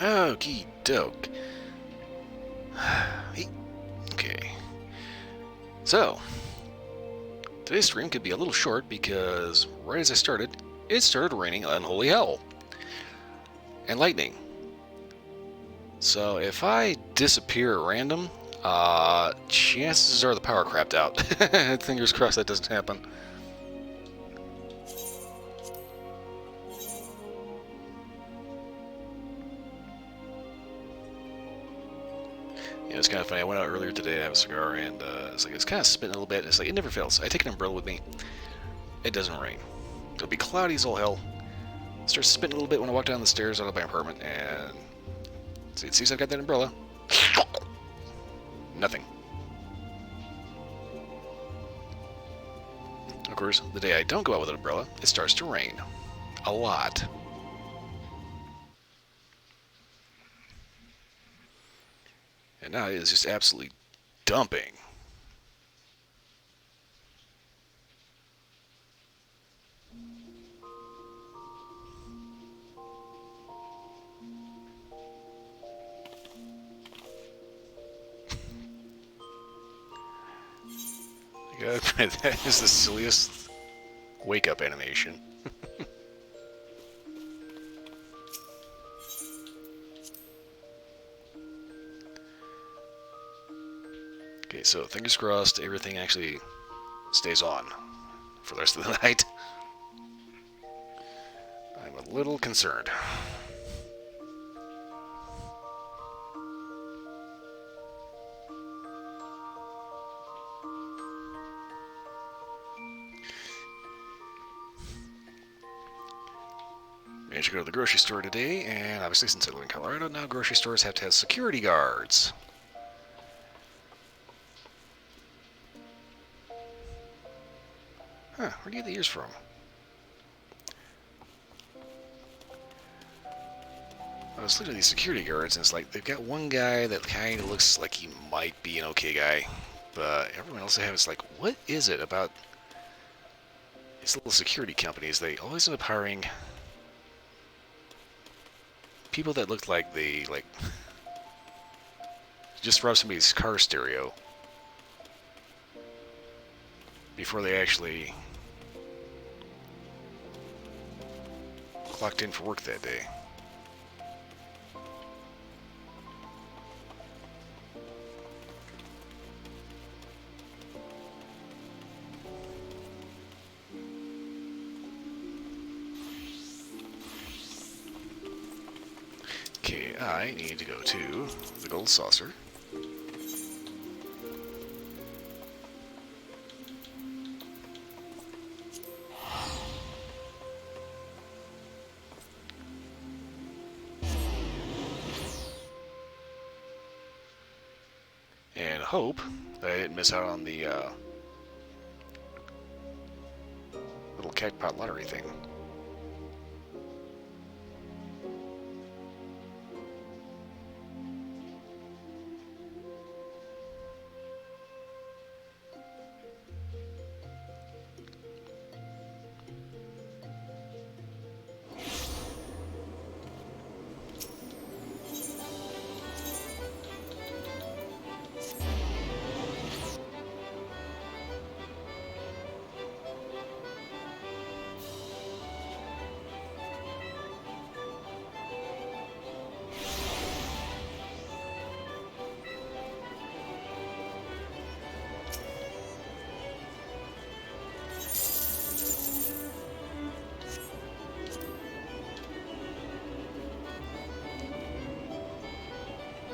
Okie doke. Okay. So, today's stream could be a little short because right as I started, it started raining unholy hell. And lightning. So if I disappear at random, chances are the power crapped out. Fingers crossed that doesn't happen. It's kind of funny. I went out earlier today to have a cigar, and it's kind of spitting a little bit. It's like it never fails. I take an umbrella with me. It doesn't rain. It'll be cloudy as all hell. It starts spitting a little bit when I walk down the stairs out of my apartment, and see, it sees I've got that umbrella. Nothing. Of course, the day I don't go out with an umbrella, it starts to rain. A lot. And now it is just absolutely dumping. That is the silliest wake-up animation. Okay, so fingers crossed everything actually stays on for the rest of the night. I'm a little concerned. Managed to go to the grocery store today, and obviously since I live in Colorado, now grocery stores have to have security guards. Huh, where do you get the ears from? I was looking at these security guards, and it's like they've got one guy that kind of looks like he might be an okay guy, but everyone else they have is like, what is it about these little security companies? They always end up hiring people that look like they just robbed somebody's car stereo before they actually clocked in for work that day. Okay, I need to go to the gold saucer. And hope that I didn't miss out on the little jackpot lottery thing.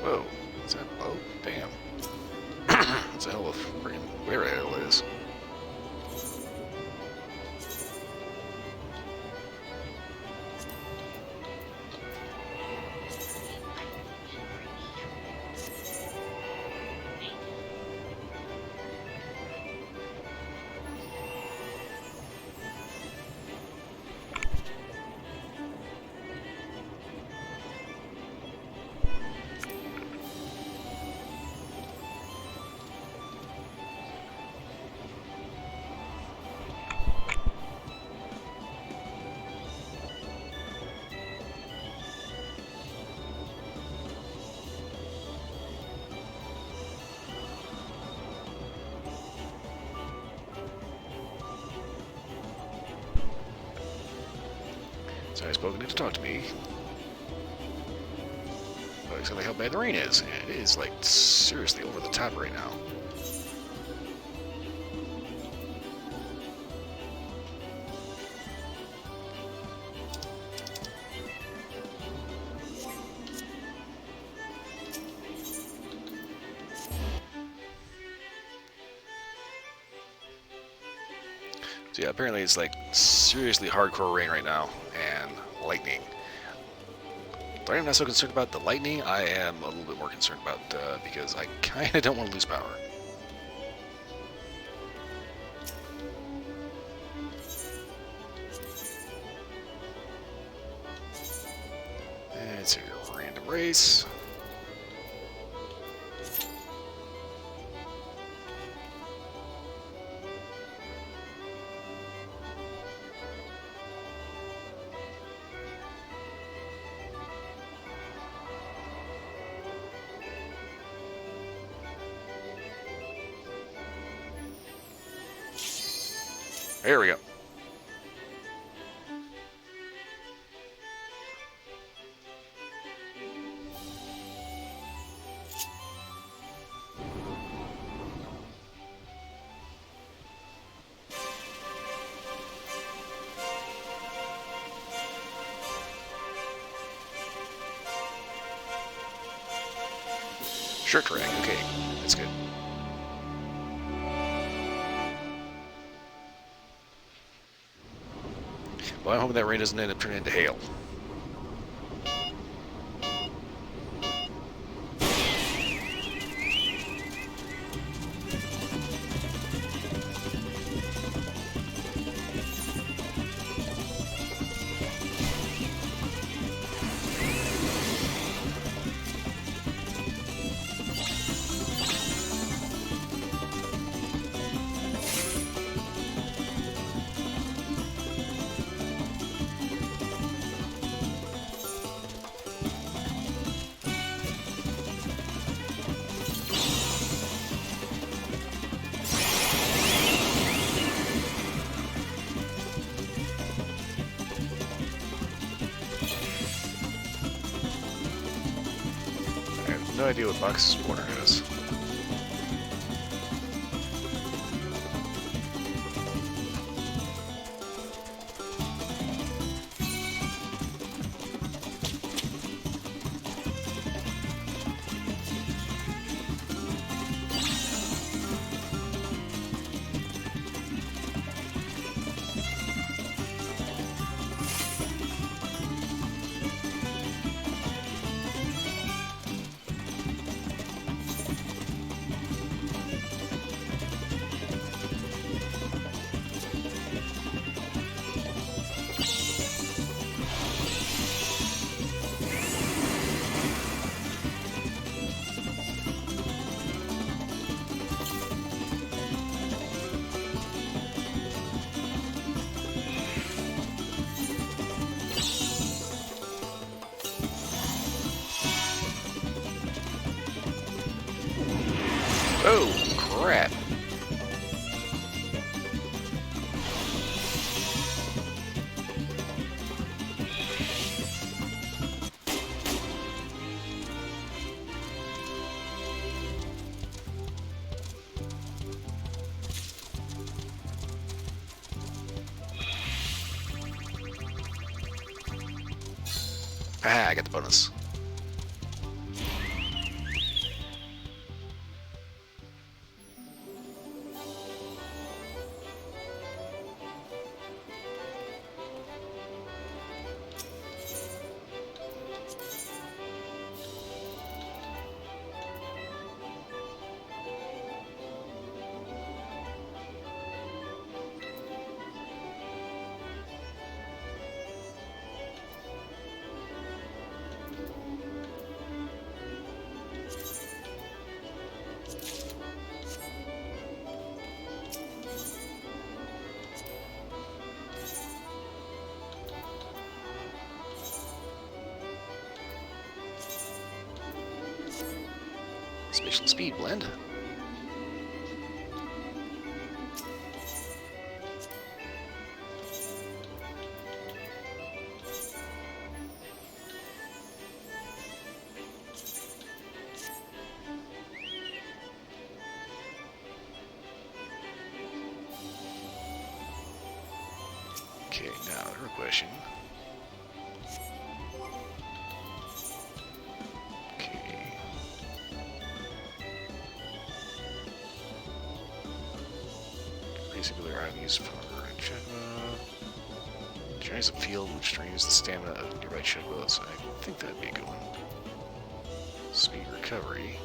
Whoa, is that low? Damn. That's a hell of a freaking where the hell it is. I spoke need to talk to me. About exactly how bad the rain is. And it is, like, seriously over the top right now. So yeah, apparently it's like seriously hardcore rain right now, and lightning. But I'm not so concerned about the lightning. I am a little bit more concerned about because I kind of don't want to lose power. It's a random race. There we go. Sure, correct. Okay, that's good. Well, I'm hoping that rain doesn't end up turning into hail. I have no idea what box spawner is. Oh, crap. Ah, I got the bonus. Spatial speed blend. Now, the real question. Okay. Basically, they're having used for Chugma. Journeys a field which drains the stamina of nearby Chugma, so I think that'd be a good one. Speed recovery.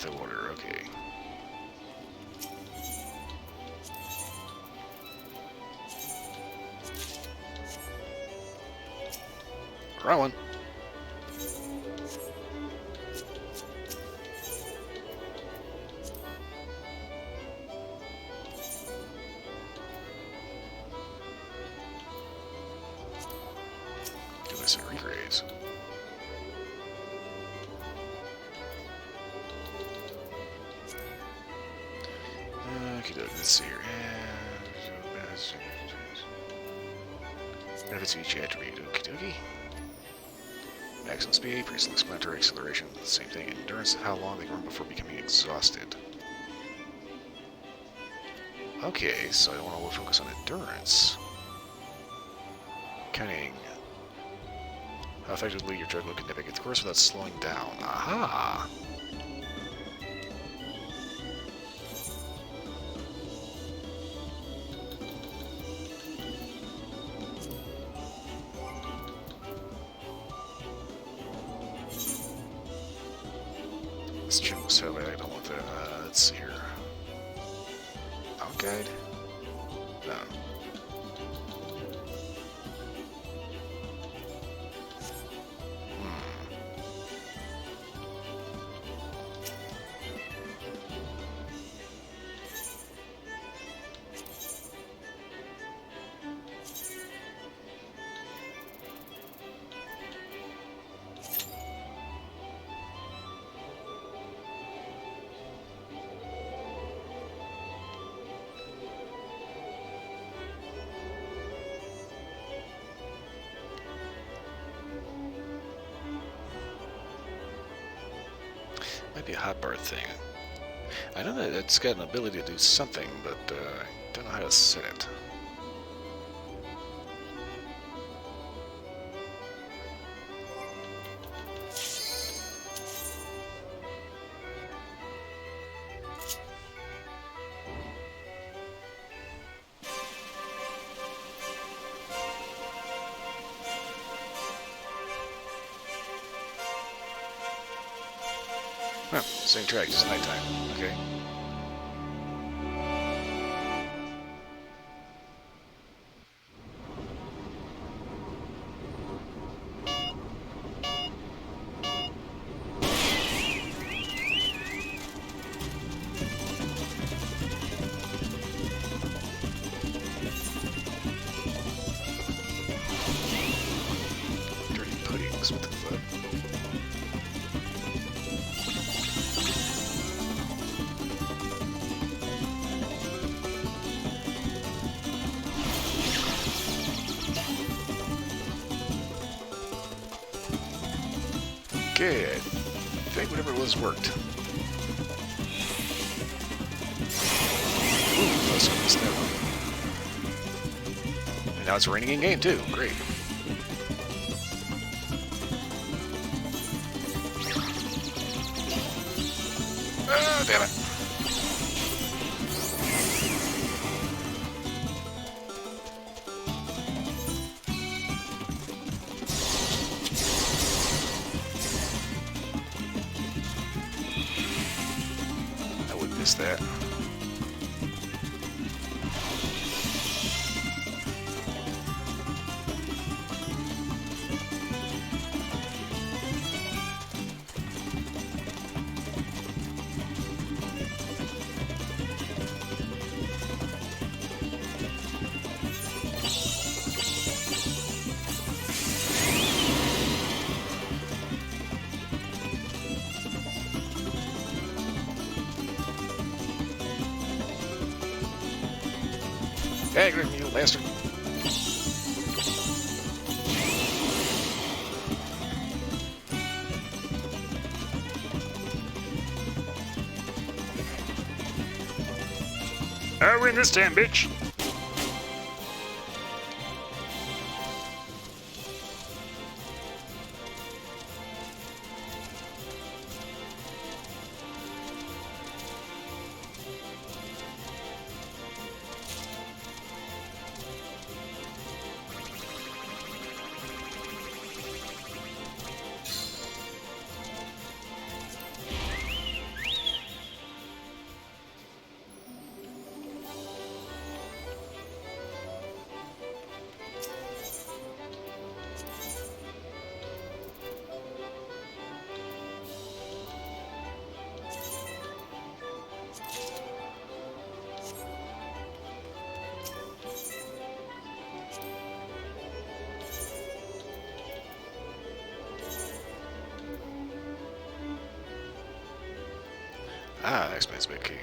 The water, okay. Wrong one. Do this at regraze. Let's see here. Benefits of each attribute. Okie dokie. Maximum speed, pre-explanatory acceleration. Same thing. Endurance, how long they run before becoming exhausted. Okay, so I want to focus on endurance. Cunning. How effectively your drug can navigate the course without slowing down. Aha! Let's check this out. I don't want that. Let's see here. Outguide? No. Might be a hotbar thing. I know that it's got an ability to do something, but I don't know how to set it. Huh, same track, just nighttime. Okay. Dirty puddings, what the fuck? Okay, I think whatever it was worked. Ooh, let's miss that one. And now it's raining in game too. Great. Ah, damn it. Missed that. Hey, you little bastard. I win this time, bitch. Ah, explains big key.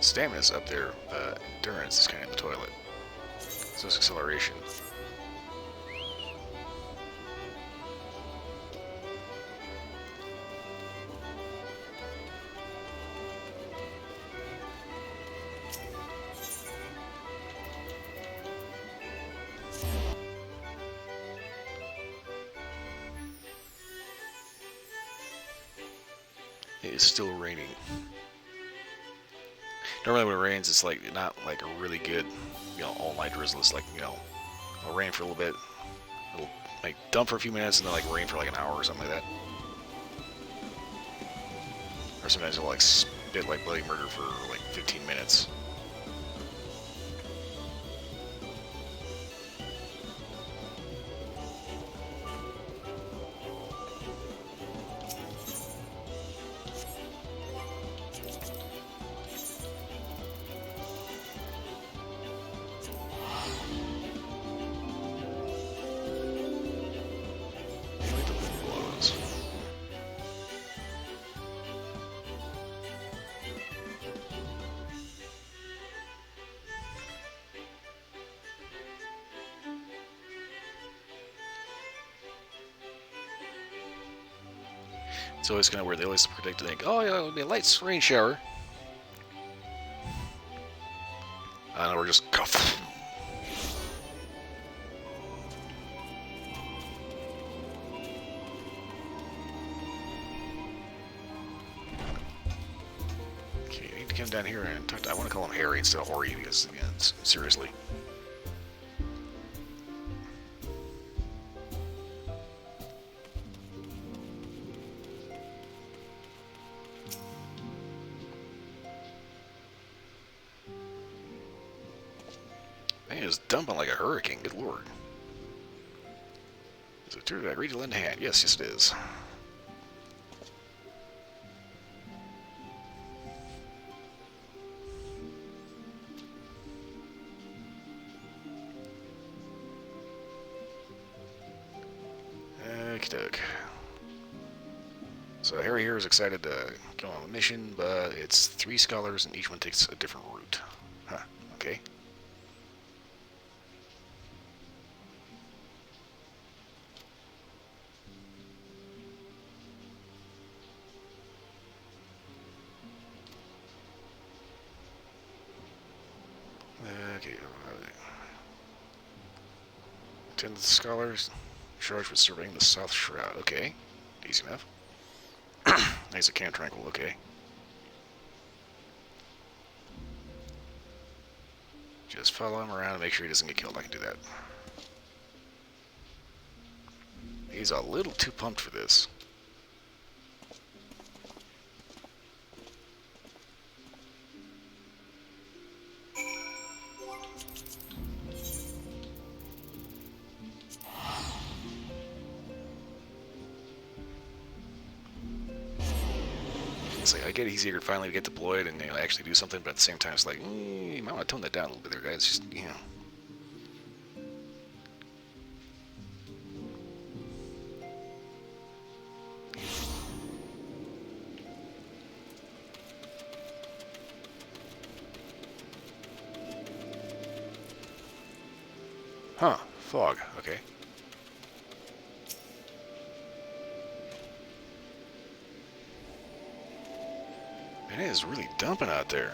Stamina's up there, but endurance is kind of in the toilet. So it's acceleration. It's still raining. Normally when it rains, it's like not like a really good, all-night drizzle. It's like, it'll rain for a little bit, it'll like dump for a few minutes, and then like rain for like an hour or something like that. Or sometimes it'll like spit like bloody murder for like 15 minutes. It's always kind of weird. They always predict to think, oh yeah, it'll be a light rain shower. I know we're just. Okay, I need to come down here and talk to. I want to call him Harry instead of Hori because, again, seriously. Man, it's dumping like a hurricane. Good lord. Is it true? Did I read to lend a hand? Yes, yes it is. Okey-doke. So Harry here is excited to go on a mission, but it's 3 scholars and each one takes a different route. Huh, okay. Okay. Attend the scholars charged with surveying the South Shroud. Okay. Easy enough. Nice at Camp Tranquil. Okay. Just follow him around and make sure he doesn't get killed. I can do that. He's a little too pumped for this. It's like, I get he's eager to finally get deployed and actually do something, but at the same time, it's like, you might want to tone that down a little bit there, guys. Just, Huh, fog, okay. Man, it is really dumping out there.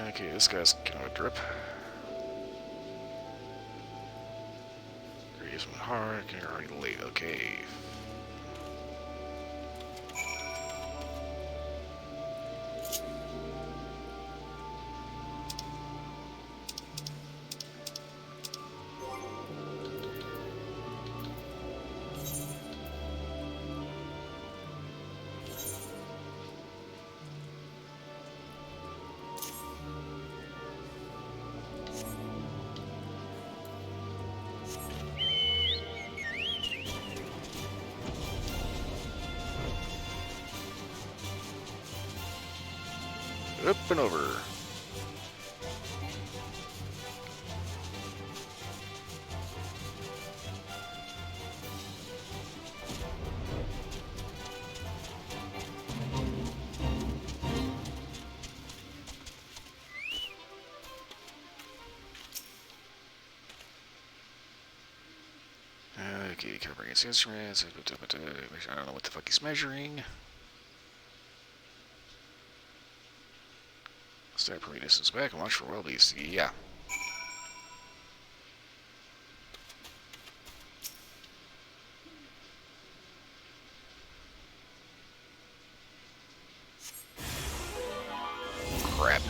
Okay, this guy's kind of a drip. Here's some hard, already late, okay. Up and over. Okay, covering its instruments. I don't know what the fuck he's measuring. Start pretty distance back and watch for wild beasts. Yeah. Crap.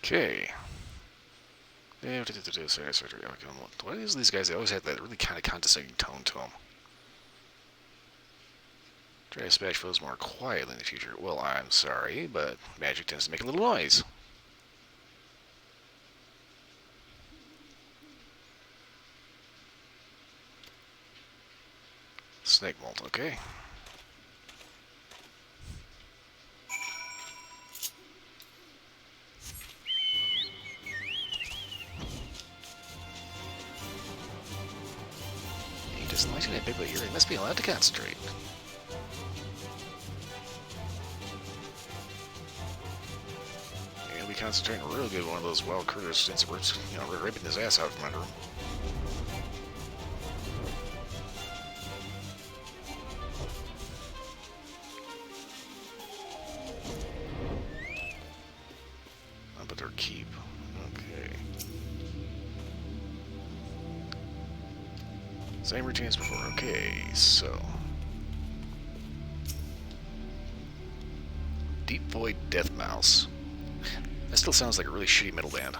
Okay. What is these guys? They always have that really kind of condescending tone to them. Try to smash foes more quietly in the future. Well, I'm sorry, but magic tends to make a little noise. Snake mold, okay. He doesn't like that big, but he must be allowed to concentrate. He'll be concentrating real good. One of those wild critters since we're, ripping his ass out from under him. But their keep. Okay. Same routine as before. Okay, so. Deep Void Death Mouse. That still sounds like a really shitty metal band.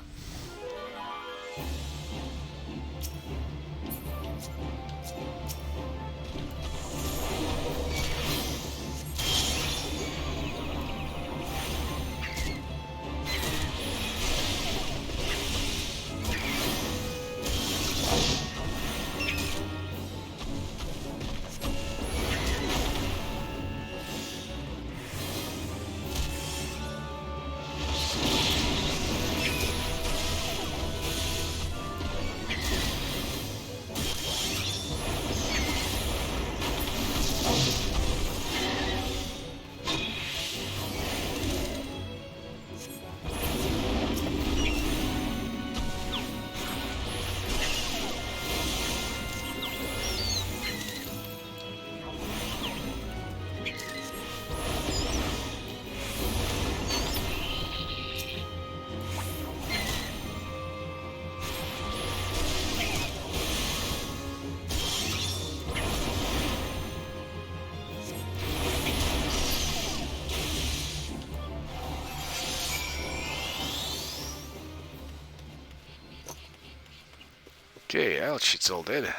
Okay, ouch, it's all dead.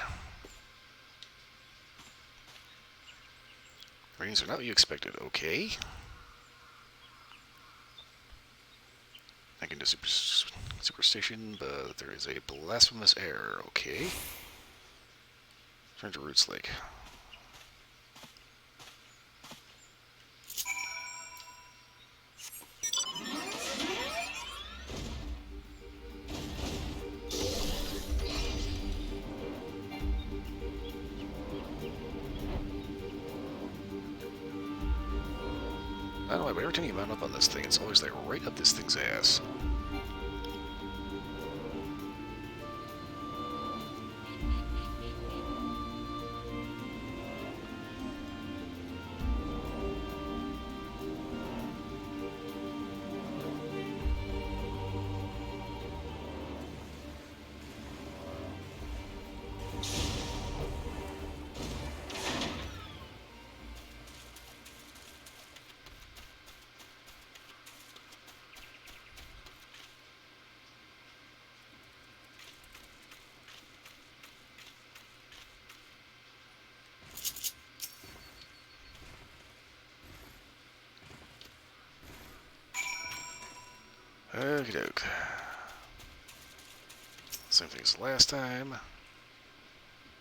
Ratings are not what you expected. Okay. I can do superstition, but there is a blasphemous error. Okay. Turn to Roots Lake. I don't know why, but every time you mount up on this thing, it's always like right up this thing's ass. Okie doke. Same thing as last time.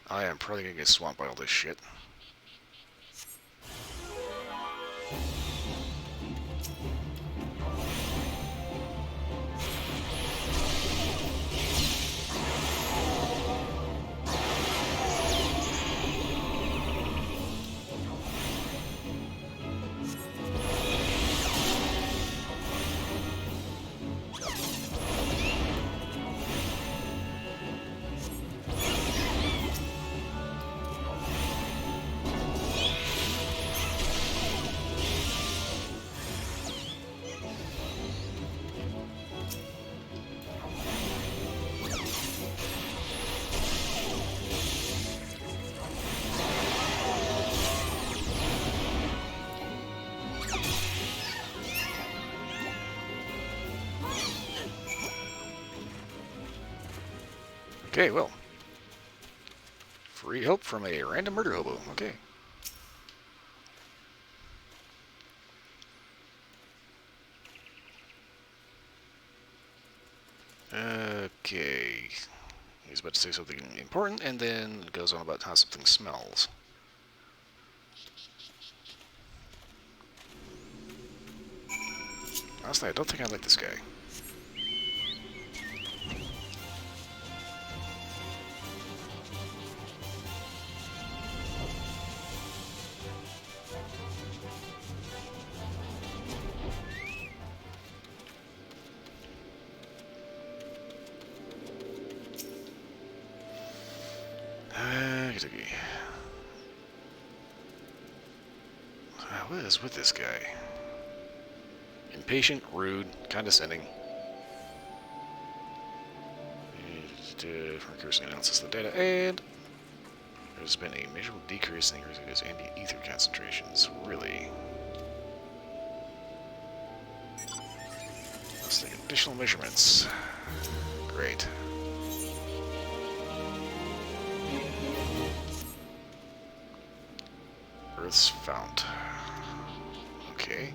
I am probably gonna get swamped by all this shit. Okay, well. Free help from a random murder hobo. Okay. Okay. He's about to say something important, and then goes on about how something smells. Honestly, I don't think I like this guy. What is with this guy? Impatient, rude, condescending. Recursion analysis of the data, and there's been a measurable decrease in the ambient ether concentrations. Really? Let's take additional measurements. Great. Earth's fount. Okay.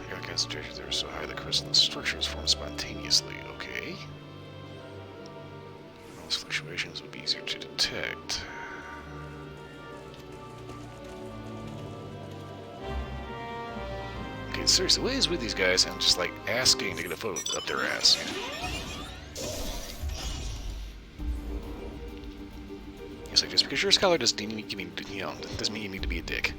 Air concentrations are so high that crystalline structures form spontaneously. Okay. Those fluctuations would be easier to detect. Okay, seriously, what is with these guys and just like asking to get a photo up their ass? It's like, just because you're a scholar doesn't mean doesn't mean you need to be a dick.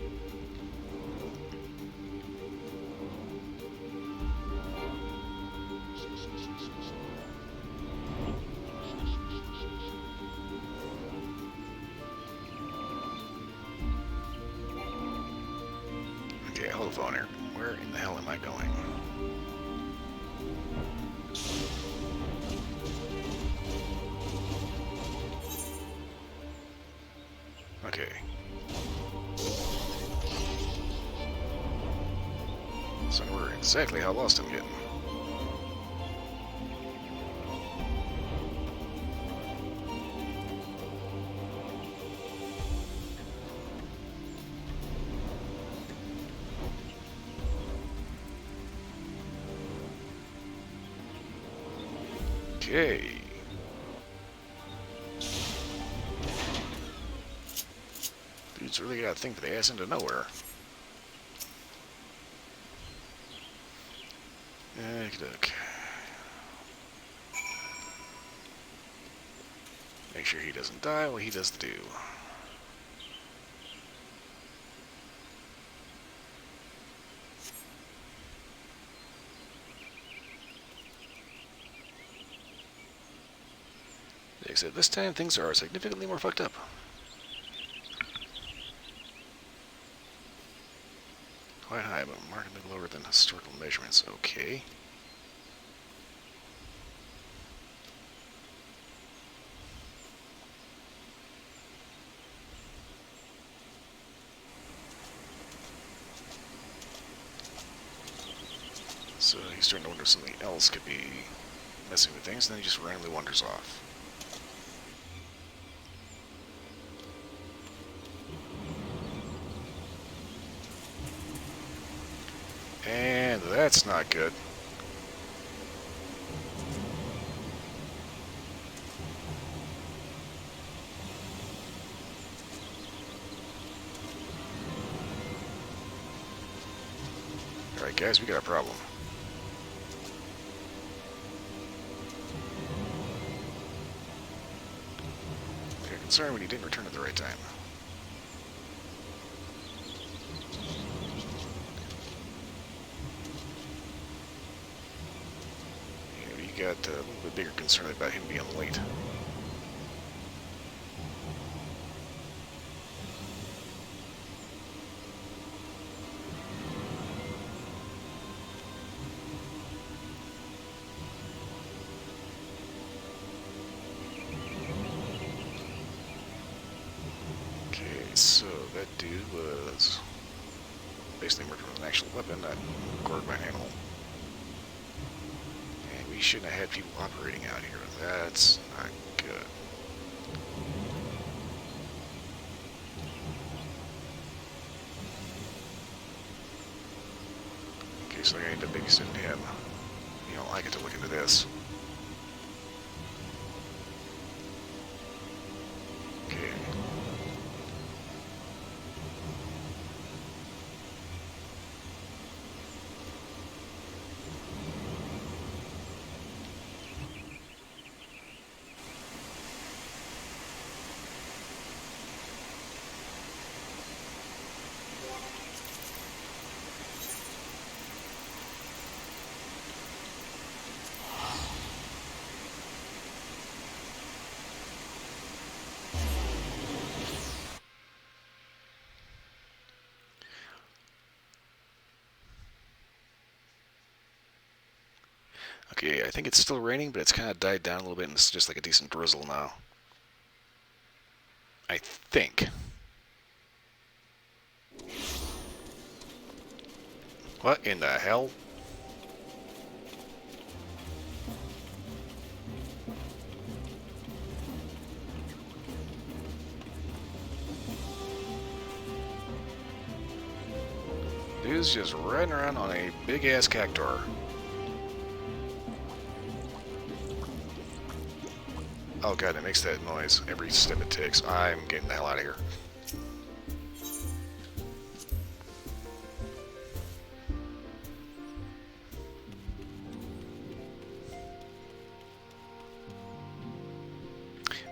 Okay, hold the phone here. Where in the hell am I going? Okay. So we're exactly how lost I'm getting. Okay. Dude's really got to think the ass into nowhere. Look. Make sure he doesn't die while he does the do. Except this time things are significantly more fucked up. Quite high, but markedly lower than historical measurements. Okay. So he's starting to wonder if something else could be messing with things, and then he just randomly wanders off. And that's not good. Alright guys, we got a problem. I'm concerned when he didn't return at the right time. You got a little bit bigger concern about him being late. So that dude was basically murdered with an actual weapon, not gored by an animal. And we shouldn't have had people operating out here. That's not good. Okay, so I need to babysitting him. You know, I get to look into this. Okay. Okay, I think it's still raining, but it's kind of died down a little bit, and it's just like a decent drizzle now. I think. What in the hell? Dude's just riding around on a big-ass cactuar. Oh god, it makes that noise every step it takes. I'm getting the hell out of here.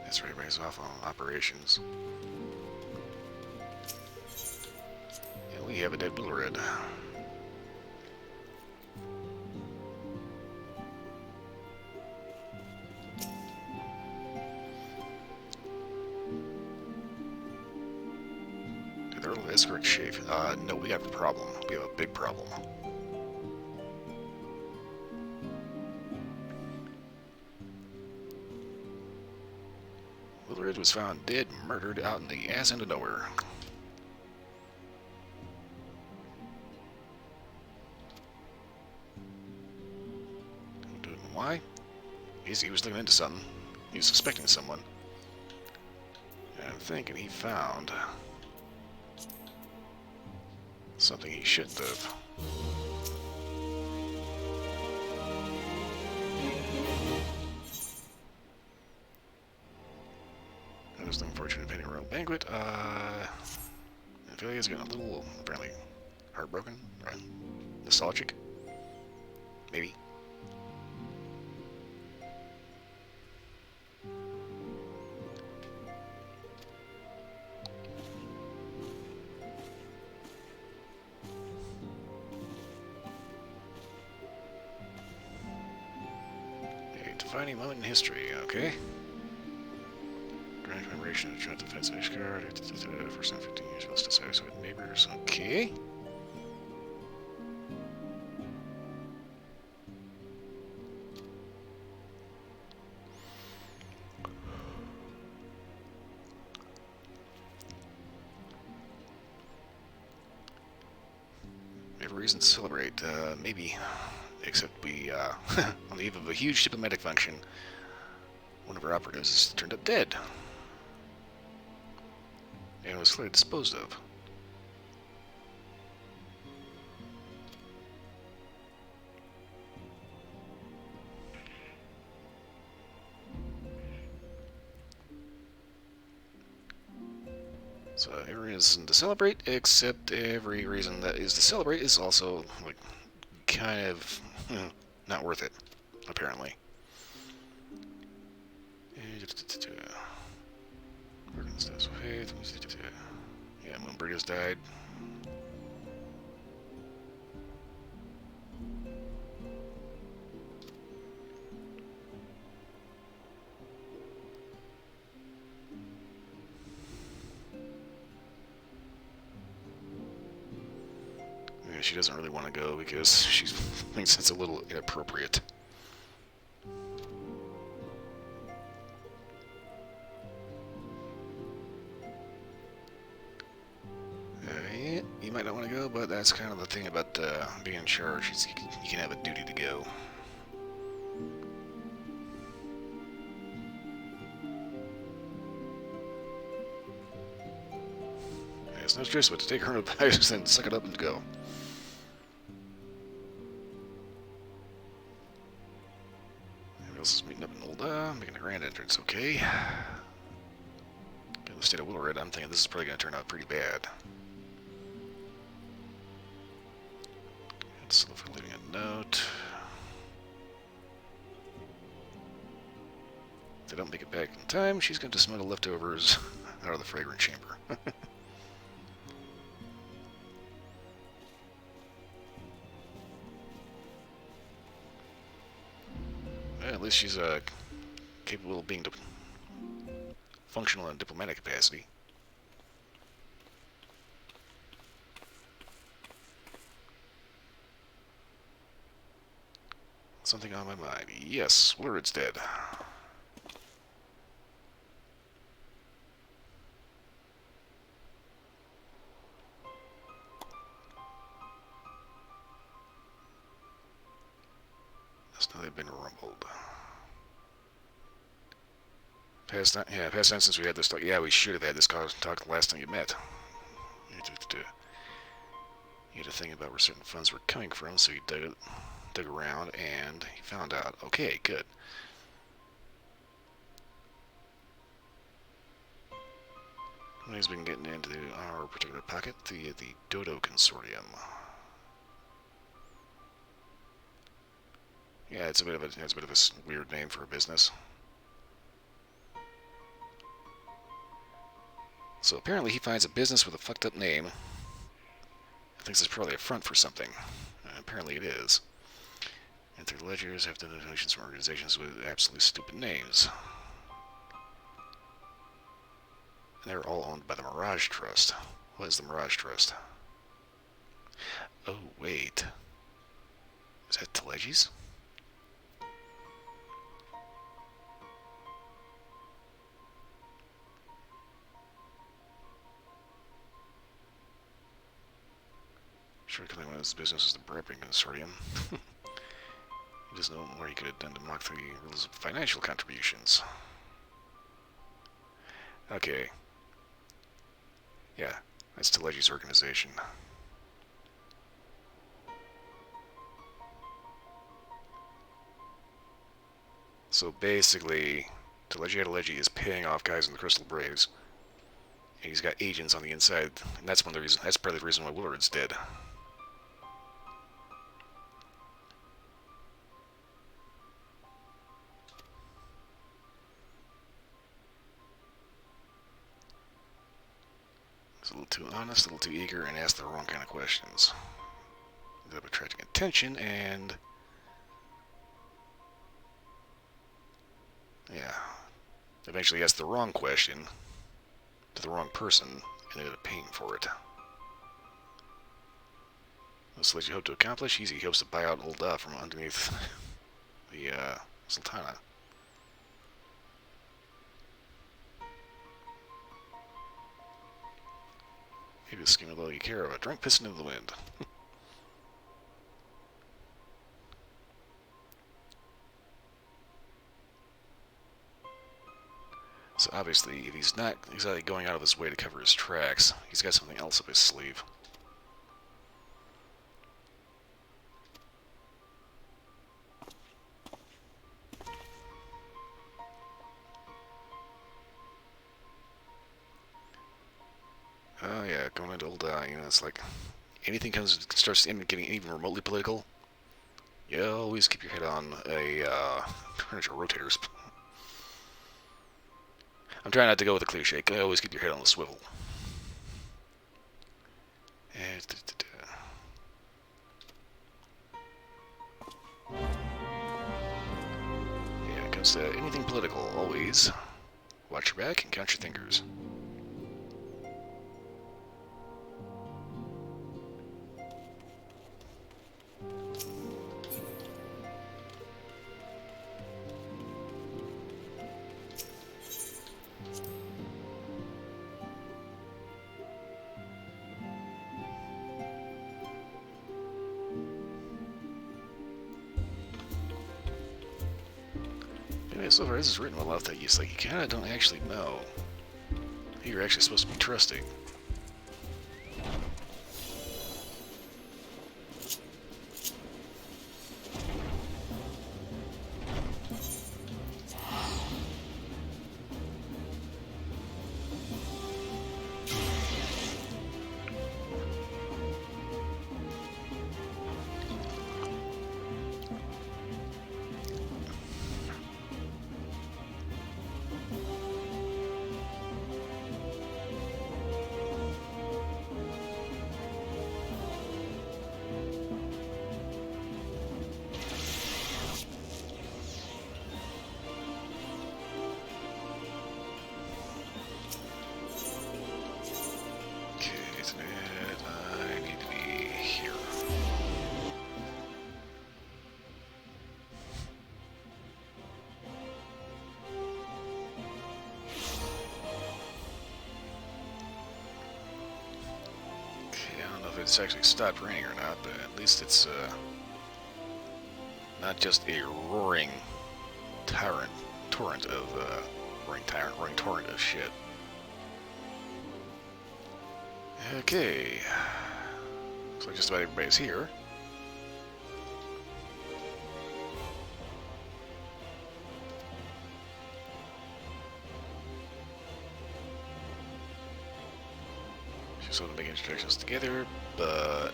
That's right, everybody's off on operations. And we have a dead blue red. That's correct shape. No, we have a problem. We have a big problem. Willard was found dead, murdered out in the ass end of nowhere. Why? He was looking into something. He was suspecting someone. And I'm thinking he found something he shouldn't have. I was looking forward to an impending royal banquet. Aphelia's getting a little, apparently, heartbroken, right? Nostalgic? Maybe. A defining moment in history, okay. Grand commemoration of the Joint Defense Ice Guard. For some 15 years, let's dissatisfied neighbors, okay. Reason to celebrate, maybe, except we, on the eve of a huge diplomatic function, one of our operatives turned up dead, and was clearly disposed of. So every reason to celebrate, except every reason that is to celebrate is also, like, kind of not worth it, apparently. Yeah, Moonbreeders died. Yeah, she doesn't really want to go because she thinks it's a little inappropriate. Yeah, you might not want to go, but that's kind of the thing about being in charge. You can have a duty to go. Yeah, it's no choice but to take her own advice and suck it up and go. Everybody else is meeting up in Olda, making a grand entrance, okay. In the state of Willowred, I'm thinking this is probably going to turn out pretty bad. So if we're leaving a note. If they don't make it back in time, she's going to smuggle leftovers out of the fragrant chamber. Well, at least she's capable of being functional in diplomatic capacity. Something on my mind. Yes, Willard's dead. Just know they've been rumbled. Past time since we had this talk. Yeah, we should have had this talk the last time you met. You had to think about where certain funds were coming from, so he dug around and he found out. Okay, good. He's been getting into our particular pocket, the Dodo Consortium. Yeah, it's a bit of a weird name for a business. So apparently he finds a business with a fucked up name. Thinks it's probably a front for something. Apparently it is. And through the ledgers have donations from organizations with absolutely stupid names. And they're all owned by the Mirage Trust. What is the Mirage Trust? Oh, wait. Is that Telegi's? Sure, one of his business is the Prepping Consortium. He doesn't know what he could have done to mock the rules of financial contributions. Okay. Yeah, that's Telegi's organization. So basically, Telegy is paying off guys in the Crystal Braves. And he's got agents on the inside, and that's one of the reasons. That's probably the reason why Willard's dead. He's a little too honest, a little too eager, and asked the wrong kind of questions. Ended up attracting attention, and yeah, eventually asked the wrong question to the wrong person, and ended up paying for it. What's what you hope to accomplish? Easy. He hopes to buy out old from underneath the Sultana. Maybe the scheme will you care of a drunk piston in the wind. So obviously, if he's not exactly going out of his way to cover his tracks, he's got something else up his sleeve. Oh yeah, going into old, it's like anything starts getting even remotely political. You always keep your head on a furniture rotators. I'm trying not to go with a cliche. Always keep your head on the swivel. Yeah, it comes to anything political, always watch your back and count your fingers. Anyway, so far this is written well enough that you kind of don't actually know who you're actually supposed to be trusting. It's actually stopped raining or not, but at least it's not just a roaring torrent of roaring torrent of shit. Okay, looks like just about everybody's here. Just want to make introductions together, but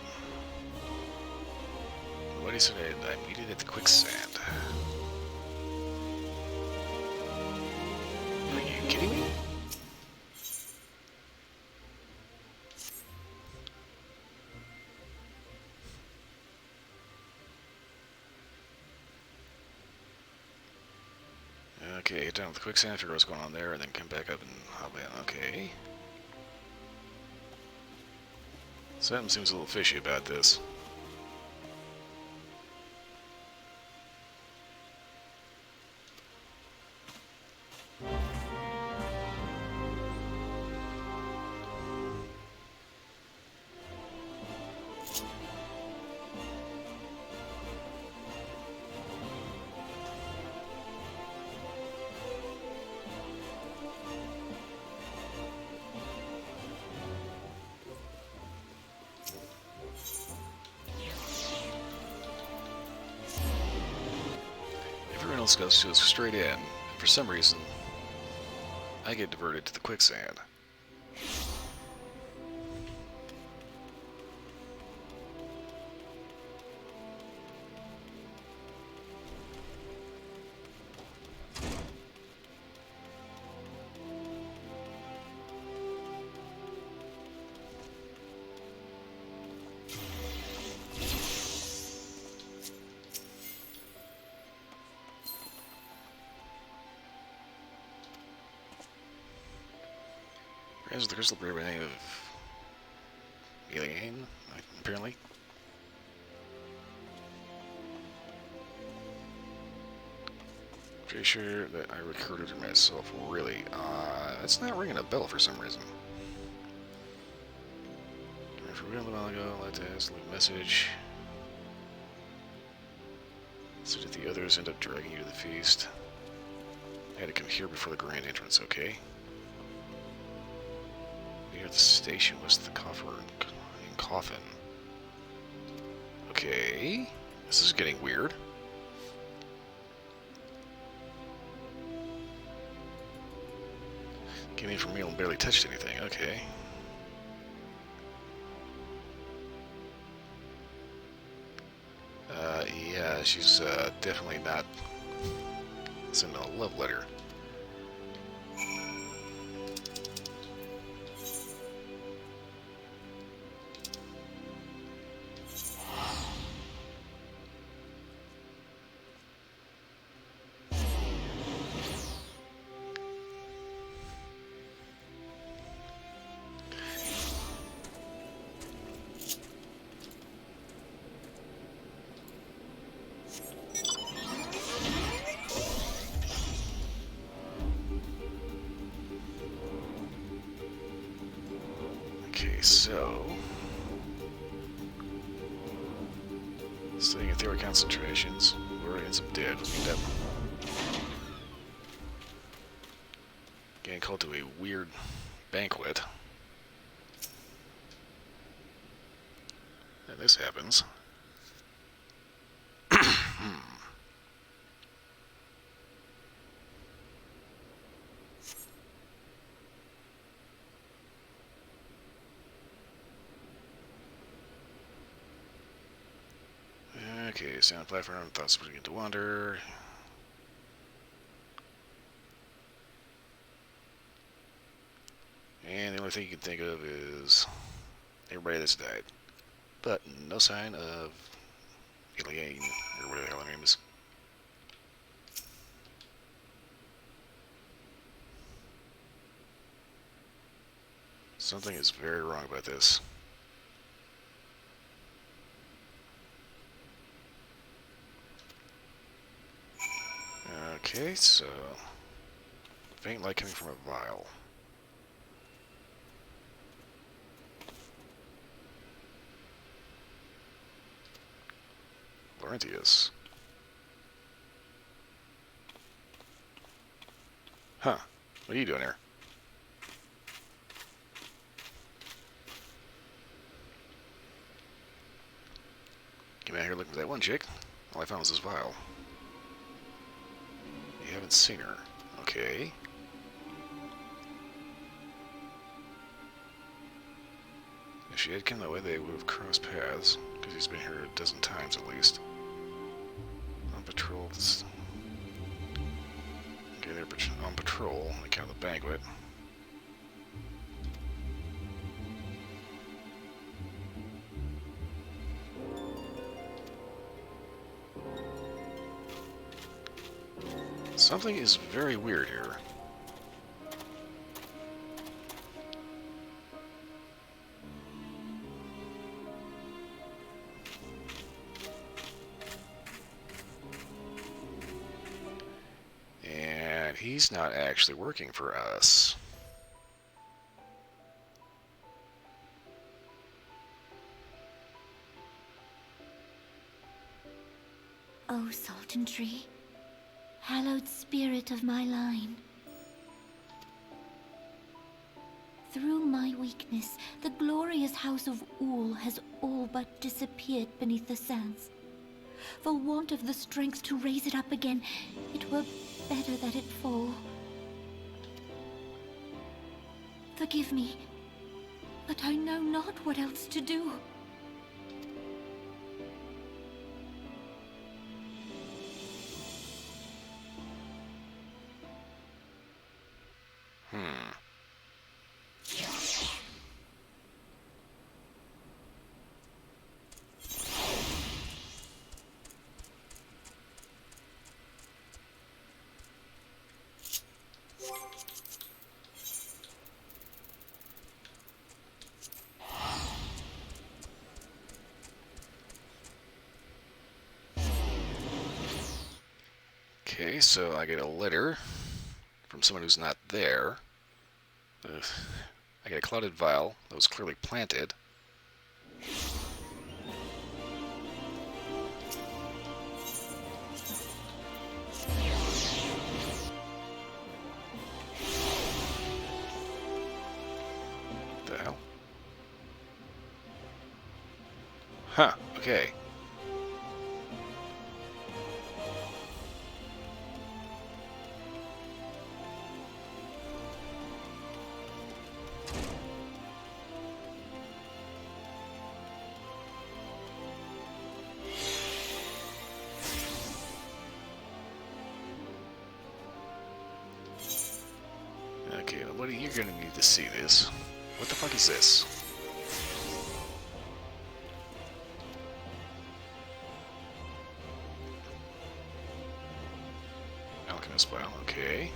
what is it? I needed at the quicksand. Are you kidding me? Okay, get down to the quicksand, figure out what's going on there, and then come back up and hop in. Okay. Something seems a little fishy about this. Everyone else goes straight in. For some reason, I get diverted to the quicksand. There's the crystal by the name of Alien, apparently. Pretty sure that I recruited her myself. Really? That's not ringing a bell for some reason. I forgot a while ago. Let's leave a message. So did the others end up dragging you to the feast? I had to come here before the grand entrance, okay? Near the station was the coffin. Okay. This is getting weird. Came in from meal and barely touched anything. Okay. Yeah, she's definitely not sending a love letter. Okay, so studying at theory concentrations, where it ends up dead, we end up getting called to a weird banquet. And this happens. Okay, sound platform, thoughts begin to wander. And the only thing you can think of is everybody that's died. But no sign of Elaine, or whatever the hell her name is. Something is very wrong about this. Okay, so faint light coming from a vial. Laurentius. Huh. What are you doing here? Came out here looking for that one chick. All I found was this vial. You haven't seen her. Okay. If she had come that way, they would have crossed paths, because he's been here a dozen times at least. On patrol. Okay, they're on patrol. They count the banquet. Something is very weird here. And he's not actually working for us. O Sultan Tree, hallowed spirit of my line. Through my weakness, the glorious house of Ul has all but disappeared beneath the sands. For want of the strength to raise it up again, it were better that it fall. Forgive me, but I know not what else to do. Okay, so I get a letter from someone who's not there. Ugh. I get a clouded vial that was clearly planted. What the hell? Huh, okay. Okay, buddy, you're gonna need to see this. What the fuck is this? Alchemist vial, okay.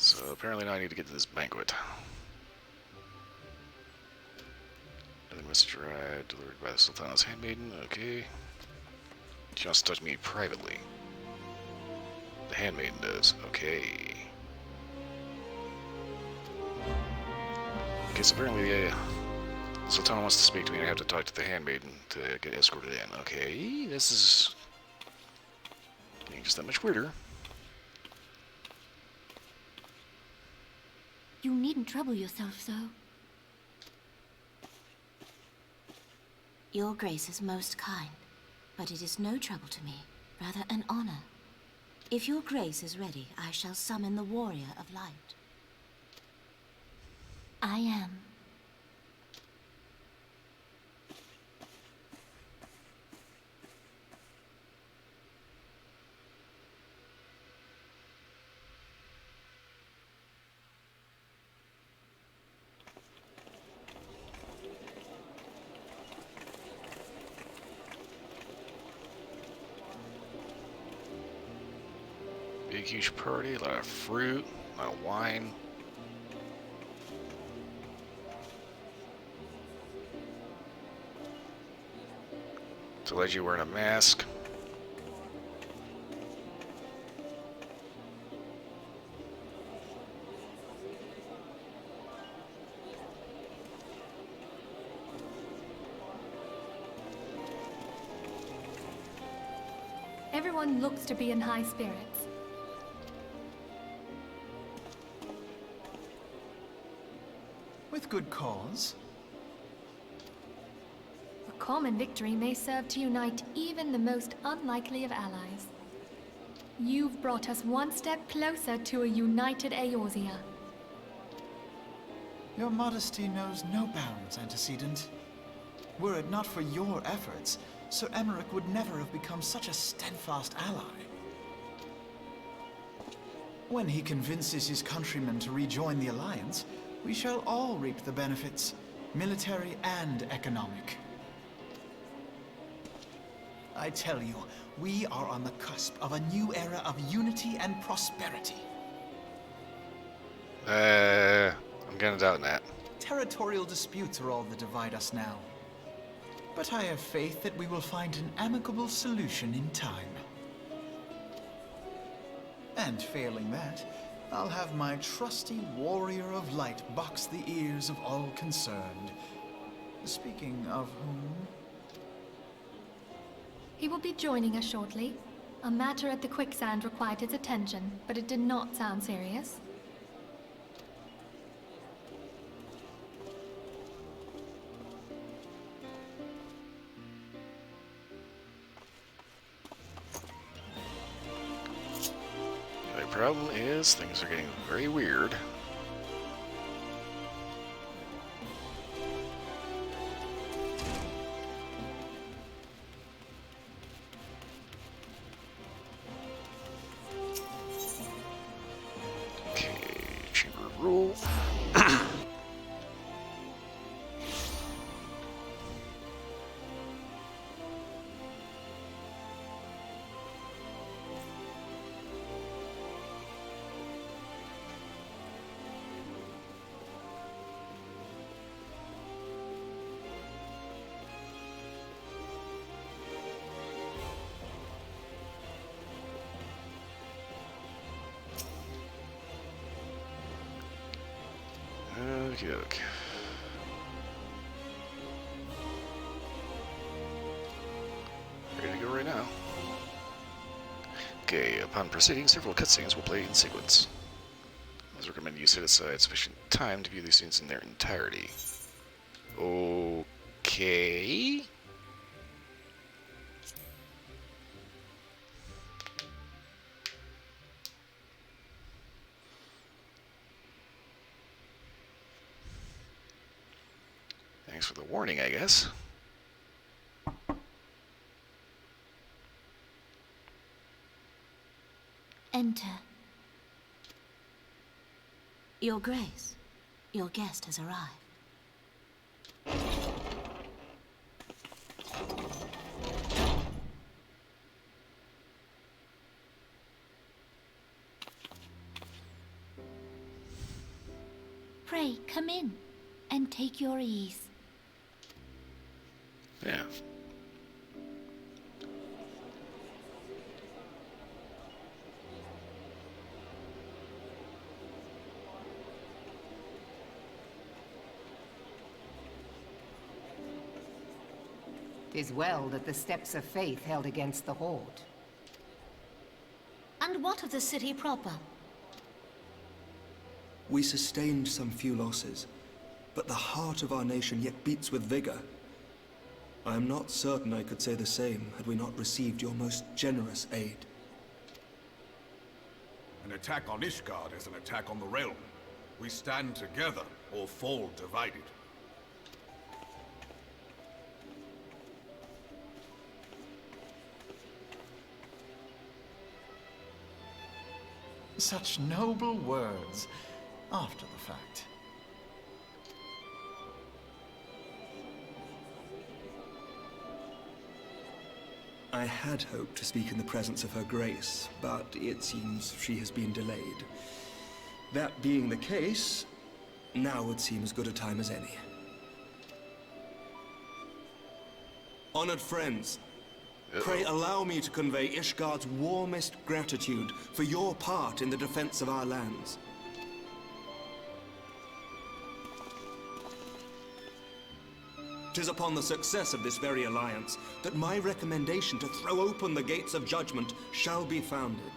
So apparently now I need to get to this banquet. Another message arrived, delivered by the Sultana's handmaiden, okay. She wants to touch me privately. The handmaiden does, okay. Okay, so apparently the Sultana wants to speak to me and I have to talk to the handmaiden to get escorted in. Okay, this is getting just that much weirder. You needn't trouble yourself so. Your grace is most kind, but it is no trouble to me, rather an honor. If your grace is ready, I shall summon the warrior of light. I am. Big huge party, a lot of fruit, a lot of wine. It's alleged you're wearing a mask. Everyone looks to be in high spirits. With good cause. A common victory may serve to unite even the most unlikely of allies. You've brought us one step closer to a united Eorzea. Your modesty knows no bounds, antecedent. Were it not for your efforts, Sir Emmerich would never have become such a steadfast ally. When he convinces his countrymen to rejoin the Alliance, we shall all reap the benefits, military and economic. I tell you, we are on the cusp of a new era of unity and prosperity. I'm gonna doubt that. Territorial disputes are all that divide us now. But I have faith that we will find an amicable solution in time. And failing that, I'll have my trusty warrior of light box the ears of all concerned. Speaking of whom... He will be joining us shortly. A matter at the quicksand required his attention, but it did not sound serious. problem is things are getting very weird. Okay, Chamber of Rule. Okay. Ready to go right now. Okay, upon proceeding, several cutscenes will play in sequence. I recommend you set aside sufficient time to view these scenes in their entirety. Okay. Thanks for the warning, I guess. Enter. Your Grace, your guest has arrived. Pray, come in, and take your ease. Yeah. "'Tis well that the steps of faith held against the Horde. And what of the city proper? We sustained some few losses, but the heart of our nation yet beats with vigor. I am not certain I could say the same had we not received your most generous aid. An attack on Ishgard is an attack on the realm. We stand together or fall divided. Such noble words after the fact. I had hoped to speak in the presence of her grace, but it seems she has been delayed. That being the case, now would seem as good a time as any. Honored friends, pray allow me to convey Ishgard's warmest gratitude for your part in the defense of our lands. Tis upon the success of this very alliance that my recommendation to throw open the gates of judgment shall be founded.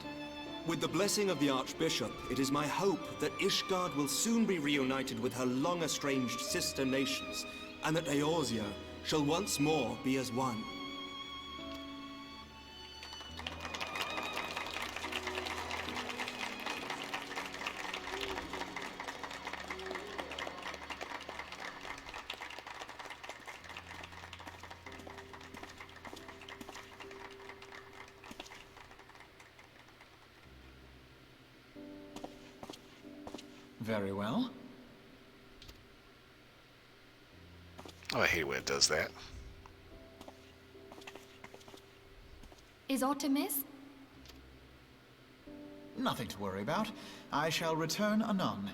With the blessing of the Archbishop, it is my hope that Ishgard will soon be reunited with her long-estranged sister nations, and that Eorzea shall once more be as one. Very well. Oh, I hate when it does that. Is Artemis? Nothing to worry about. I shall return anon.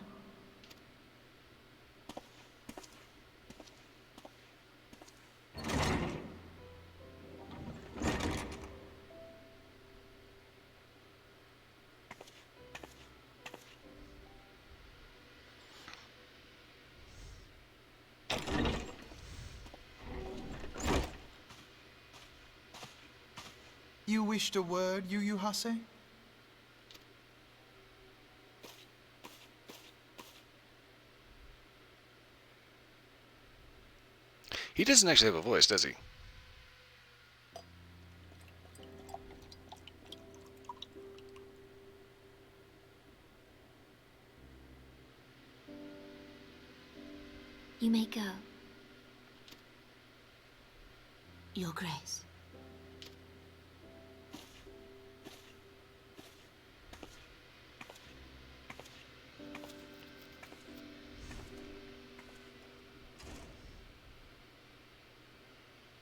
You wished a word, Yu Hase? He doesn't actually have a voice, does he? You may go. Your Grace.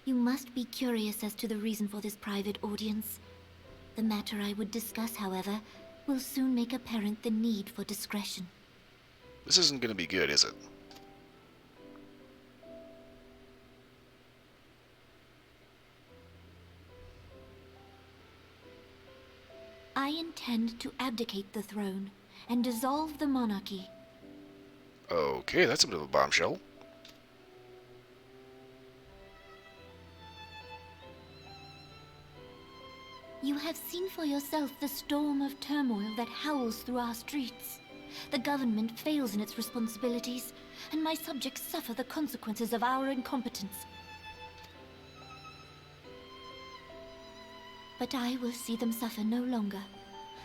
You must be curious as to the reason for this private audience. The matter I would discuss, however, will soon make apparent the need for discretion. This isn't going to be good, is it? I intend to abdicate the throne and dissolve the monarchy. Okay, that's a bit of a bombshell. You have seen for yourself the storm of turmoil that howls through our streets. The government fails in its responsibilities, and my subjects suffer the consequences of our incompetence. But I will see them suffer no longer.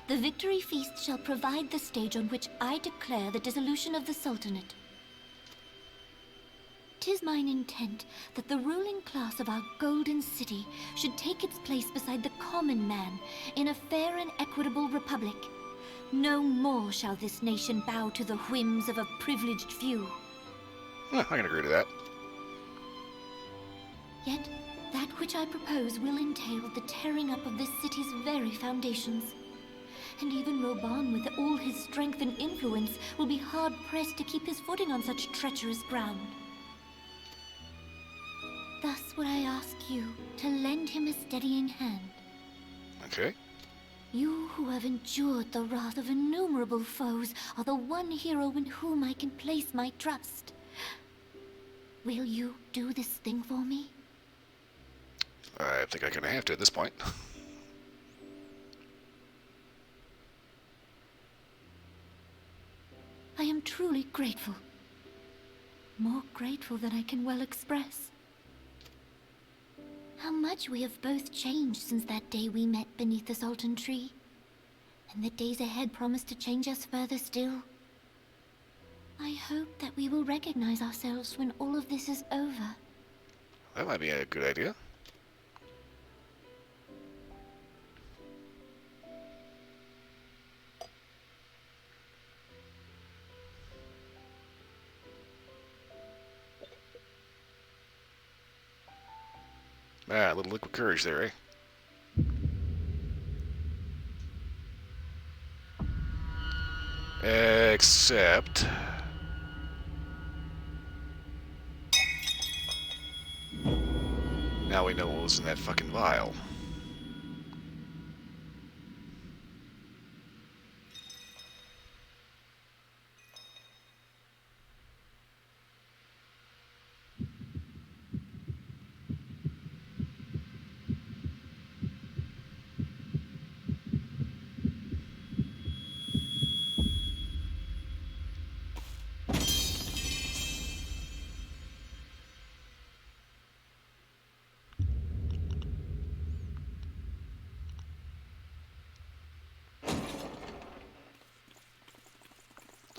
The victory feast shall provide the stage on which I declare the dissolution of the Sultanate. 'Tis mine intent that the ruling class of our golden city should take its place beside the common man in a fair and equitable republic. No more shall this nation bow to the whims of a privileged few. I can agree to that. Yet, that which I propose will entail the tearing up of this city's very foundations. And even Roban, with all his strength and influence, will be hard-pressed to keep his footing on such treacherous ground. Thus would I ask you to lend him a steadying hand. Okay. You who have endured the wrath of innumerable foes are the one hero in whom I can place my trust. Will you do this thing for me? I think I kind of have to at this point. I am truly grateful. More grateful than I can well express. How much we have both changed since that day we met beneath the Sultan tree. And the days ahead promise to change us further still. I hope that we will recognize ourselves when all of this is over. That might be a good idea. Ah, a little liquid courage there, eh? Except... now we know what was in that fucking vial.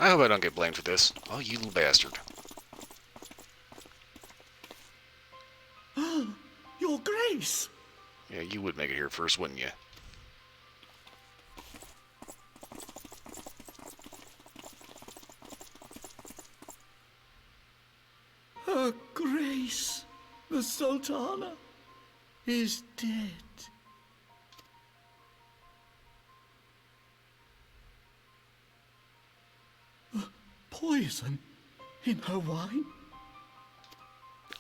I hope I don't get blamed for this. Oh, you little bastard. Your Grace! Yeah, you would make it here first, wouldn't you? Her Grace, the Sultana, is dead. Poison in her wine?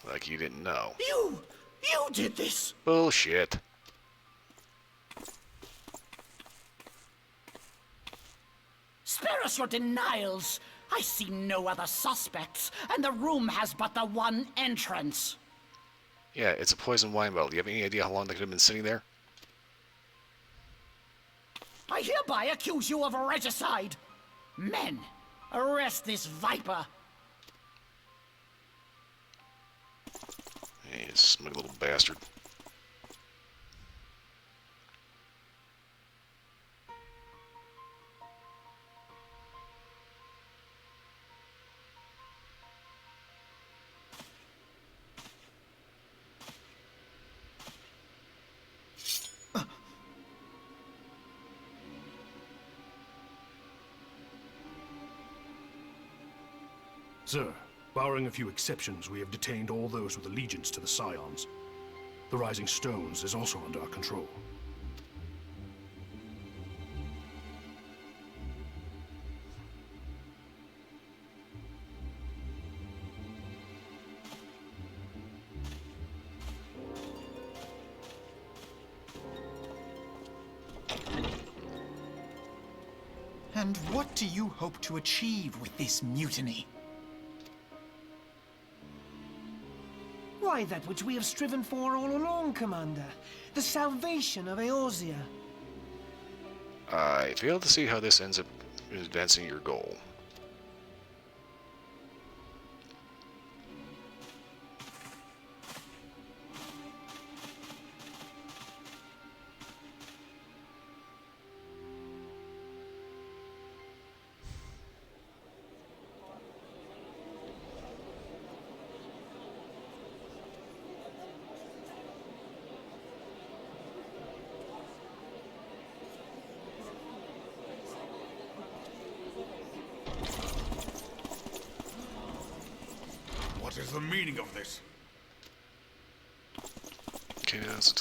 Like you didn't know. You did this! Bullshit. Spare us your denials! I see no other suspects, and the room has but the one entrance. Yeah, it's a poison wine bottle. Do you have any idea how long they could have been sitting there? I hereby accuse you of regicide. Men, arrest this viper. Hey, you smug little bastard. Sir, barring a few exceptions, we have detained all those with allegiance to the Scions. The Rising Stones is also under our control. And what do you hope to achieve with this mutiny? Why, that which we have striven for all along, Commander. The salvation of Eorzea. I fail to see how this ends up advancing your goal. What is the meaning of this? Okay, that's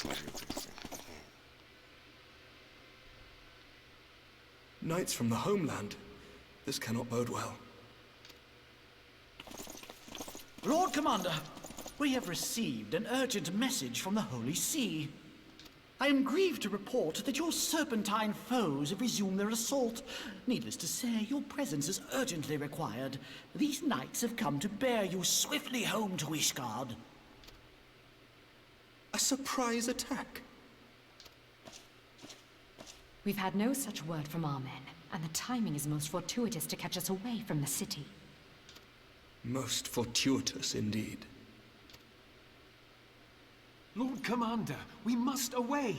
Knights from the homeland. This cannot bode well. Lord Commander, we have received an urgent message from the Holy See. I am grieved to report that your serpentine foes have resumed their assault. Needless to say, your presence is urgently required. These knights have come to bear you swiftly home to Ishgard. A surprise attack? We've had no such word from our men, and the timing is most fortuitous to catch us away from the city. Most fortuitous indeed. Lord Commander, we must away.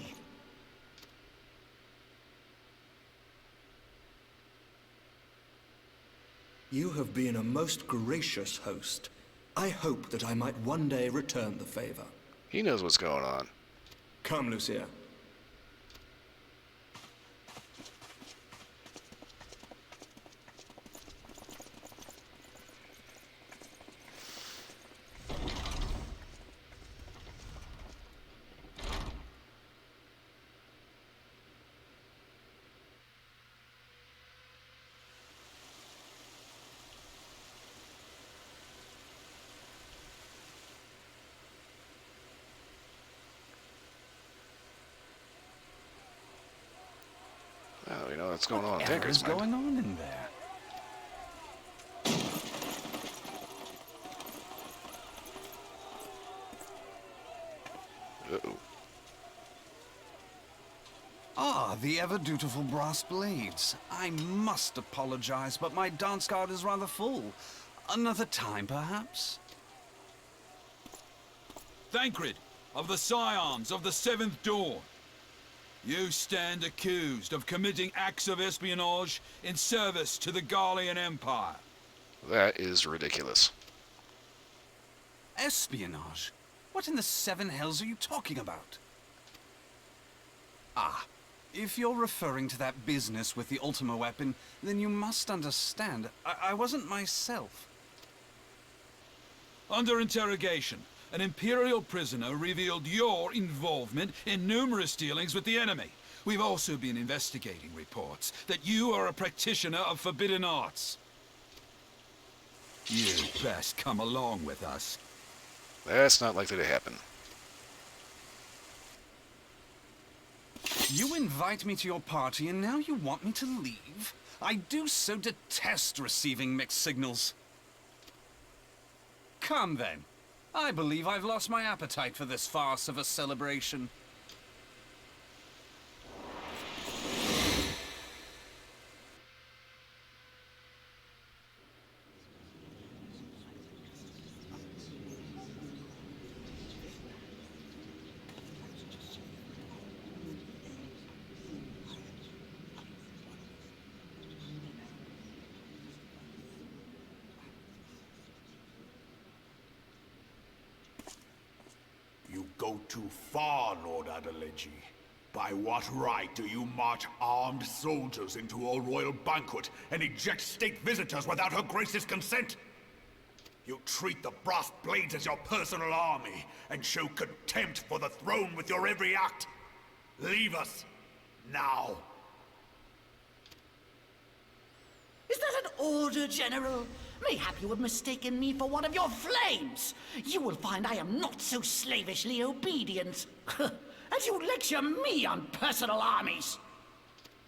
You have been a most gracious host. I hope that I might one day return the favor. He knows what's going on. Come, Lucia. Oh, you know what's going on in What Tanker's is mind. going on in there? Uh-oh. Ah, the ever-dutiful brass blades. I must apologize, but my dance card is rather full. Another time, perhaps? Thancred, of the Scions of the Seventh Dawn. You stand accused of committing acts of espionage in service to the Garlean Empire. That is ridiculous. Espionage? What in the seven hells are you talking about? Ah, if you're referring to that business with the Ultima weapon, then you must understand, I wasn't myself. Under interrogation, an Imperial prisoner revealed your involvement in numerous dealings with the enemy. We've also been investigating reports that you are a practitioner of forbidden arts. You'd best come along with us. That's not likely to happen. You invite me to your party and now you want me to leave? I do so detest receiving mixed signals. Come then. I believe I've lost my appetite for this farce of a celebration. You go too far, Lord Adeleji. By what right do you march armed soldiers into a royal banquet and eject state visitors without her grace's consent? You treat the brass blades as your personal army, and show contempt for the throne with your every act. Leave us, now. Is that an order, General? Mayhap you have mistaken me for one of your flames. You will find I am not so slavishly obedient. As you lecture me on personal armies.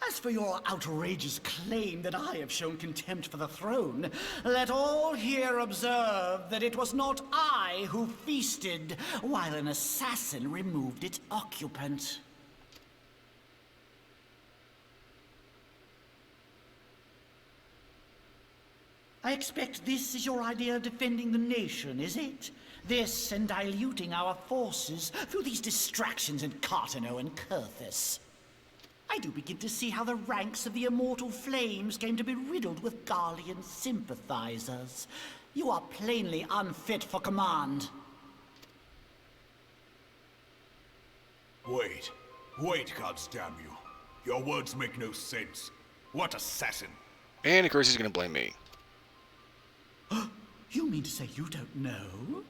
As for your outrageous claim that I have shown contempt for the throne, let all here observe that it was not I who feasted, while an assassin removed its occupant. I expect this is your idea of defending the nation, is it? This and diluting our forces through these distractions in Cartano and Kurthus. I do begin to see how the ranks of the immortal flames came to be riddled with Garlean sympathizers. You are plainly unfit for command. Wait, goddamn you. Your words make no sense. What assassin? And of course he's going to blame me. You mean to say you don't know?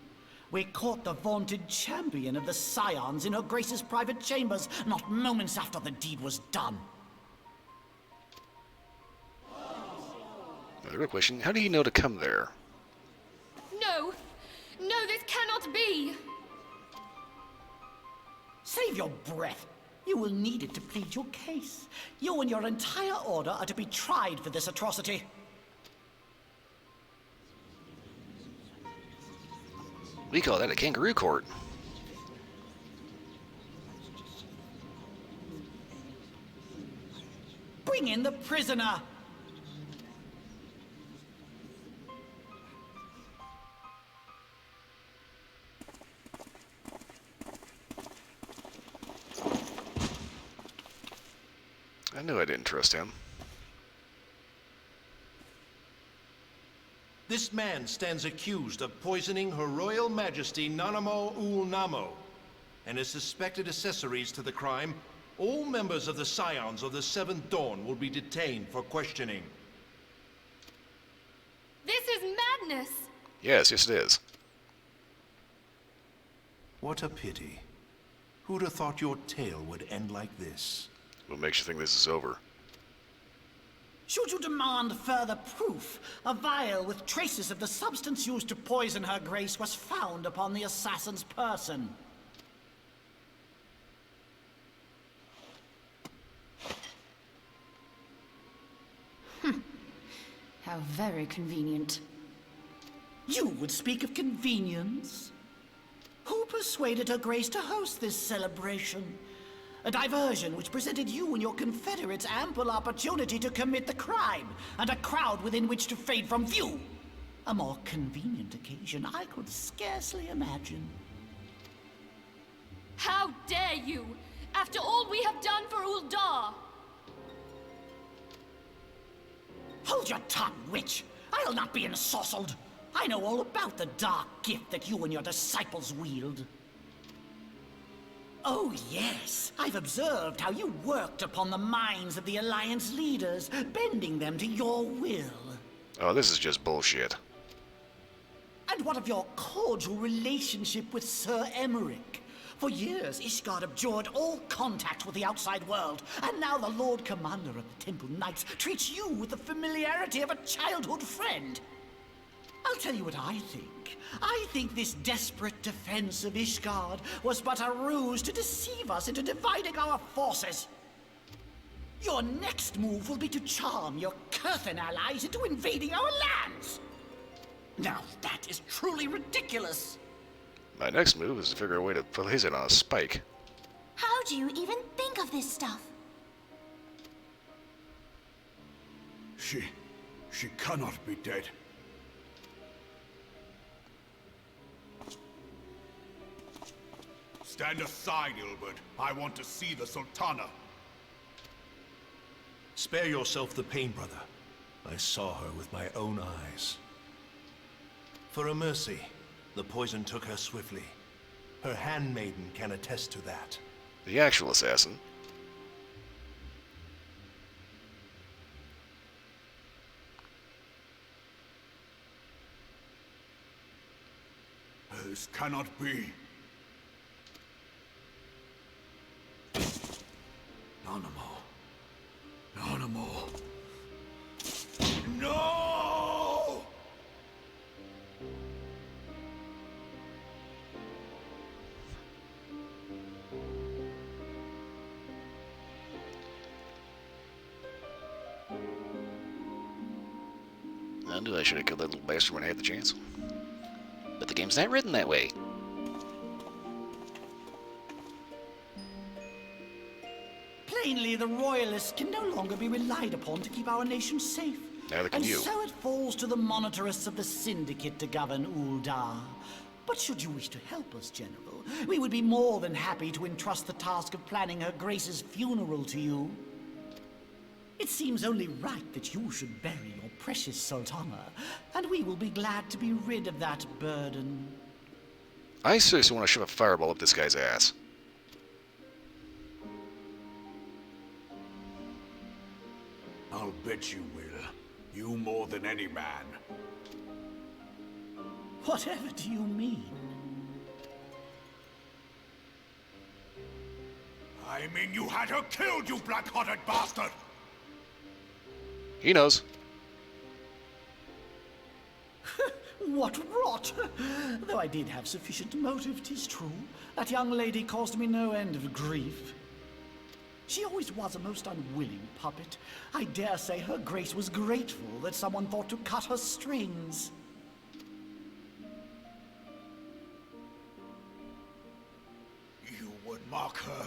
We caught the vaunted champion of the Scions in her Grace's private chambers, not moments after the deed was done. The real question, how do you know to come there? No! No, this cannot be! Save your breath. You will need it to plead your case. You and your entire order are to be tried for this atrocity. We call that a kangaroo court. Bring in the prisoner! I knew I didn't trust him. This man stands accused of poisoning Her Royal Majesty Nanamo Ul Namo, and is suspected accessories to the crime. All members of the Scions of the Seventh Dawn will be detained for questioning. This is madness! Yes, it is. What a pity. Who'd have thought your tale would end like this? What makes you think this is over? Should you demand further proof, a vial with traces of the substance used to poison her grace was found upon the assassin's person. How very convenient. You would speak of convenience? Who persuaded her grace to host this celebration? A diversion which presented you and your confederates ample opportunity to commit the crime, and a crowd within which to fade from view. A more convenient occasion I could scarcely imagine. How dare you! After all we have done for Uldar! Hold your tongue, witch! I'll not be ensorcelled! I know all about the dark gift that you and your disciples wield. Oh, yes. I've observed how you worked upon the minds of the Alliance leaders, bending them to your will. Oh, this is just bullshit. And what of your cordial relationship with Sir Emmerich? For years, Ishgard abjured all contact with the outside world, and now the Lord Commander of the Temple Knights treats you with the familiarity of a childhood friend. I'll tell you what I think. I think this desperate defense of Ishgard was but a ruse to deceive us into dividing our forces. Your next move will be to charm your Kurthan allies into invading our lands. Now that is truly ridiculous. My next move is to figure a way to place it on a spike. How do you even think of this stuff? She cannot be dead. Stand aside, Ilbert. I want to see the Sultana. Spare yourself the pain, brother. I saw her with my own eyes. For a mercy, the poison took her swiftly. Her handmaiden can attest to that. The actual assassin. This cannot be. Nanamo. Nanamo. No! I knew I should have killed that little bastard when I had the chance. But the game's not written that way. Plainly, the Royalists can no longer be relied upon to keep our nation safe. Neither can and you. So it falls to the monitorists of the Syndicate to govern Uldar. But should you wish to help us, General, we would be more than happy to entrust the task of planning Her Grace's funeral to you. It seems only right that you should bury your precious Sultana, and we will be glad to be rid of that burden. I seriously want to shove a fireball up this guy's ass. I'll bet you will. You more than any man. Whatever do you mean? I mean you had her killed, you black-hearted bastard! He knows. What rot! Though I did have sufficient motive, 'tis true. That young lady caused me no end of grief. She always was a most unwilling puppet. I dare say Her Grace was grateful that someone thought to cut her strings. You would mock her,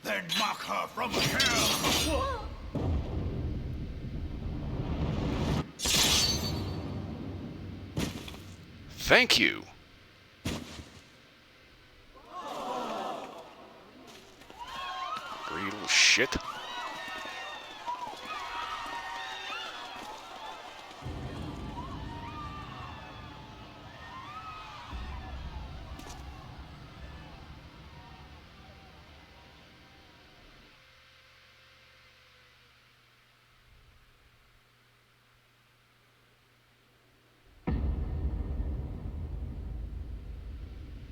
then mock her from hell! Thank you. Greedy little shit.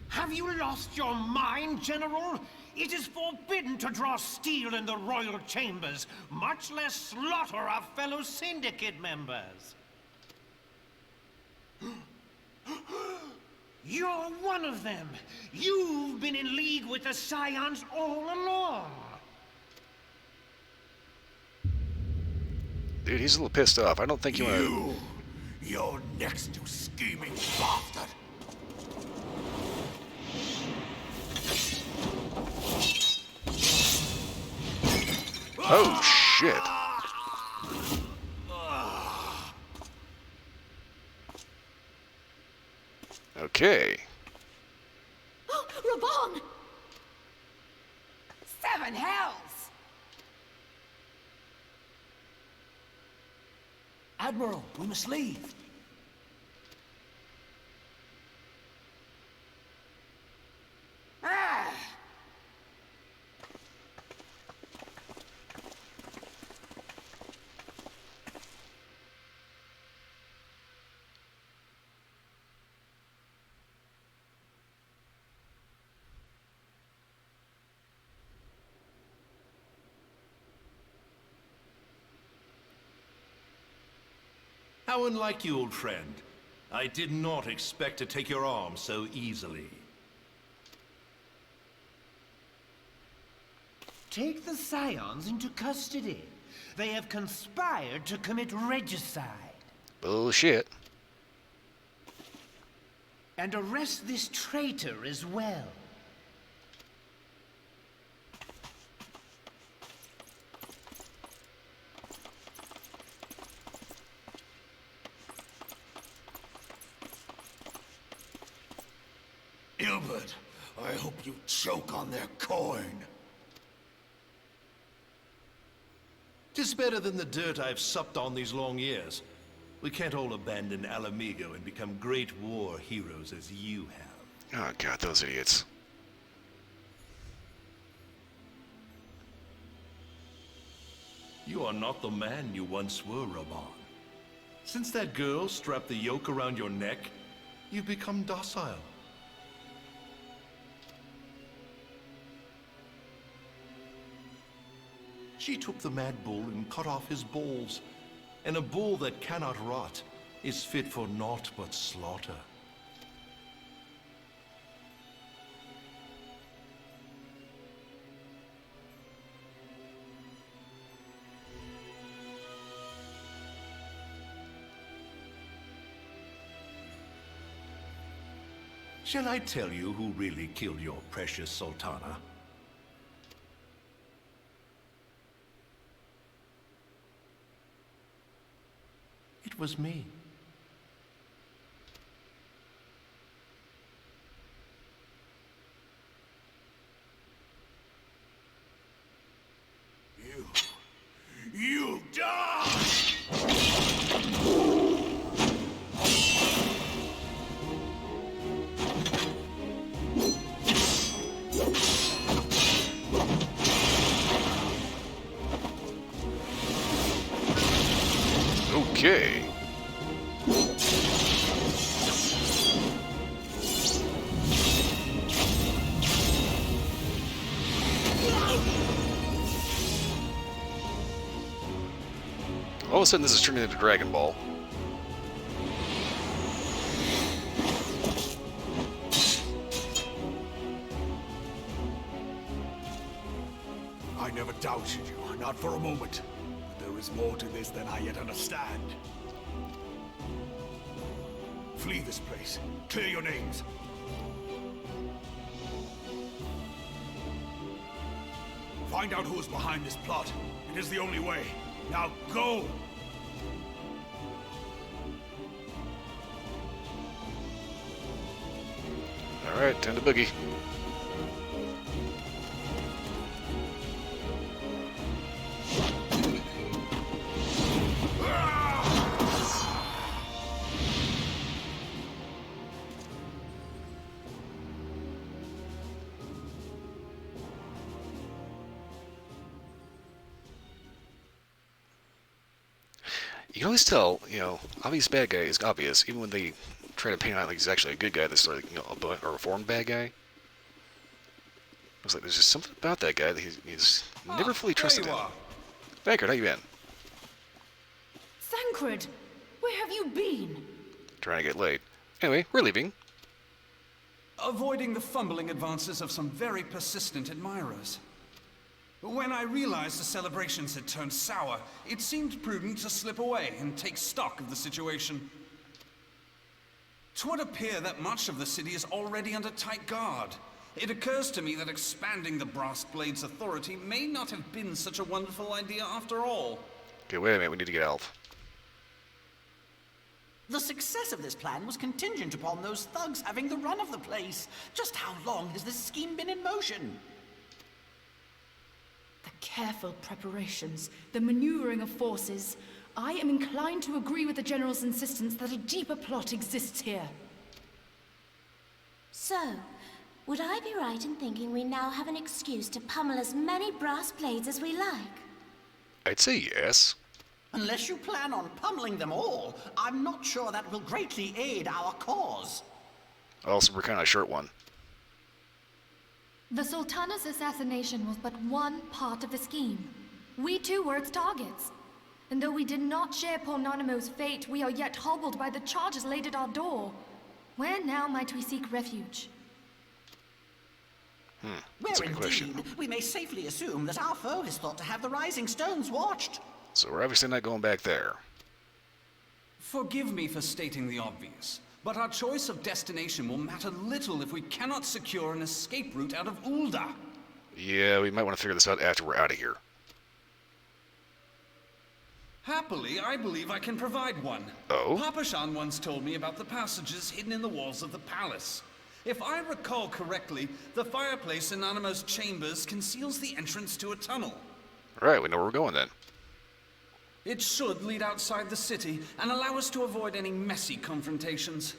Have you lost your mind, General? It is forbidden to draw steel in the royal chambers, much less slaughter our fellow Syndicate members. You're one of them. You've been in league with the Scions all along. Dude, he's a little pissed off. I don't think you want to... You're next, you scheming bastard! Oh, shit. Okay. Oh, Raban! 7 hells! Admiral, we must leave. Ah! How unlike you, old friend. I did not expect to take your arm so easily. Take the Scions into custody. They have conspired to commit regicide. Bullshit. And arrest this traitor as well. Ilbert, I hope you choke on their coin. 'Tis better than the dirt I've supped on these long years. We can't all abandon Alamigo and become great war heroes as you have. Oh, God, those idiots. You are not the man you once were, Raban. Since that girl strapped the yoke around your neck, you've become docile. She took the mad bull and cut off his balls. And a bull that cannot rot is fit for naught but slaughter. Shall I tell you who really killed your precious Sultana? It was me. You die! Okay. All of a sudden, this is turning into Dragon Ball. I never doubted you, not for a moment. But there is more to this than I yet understand. Flee this place. Clear your names. Find out who is behind this plot. It is the only way. Now go! Alright, time to boogie. You can always tell, you know, obvious bad guy is obvious, even when they try to paint out like he's actually a good guy that's like, you know, a reformed bad guy. It's like there's just something about that guy that he's never fully trusted him. Bankard, how you been? Thancred, where have you been? Trying to get laid. Anyway, we're leaving. Avoiding the fumbling advances of some very persistent admirers. When I realized the celebrations had turned sour, it seemed prudent to slip away and take stock of the situation. 'Twould appear that much of the city is already under tight guard. It occurs to me that expanding the Brass Blade's authority may not have been such a wonderful idea after all. Okay, wait a minute, we need to get Alf. The success of this plan was contingent upon those thugs having the run of the place. Just how long has this scheme been in motion? The careful preparations, the maneuvering of forces. I am inclined to agree with the General's insistence that a deeper plot exists here. So, would I be right in thinking we now have an excuse to pummel as many brass blades as we like? I'd say yes. Unless you plan on pummeling them all, I'm not sure that will greatly aid our cause. Also, we're kind of a short one. The Sultana's assassination was but one part of the scheme. We too were its targets. And though we did not share poor Nanamo's fate, we are yet hobbled by the charges laid at our door. Where now might we seek refuge? That's a good question. Indeed, we may safely assume that our foe is thought to have the Rising Stones watched. So we're obviously not going back there. Forgive me for stating the obvious, but our choice of destination will matter little if we cannot secure an escape route out of Ul'dah. Yeah, we might want to figure this out after we're out of here. Happily, I believe I can provide one. Oh? Papashan once told me about the passages hidden in the walls of the palace. If I recall correctly, the fireplace in Nanamo's chambers conceals the entrance to a tunnel. Alright, we know where we're going then. It should lead outside the city and allow us to avoid any messy confrontations.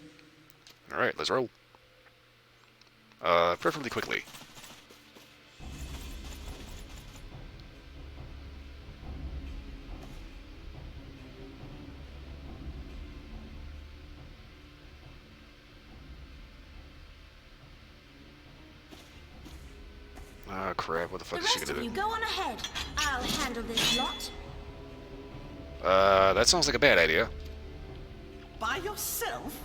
Alright, let's roll. Preferably quickly. Oh crap, what the fuck The is she rest gonna of you do? go on ahead. I'll handle this lot. That sounds like a bad idea. By yourself?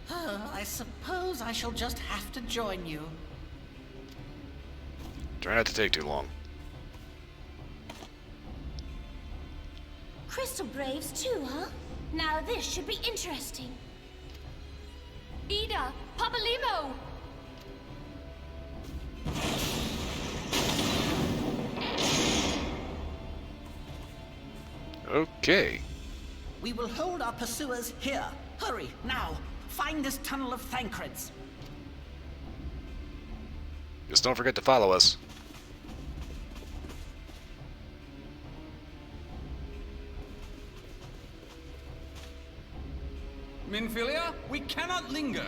I suppose I shall just have to join you. Try not to take too long. Crystal Braves too, huh? Now this should be interesting. Ida! Papa Limo! Okay. We will hold our pursuers here. Hurry, now. Find this tunnel of Thancred's. Just don't forget to follow us. Minfilia, we cannot linger.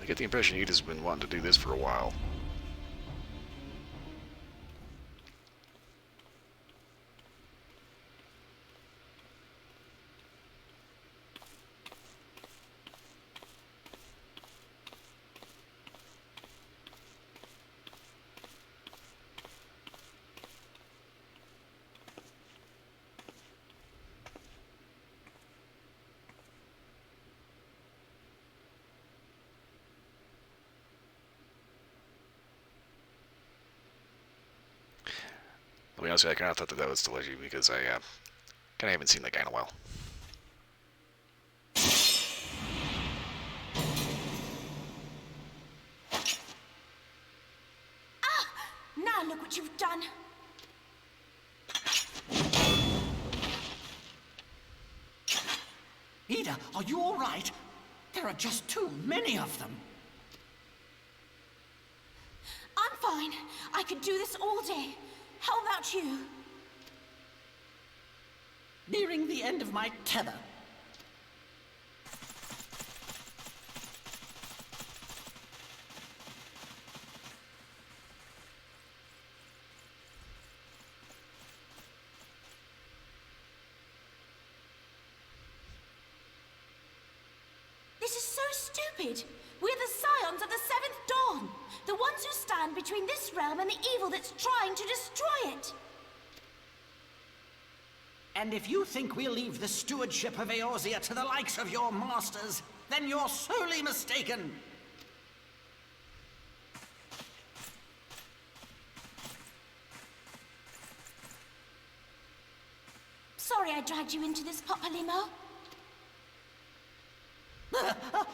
I get the impression Ida's been wanting to do this for a while. I'll be honest with you, I kind of thought that was Telegy because I kind of haven't seen that guy in a while. Now look what you've done. Ida, are you all right? There are just too many of them. I'm fine. I could do this all day. How about you? Nearing the end of my tether. This is so stupid. We're the scions of the Seventh Dawn. The ones who stand between this realm and the evil that's trying to destroy it. And if you think we'll leave the stewardship of Eorzea to the likes of your masters, then you're sorely mistaken. Sorry I dragged you into this, Papa Limo.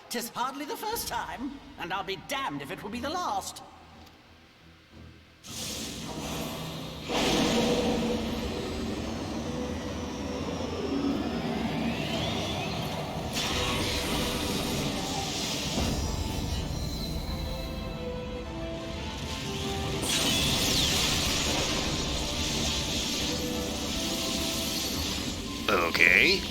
'Tis hardly the first time, and I'll be damned if it will be the last. Okay.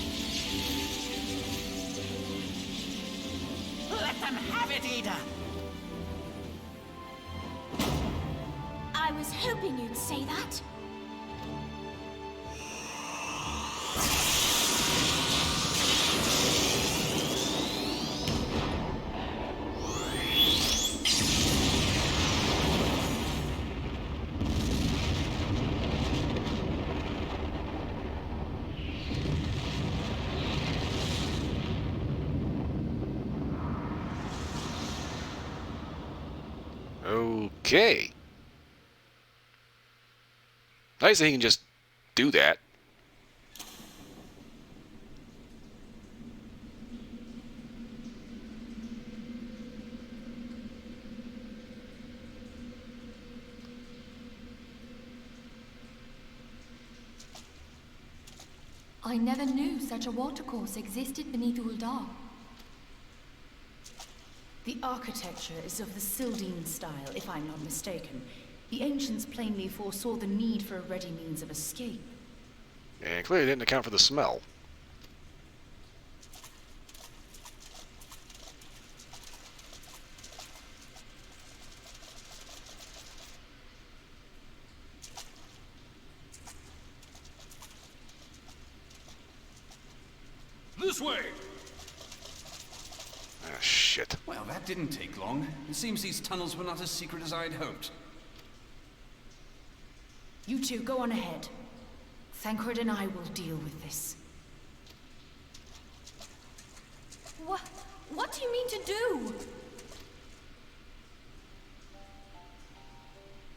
Let them have it, Ida! I was hoping you'd say that. Okay. Nice that he can just do that. I never knew such a watercourse existed beneath Uldar. The architecture is of the Sildine style, if I'm not mistaken. The ancients plainly foresaw the need for a ready means of escape. And clearly didn't account for the smell. This way! Ah, shit. Well, that didn't take long. It seems these tunnels were not as secret as I had hoped. You two, go on ahead. Thancred and I will deal with this. What do you mean to do?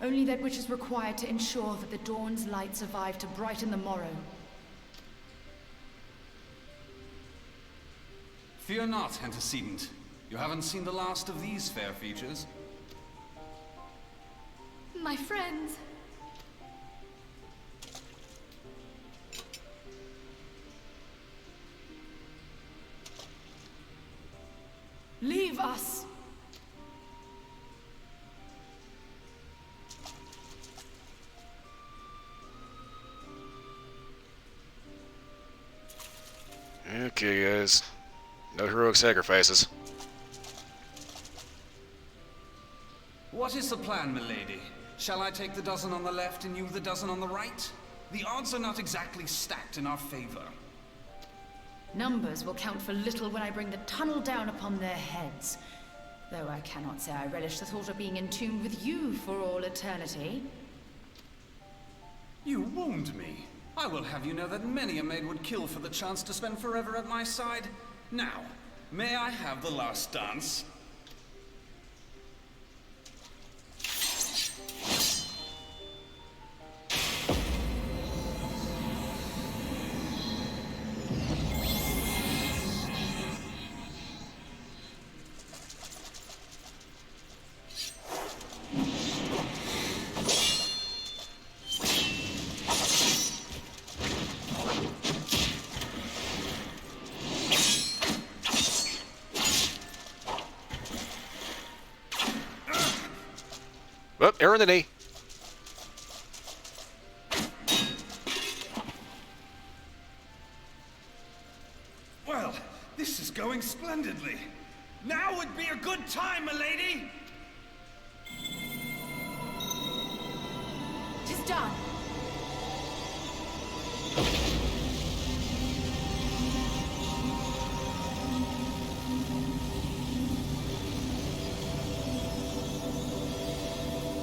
Only that which is required to ensure that the dawn's light survive to brighten the morrow. Fear not, antecedent. You haven't seen the last of these fair features. My friends. Leave us! Okay, guys. No heroic sacrifices. What is the plan, milady? Shall I take the dozen on the left and you the dozen on the right? The odds are not exactly stacked in our favor. Numbers will count for little when I bring the tunnel down upon their heads. Though I cannot say I relish the thought of being entombed with you for all eternity. You wound me. I will have you know that many a maid would kill for the chance to spend forever at my side. Now, may I have the last dance? Well, error in the knee. Well, this is going splendidly. Now would be a good time, milady! 'Tis done.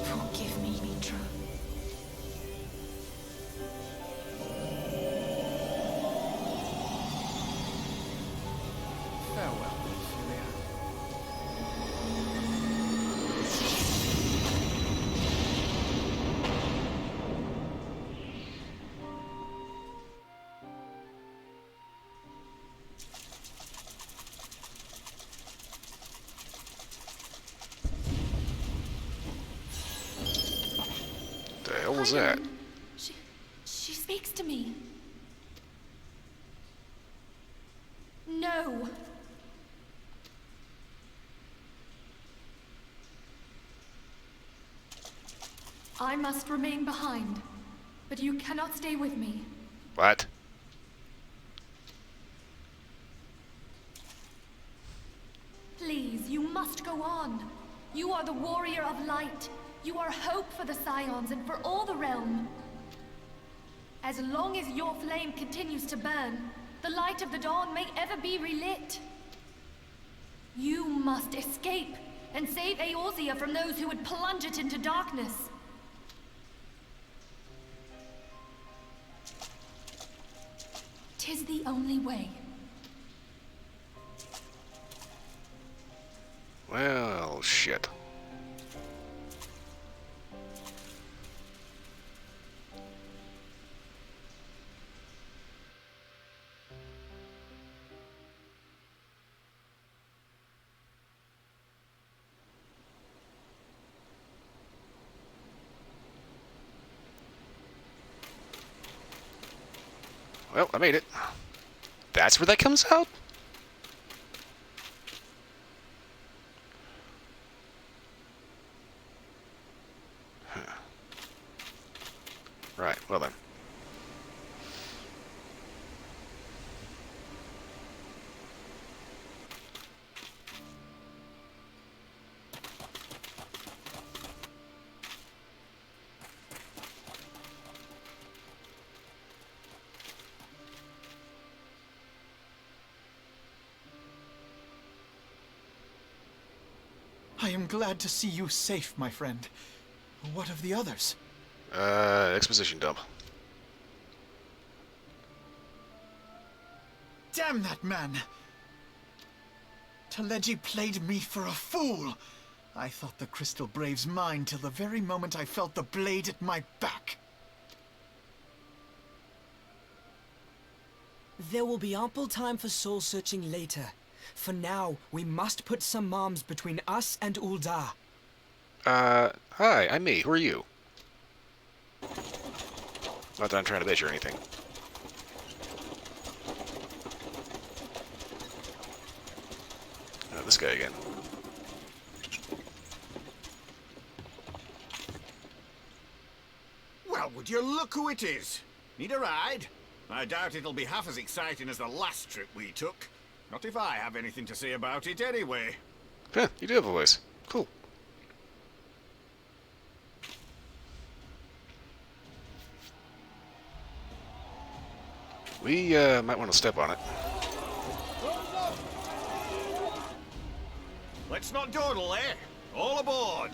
Forgive me, Mitra. Farewell, Ophelia. The hell was that? She speaks to me. No. I must remain behind, but you cannot stay with me. What? Please, you must go on. You are the warrior of light. You are hope for the Scions and for all the realm. As long as your flame continues to burn, the light of the dawn may ever be relit. You must escape and save Eorzea from those who would plunge it into darkness. Tis the only way. Well, shit. Well, I made it. That's where that comes out? Huh. Right, well then. I am glad to see you safe, my friend. What of the others? Exposition dump. Damn that man! Teleji played me for a fool! I thought the Crystal Brave's mine till the very moment I felt the blade at my back. There will be ample time for soul-searching later. For now, we must put some arms between us and Ul'dah. Hi, I'm me. Who are you? Not that I'm trying to bitch or anything. This guy again. Well, would you look who it is? Need a ride? I doubt it'll be half as exciting as the last trip we took. Not if I have anything to say about it anyway. Huh, you do have a voice. Cool. We might want to step on it. Let's not dawdle, eh? All aboard!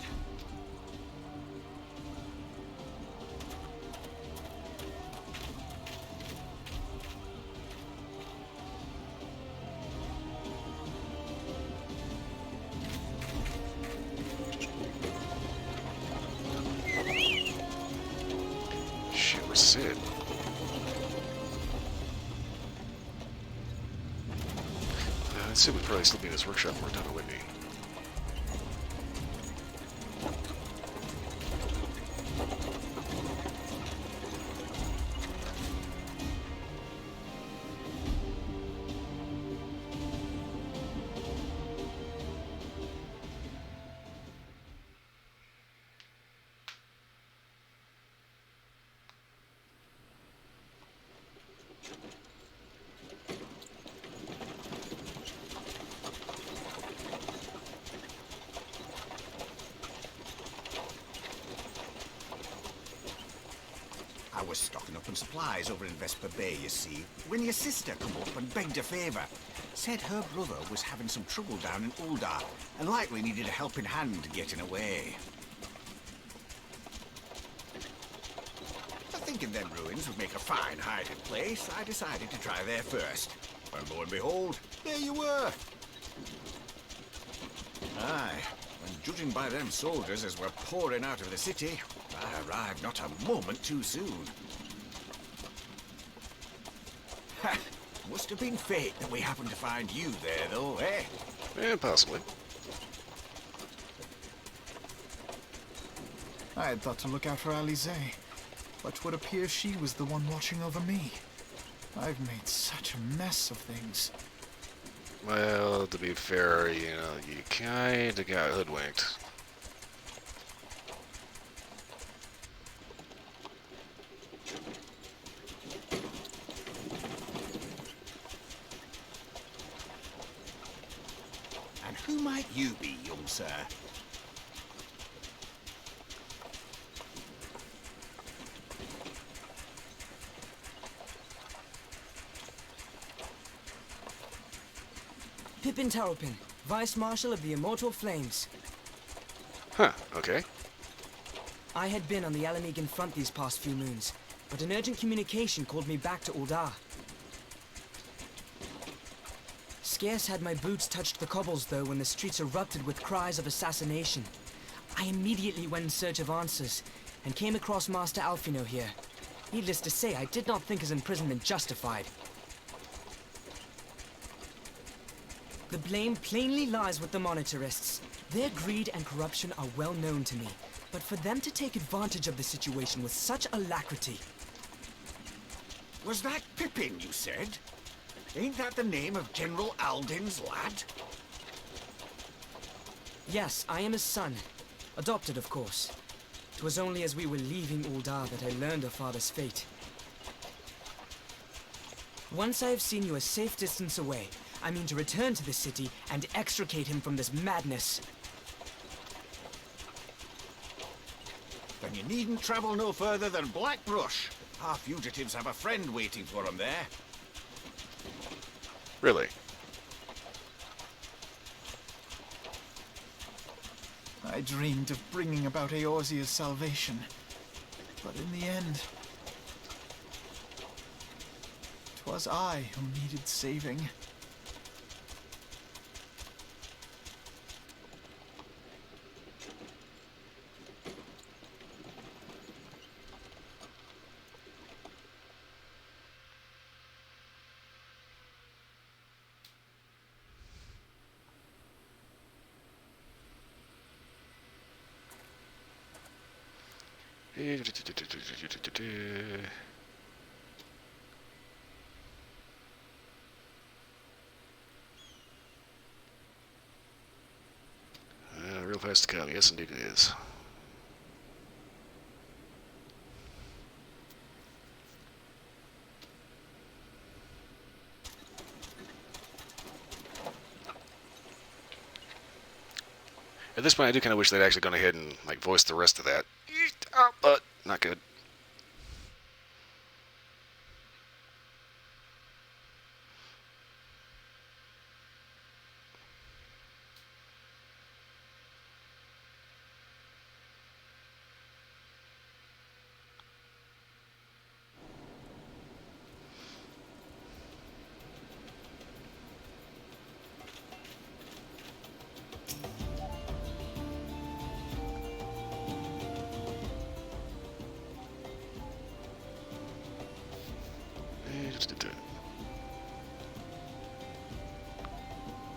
Shit, where's Sid? Sid would probably still be in his workshop working on a Whitney. I was stocking up on supplies over in Vesper Bay, you see, when your sister come up and begged a favour. Said her brother was having some trouble down in Ul'dah, and likely needed a helping hand getting away. Thinking them ruins would make a fine hiding place, I decided to try there first. And lo and behold, there you were. Aye, and judging by them soldiers as were pouring out of the city, I arrived not a moment too soon. Ha! Must have been fate that we happened to find you there, though, eh? Yeah, possibly. I had thought to look out for Alize, but would appear she was the one watching over me. I've made such a mess of things. Well, to be fair, you know, you kinda got hoodwinked. And who might you be, young sir? Pippin Taropin, Vice Marshal of the Immortal Flames. Huh, okay. I had been on the Alamegan front these past few moons, but an urgent communication called me back to Ul'dah. Scarce had my boots touched the cobbles, though, when the streets erupted with cries of assassination. I immediately went in search of answers, and came across Master Alfino here. Needless to say, I did not think his imprisonment justified. The blame plainly lies with the Monitarists. Their greed and corruption are well known to me, but for them to take advantage of the situation with such alacrity... Was that Pippin, you said? Ain't that the name of General Alden's lad? Yes, I am his son. Adopted, of course. 'Twas only as we were leaving Ul'dah that I learned of father's fate. Once I have seen you a safe distance away, I mean to return to the city and extricate him from this madness. Then you needn't travel no further than Blackbrush. Our fugitives have a friend waiting for them there. Really? I dreamed of bringing about Eorzea's salvation, but in the end, 'twas I who needed saving. Real fast to come. Yes, indeed it is. At this point, I do kind of wish they'd actually gone ahead and like voice the rest of that. But not good.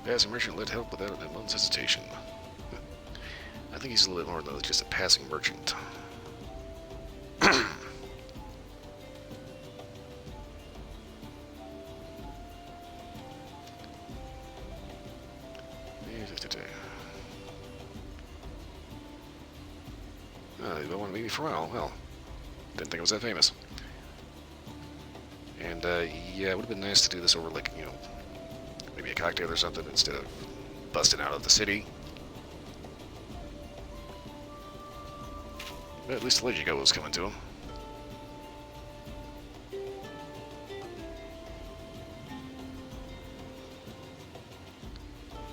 Passing merchant let help without a moment's hesitation. I think he's a little bit more than just a passing merchant. You don't want to meet me for a while. Well, didn't think I was that famous. And yeah, it would have been nice to do this over, like, you know, maybe a cocktail or something instead of busting out of the city. But at least the Lady Go was coming to him.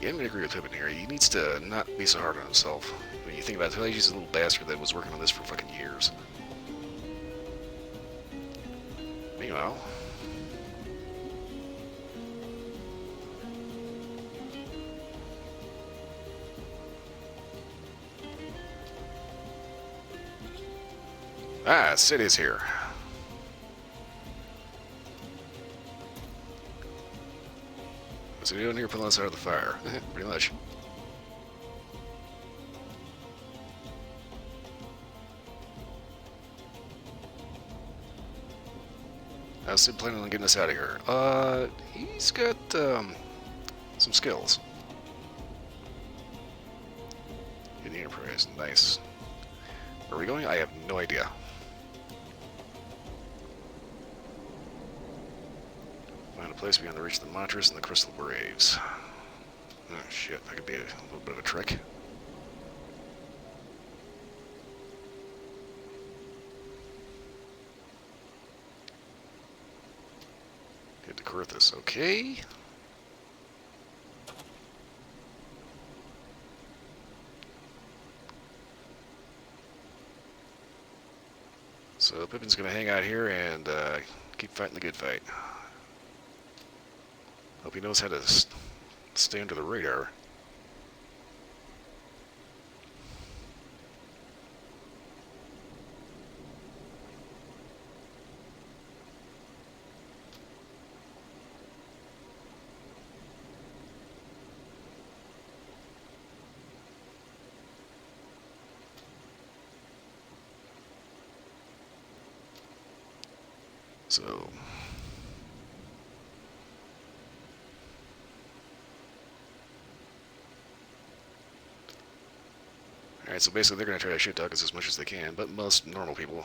Yeah, I'm going to agree with Pippin here. He needs to not be so hard on himself. When you think about it, he's a little bastard that was working on this for fucking years. Meanwhile... Ah, Sid is here. What's he doing here pulling us out of the fire? Pretty much. How's Sid planning on getting us out of here? He's got, some skills. In the Enterprise, nice. Where are we going? I have no idea. Find a place beyond the reach of the Montress and the Crystal Braves. Oh shit, that could be a little bit of a trick. Get to Corinthus, okay. So Pippin's gonna hang out here and keep fighting the good fight. Hope he knows how to stay under the radar. So... Alright, so basically they're going to try to shit talk us as much as they can, but most normal people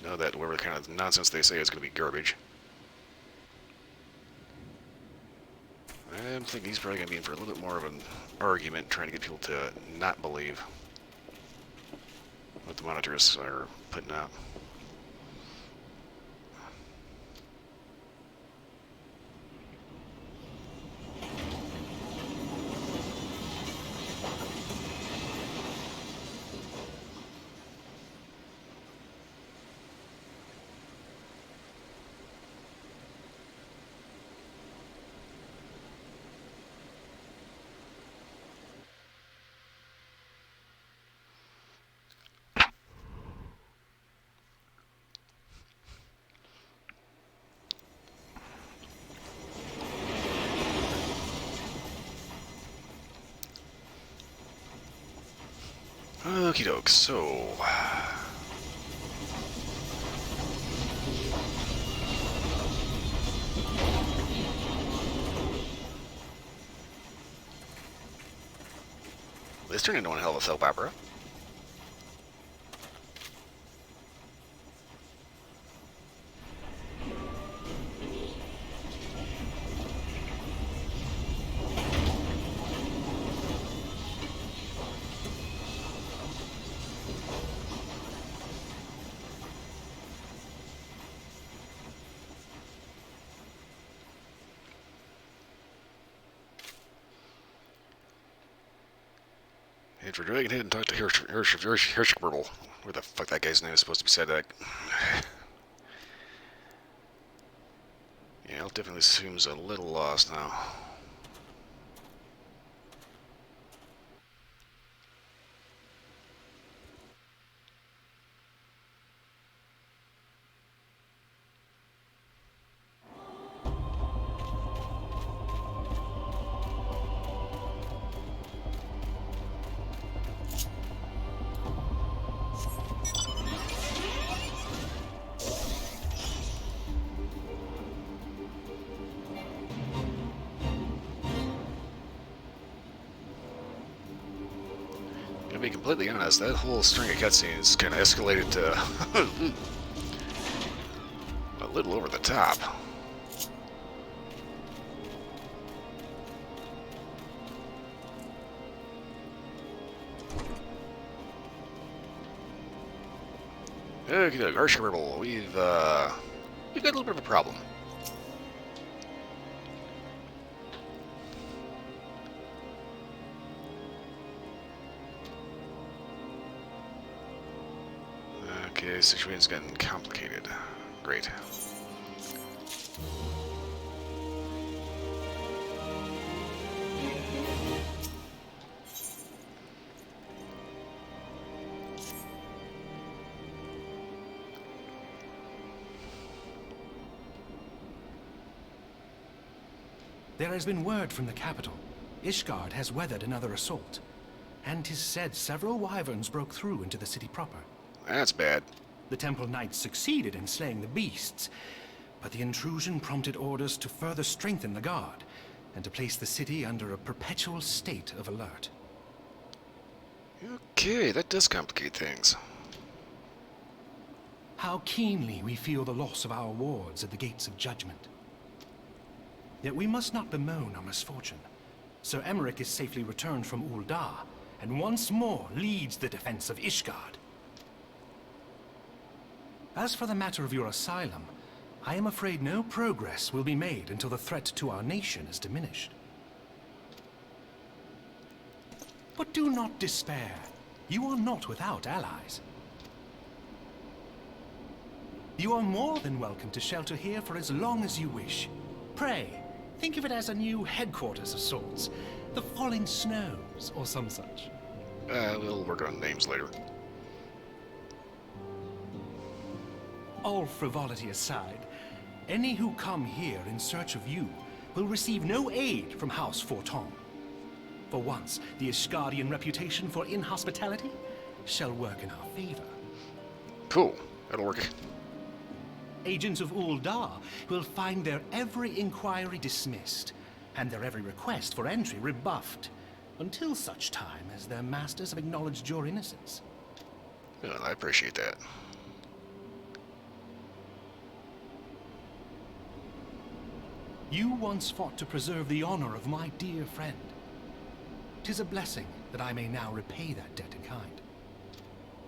know that whatever kind of nonsense they say is going to be garbage. I think he's probably going to be in for a little bit more of an argument, trying to get people to not believe what the monitors are putting out. Okie doke, so... This turned into one hell of a soap opera. And for dragging ahead and talk to Hirschberl, where the fuck that guy's name is supposed to be said that. Yeah, it definitely seems a little lost now. To be completely honest, that whole string of cutscenes kind of escalated to a little over the top. Okay, Hirschberl, we've got a little bit of a problem. Okay, the situation's getting complicated. Great. There has been word from the capital. Ishgard has weathered another assault. And 'tis said several wyverns broke through into the city proper. That's bad. The Temple Knights succeeded in slaying the beasts, but the intrusion prompted orders to further strengthen the guard, and to place the city under a perpetual state of alert. Okay, that does complicate things. How keenly we feel the loss of our wards at the gates of judgment. Yet we must not bemoan our misfortune. Sir Emmerich is safely returned from Ul'dah, and once more leads the defense of Ishgard. As for the matter of your asylum, I am afraid no progress will be made until the threat to our nation is diminished. But do not despair. You are not without allies. You are more than welcome to shelter here for as long as you wish. Pray, think of it as a new headquarters of sorts. The Falling Snows, or some such. We'll work on names later. All frivolity aside, any who come here in search of you will receive no aid from House Forton. For once, the Ishgardian reputation for inhospitality shall work in our favor. Cool. That'll work. Agents of Ul'dah will find their every inquiry dismissed, and their every request for entry rebuffed, until such time as their masters have acknowledged your innocence. Well, I appreciate that. You once fought to preserve the honor of my dear friend. 'Tis a blessing that I may now repay that debt in kind.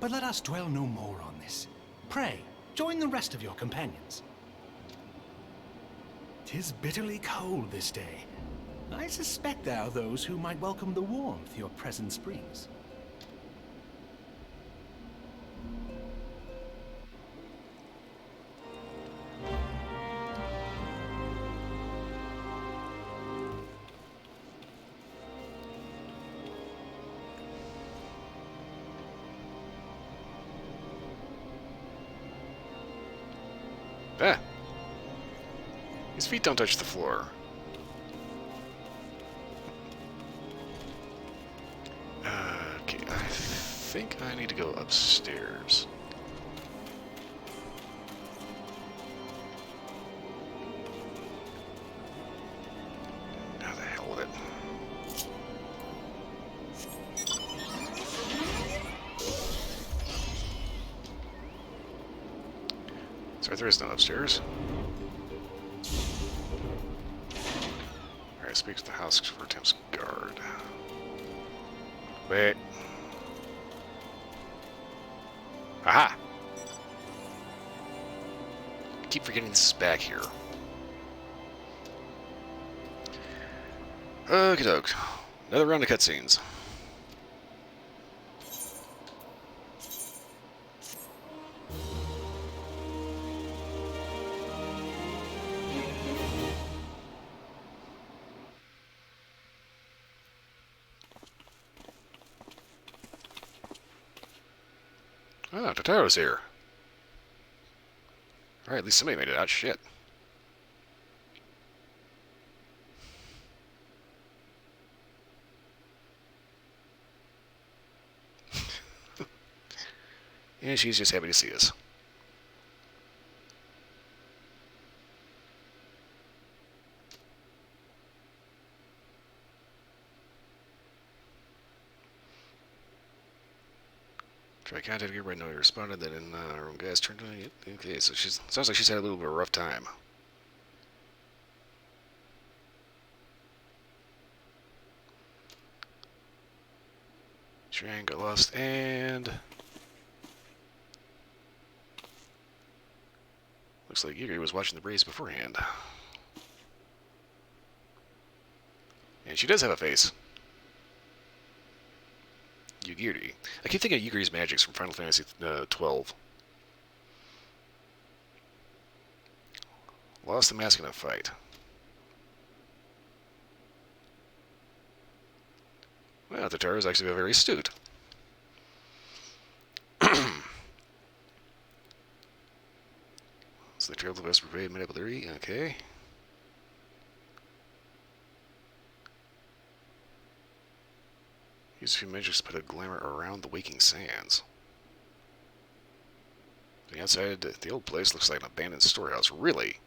But let us dwell no more on this. Pray, join the rest of your companions. 'Tis bitterly cold this day. I suspect there are those who might welcome the warmth your presence brings. Ah. His feet don't touch the floor. Okay, I think I need to go upstairs. How the hell with it? Sorry, there is no upstairs. Alright, speak to the house for attempts guard. Wait. Aha! I keep forgetting this is back here. Okie doke. Another round of cutscenes. Ah, Totaro's here. Alright, at least somebody made it out. Shit. And she's just happy to see us. Try contact her, but nobody responded. Then our own guys turned on it. Okay, so sounds like she's had a little bit of a rough time. Train got lost and looks like Yuri was watching the Braves beforehand. And she does have a face. Yugiri. I keep thinking of Yugiri's magics from Final Fantasy 12. Lost the mask in a fight. Well, Totaro is actually very astute. So the trail to West Brigade made up with 3. Okay. Use a few magics to put a glamour around the waking sands. The outside, the old place looks like an abandoned storehouse. Really?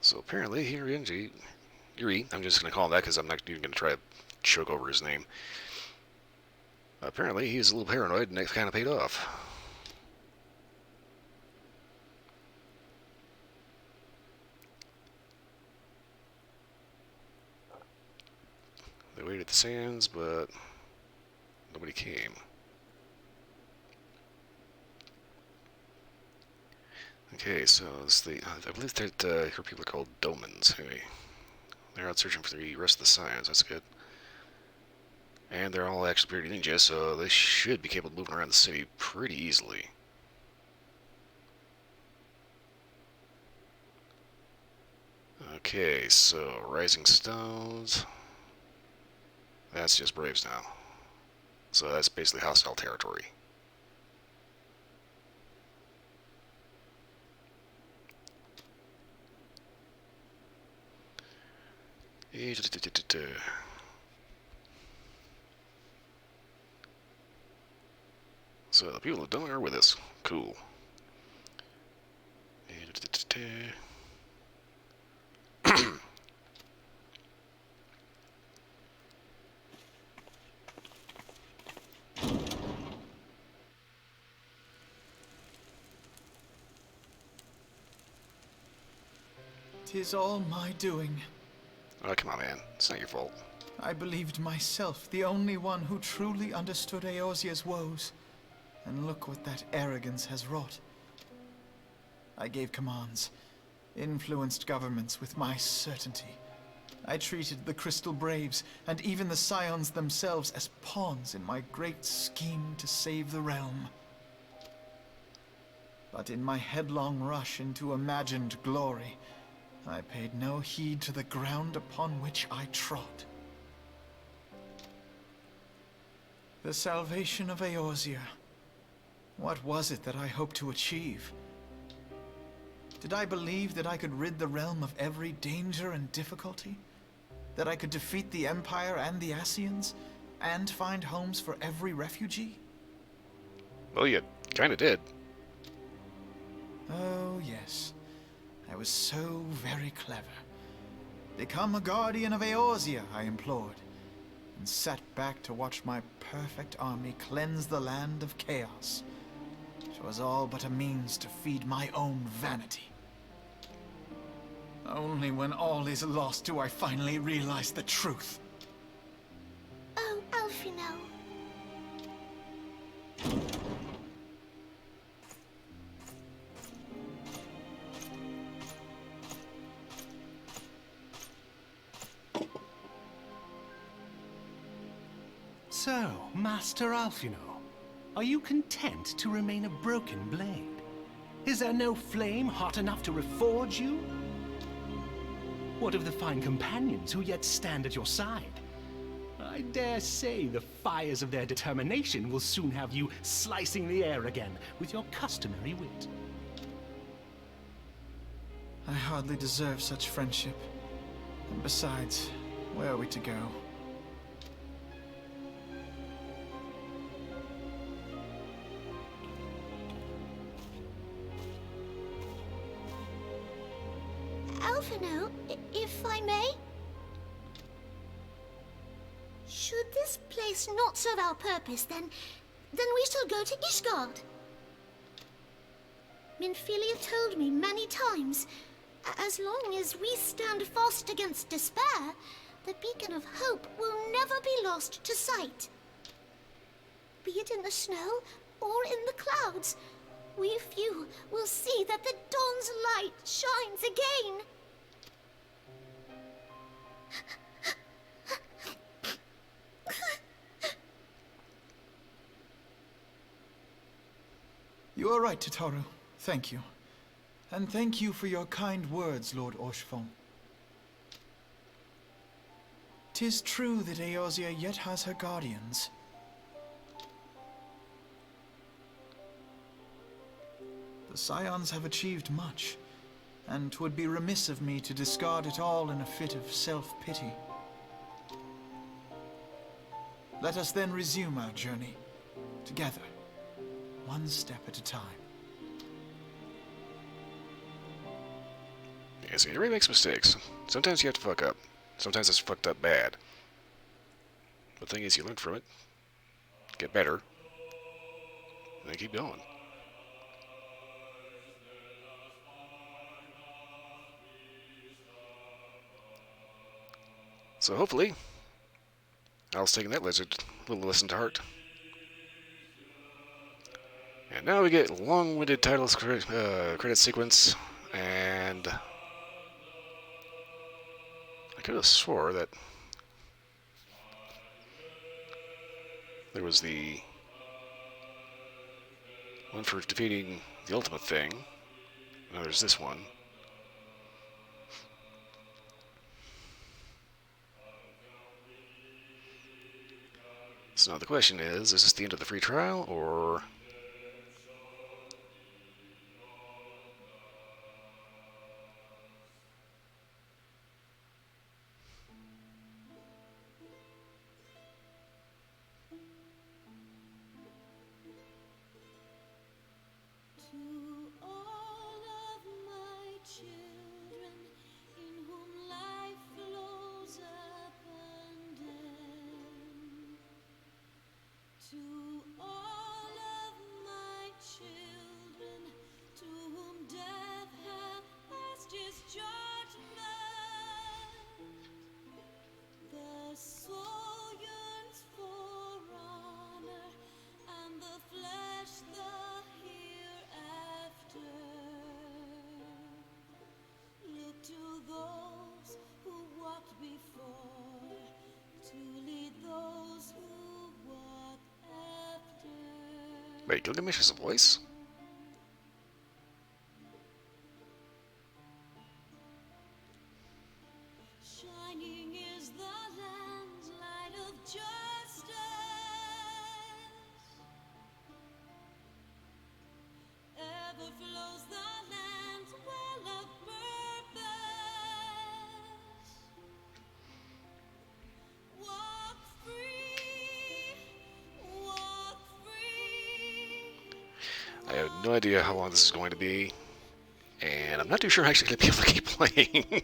So apparently, Yuri, I'm just going to call him that because I'm not even going to try to choke over his name. Apparently, he's a little paranoid and that kind of paid off. They waited at the sands, but nobody came. Okay, so it's the I believe that her people are called Domans. Anyway, they're out searching for the rest of the Scions. That's good. And they're all actually pretty ninja, so they should be capable of moving around the city pretty easily. Okay, so Rising Stones. That's just Braves now. So that's basically hostile territory. So the people that don't are with us. Cool. 'Tis all my doing. Oh, come on, man. It's not your fault. I believed myself the only one who truly understood Eorzea's woes. And look what that arrogance has wrought. I gave commands, influenced governments with my certainty. I treated the Crystal Braves and even the Scions themselves as pawns in my great scheme to save the realm. But in my headlong rush into imagined glory, I paid no heed to the ground upon which I trod. The salvation of Eorzea. What was it that I hoped to achieve? Did I believe that I could rid the realm of every danger and difficulty? That I could defeat the Empire and the Ascians, and find homes for every refugee? Well, you kinda did. Oh, yes. I was so very clever. Become a guardian of Eorzea, I implored, and sat back to watch my perfect army cleanse the land of chaos. It was all but a means to feed my own vanity. Only when all is lost do I finally realize the truth. Oh, Alfino. So, Master Alfino, are you content to remain a broken blade? Is there no flame hot enough to reforge you? What of the fine companions who yet stand at your side? I dare say the fires of their determination will soon have you slicing the air again with your customary wit. I hardly deserve such friendship. And besides, where are we to go? Alfino, if I may? Should this place not serve our purpose, then we shall go to Ishgard. Minfilia told me many times, as long as we stand fast against despair, the beacon of hope will never be lost to sight. Be it in the snow or in the clouds, we few will see that the dawn's light shines again. You are right, Tataru. Thank you. And thank you for your kind words, Lord Orshfon. 'Tis true that Eorzea yet has her guardians. The Scions have achieved much, and 'twould be remiss of me to discard it all in a fit of self-pity. Let us then resume our journey, together, one step at a time. Yeah, see, everybody makes mistakes. Sometimes you have to fuck up. Sometimes it's fucked up bad. The thing is, you learn from it, get better, and then keep going. So hopefully, Al's taking that little lesson to heart. And now we get long-winded titles, credit sequence, and I could have swore that there was the one for defeating the ultimate thing. Now there's this one. So now the question is this the end of the free trial, or... Wait, Gilgamesh has a voice? Shining is the land's light of justice. Ever flows the land's well I have no idea how long this is going to be, and I'm not too sure I'm actually going to be able to keep playing.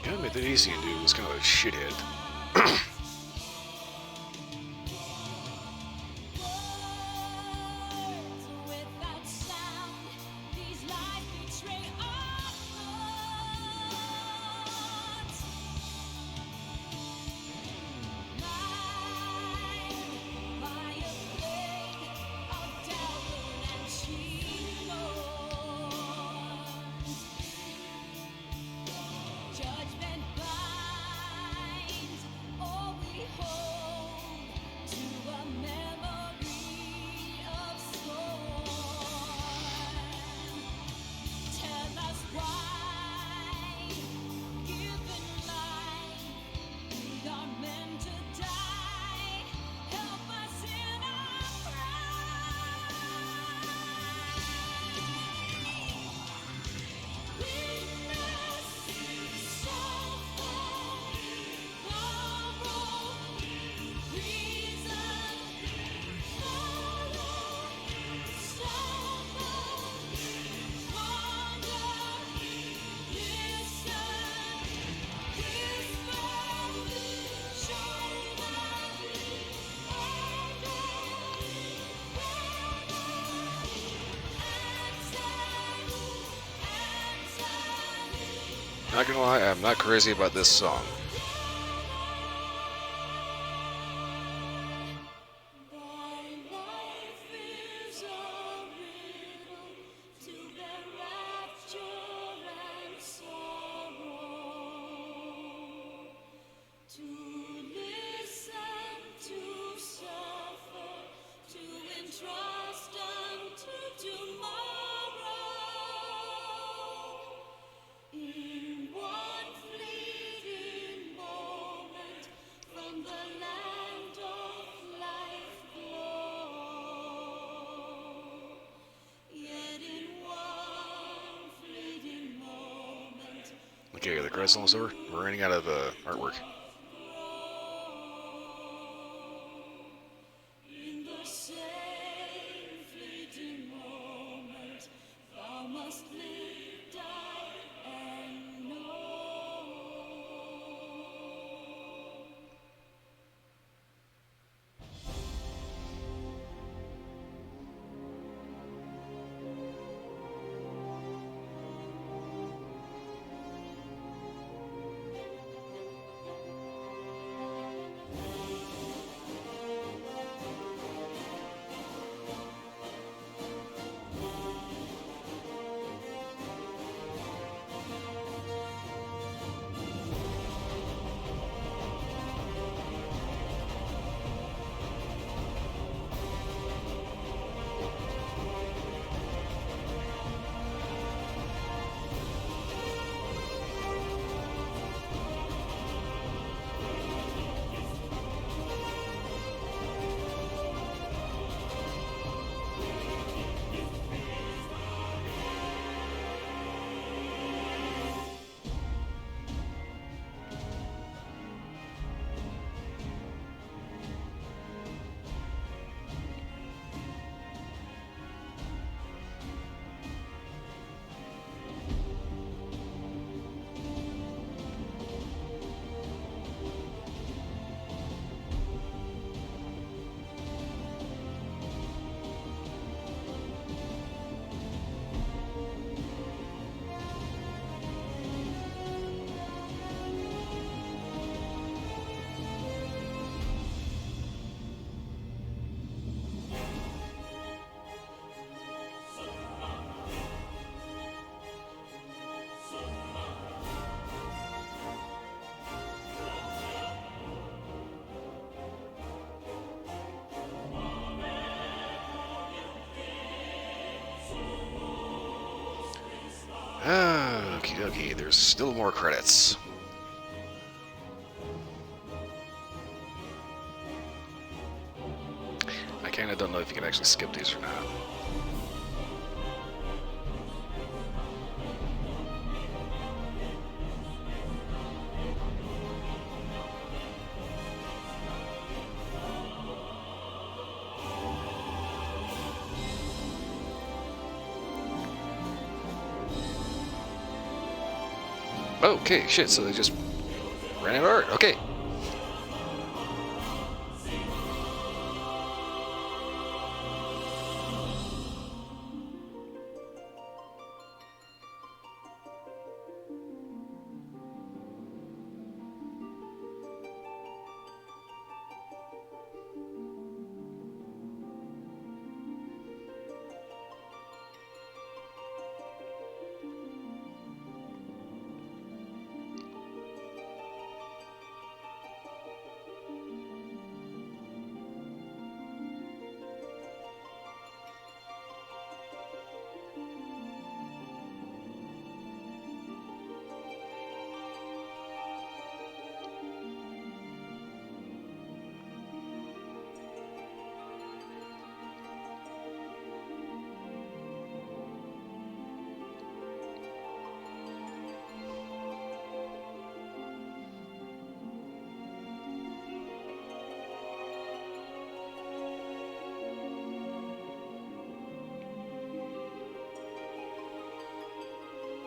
Gotta admit, that Asian dude was kind of a shithead. Not gonna lie, I'm not crazy about this song. Okay, the credits almost over. We're running out of artwork. Okie dokie, there's still more credits. I kinda don't know if you can actually skip these or not. Okay, shit, so they just ran out of art. Okay.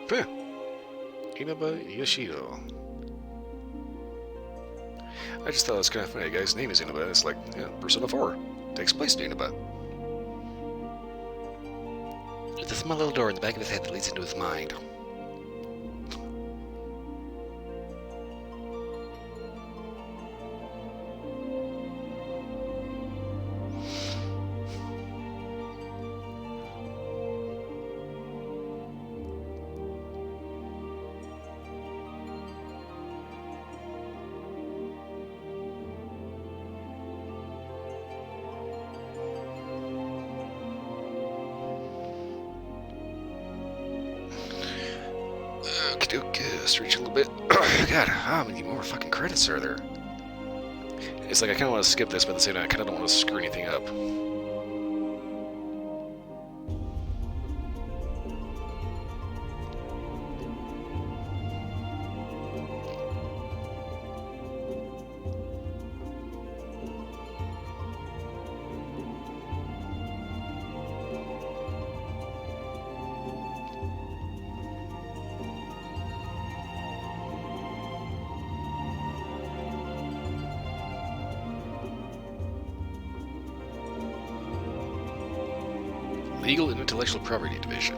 Huh. Inaba Yoshido. I just thought it was kind of funny. The guy's name is Inaba. It's like, yeah, Persona 4. Takes place in Inaba. There's a small little door in the back of his head that leads into his mind. Stretch a little bit. God, how many more fucking credits are there? It's like I kind of want to skip this, but at the same time, I kind of don't want to screw anything up. Legal and Intellectual Property Division.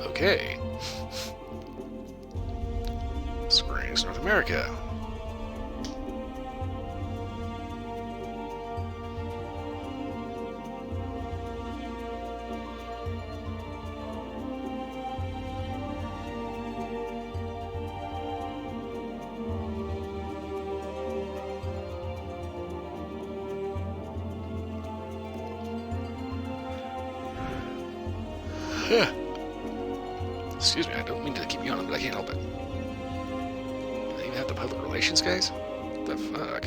Okay. Square Enix North America. Excuse me, I don't mean to keep yawning, but I can't help it. Do they even have the public relations guys? What the fuck?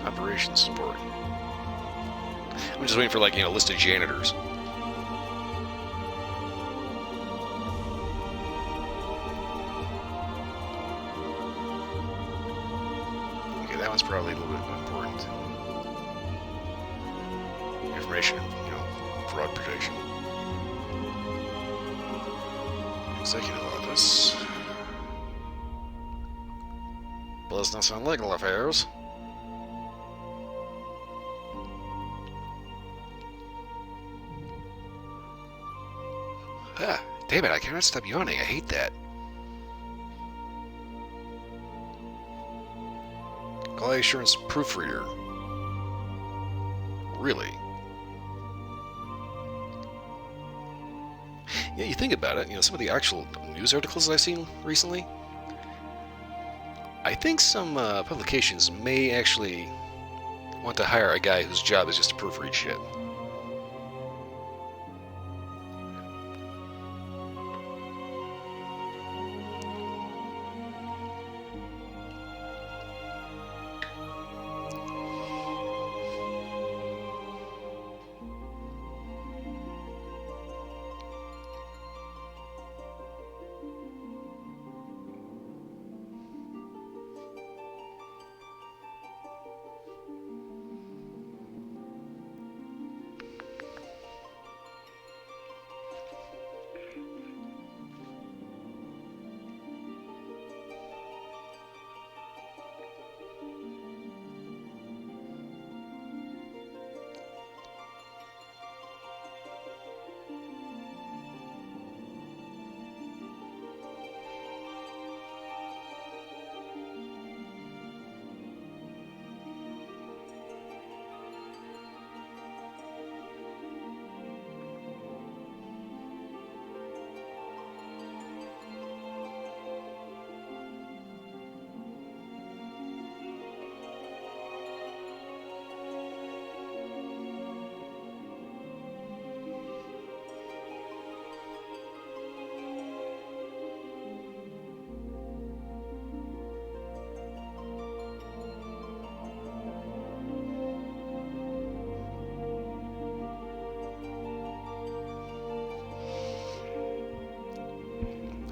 Operations support. I'm just waiting for, like, you know, a list of janitors. That one's probably a little bit important. Information, you know, fraud protection. Executive office. Business and legal affairs. Ah, damn it, I cannot stop yawning. I hate that. Quality assurance proofreader. Really? Yeah, you think about it, you know, some of the actual news articles I've seen recently, I think some publications may actually want to hire a guy whose job is just to proofread shit.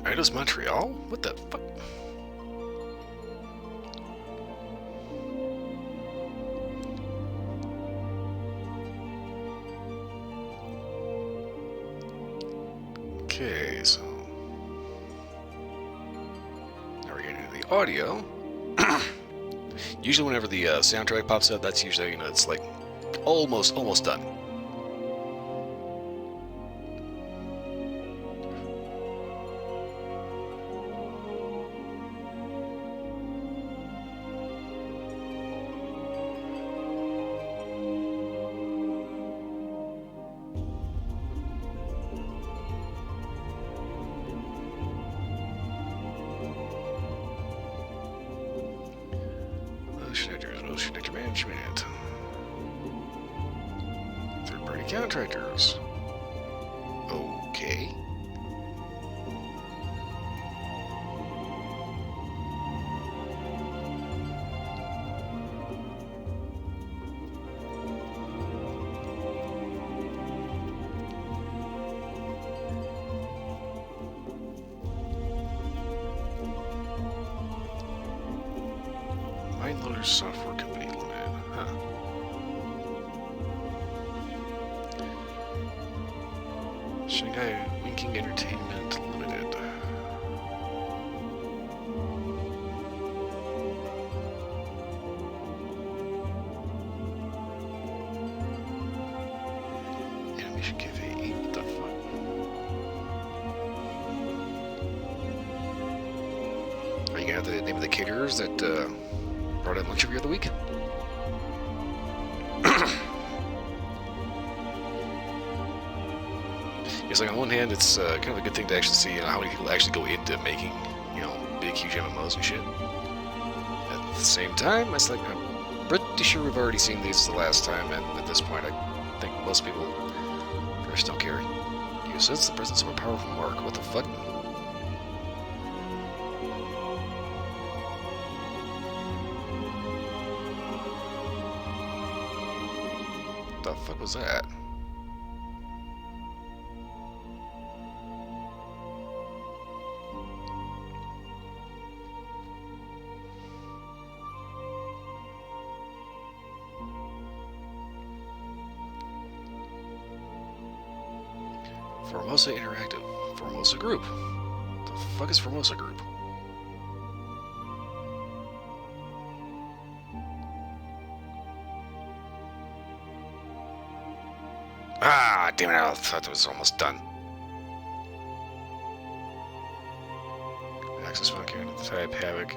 Eidos Montreal? What the fuck? Okay, so now we're getting into the audio. Usually whenever the soundtrack pops up, that's usually, it's like almost done. Motion Actor Management. Third-party contractors. Okay. Mindloader Software Company Limited. Huh. Shanghai Winking Entertainment Limited. Animation Cafe. What the fuck? Are you gonna have the name of the caterers that brought in lunch every other week? Yes, like on one hand, it's kind of a good thing to actually see how many people actually go into making, big, huge MMOs and shit. At the same time, it's like, I'm pretty sure we've already seen these the last time, and at this point, I think most people first don't care. You sense the presence of a powerful mark. What the fuck? What the fuck was that? Formosa Interactive. Formosa Group. What the fuck is Formosa Group? Ah, damn it, I thought it was almost done. Access Funky, Type Havoc.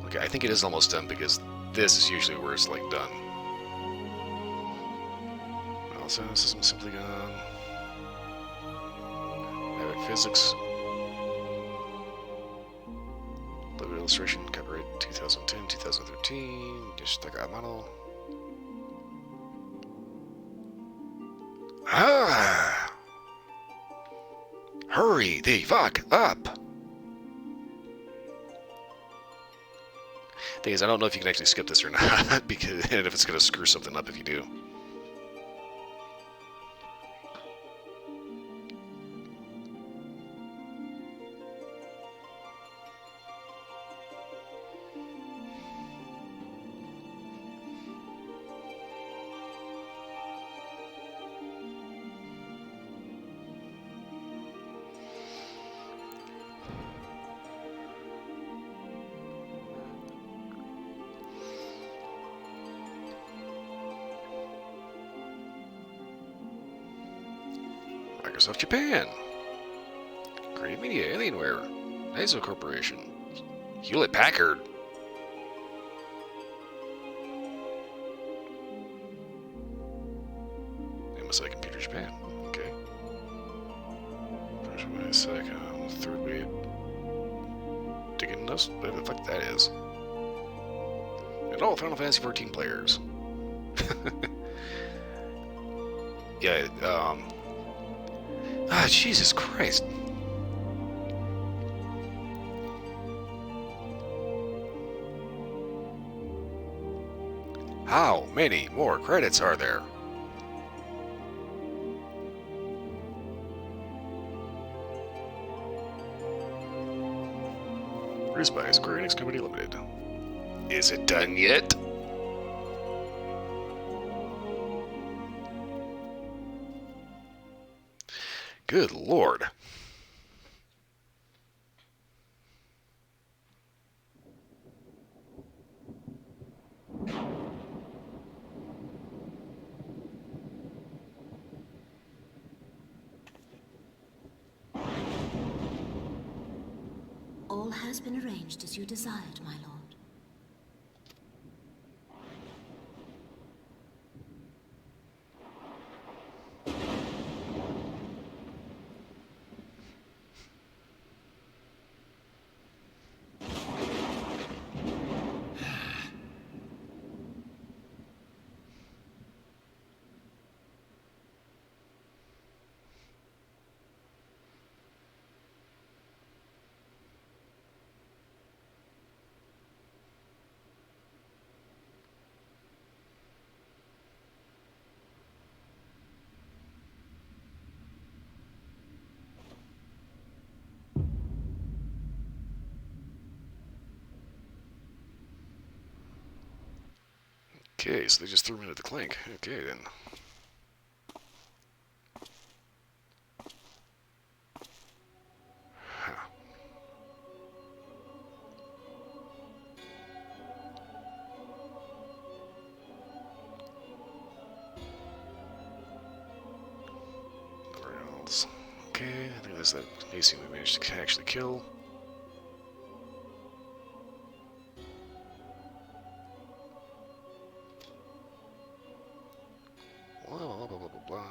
Okay, I think it is almost done because this is usually where it's like done. Also, System Simply Gone. Havoc Physics. Logo illustration, copyright 2010, 2013. Just like a model. Ah! Hurry the fuck up! Thing is, I don't know if you can actually skip this or not, because and if it's going to screw something up if you do. Microsoft Japan, Creative Media, Alienware, ISO Corporation, Hewlett Packard. MSI Computer Japan. Okay. First way, second, third way. Digging us, whatever the fuck that is. And all Final Fantasy 14 players. Yeah. Ah, Jesus Christ. How many more credits are there? Produced by Square Enix Company Limited. Is it done yet? Good Lord. All has been arranged as you desired, my lord. Okay, so they just threw me into the clink. Okay, then. Huh. Else. Okay, I think that's that AC we managed to actually kill. Blah, blah, blah, blah, blah, blah.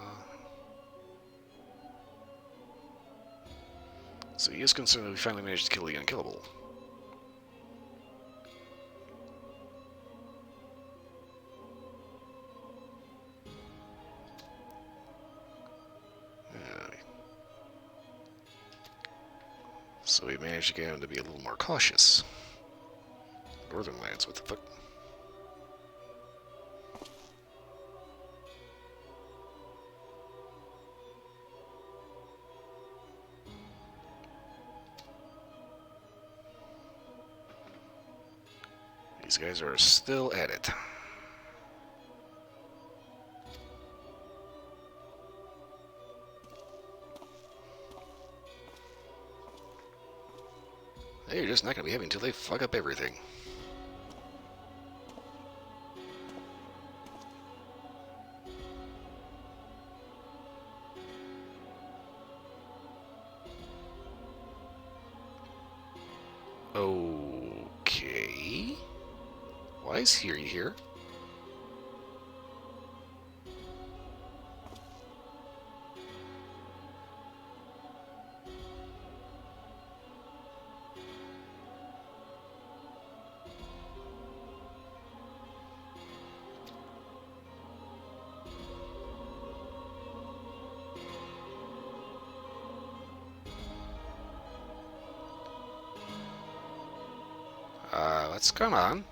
So he is concerned that we finally managed to kill the unkillable. So we managed to get him to be a little more cautious. Northern lands, what the fuck? These guys are still at it. They're just not going to be happy until they fuck up everything. Okay. Why is he here? What's going on?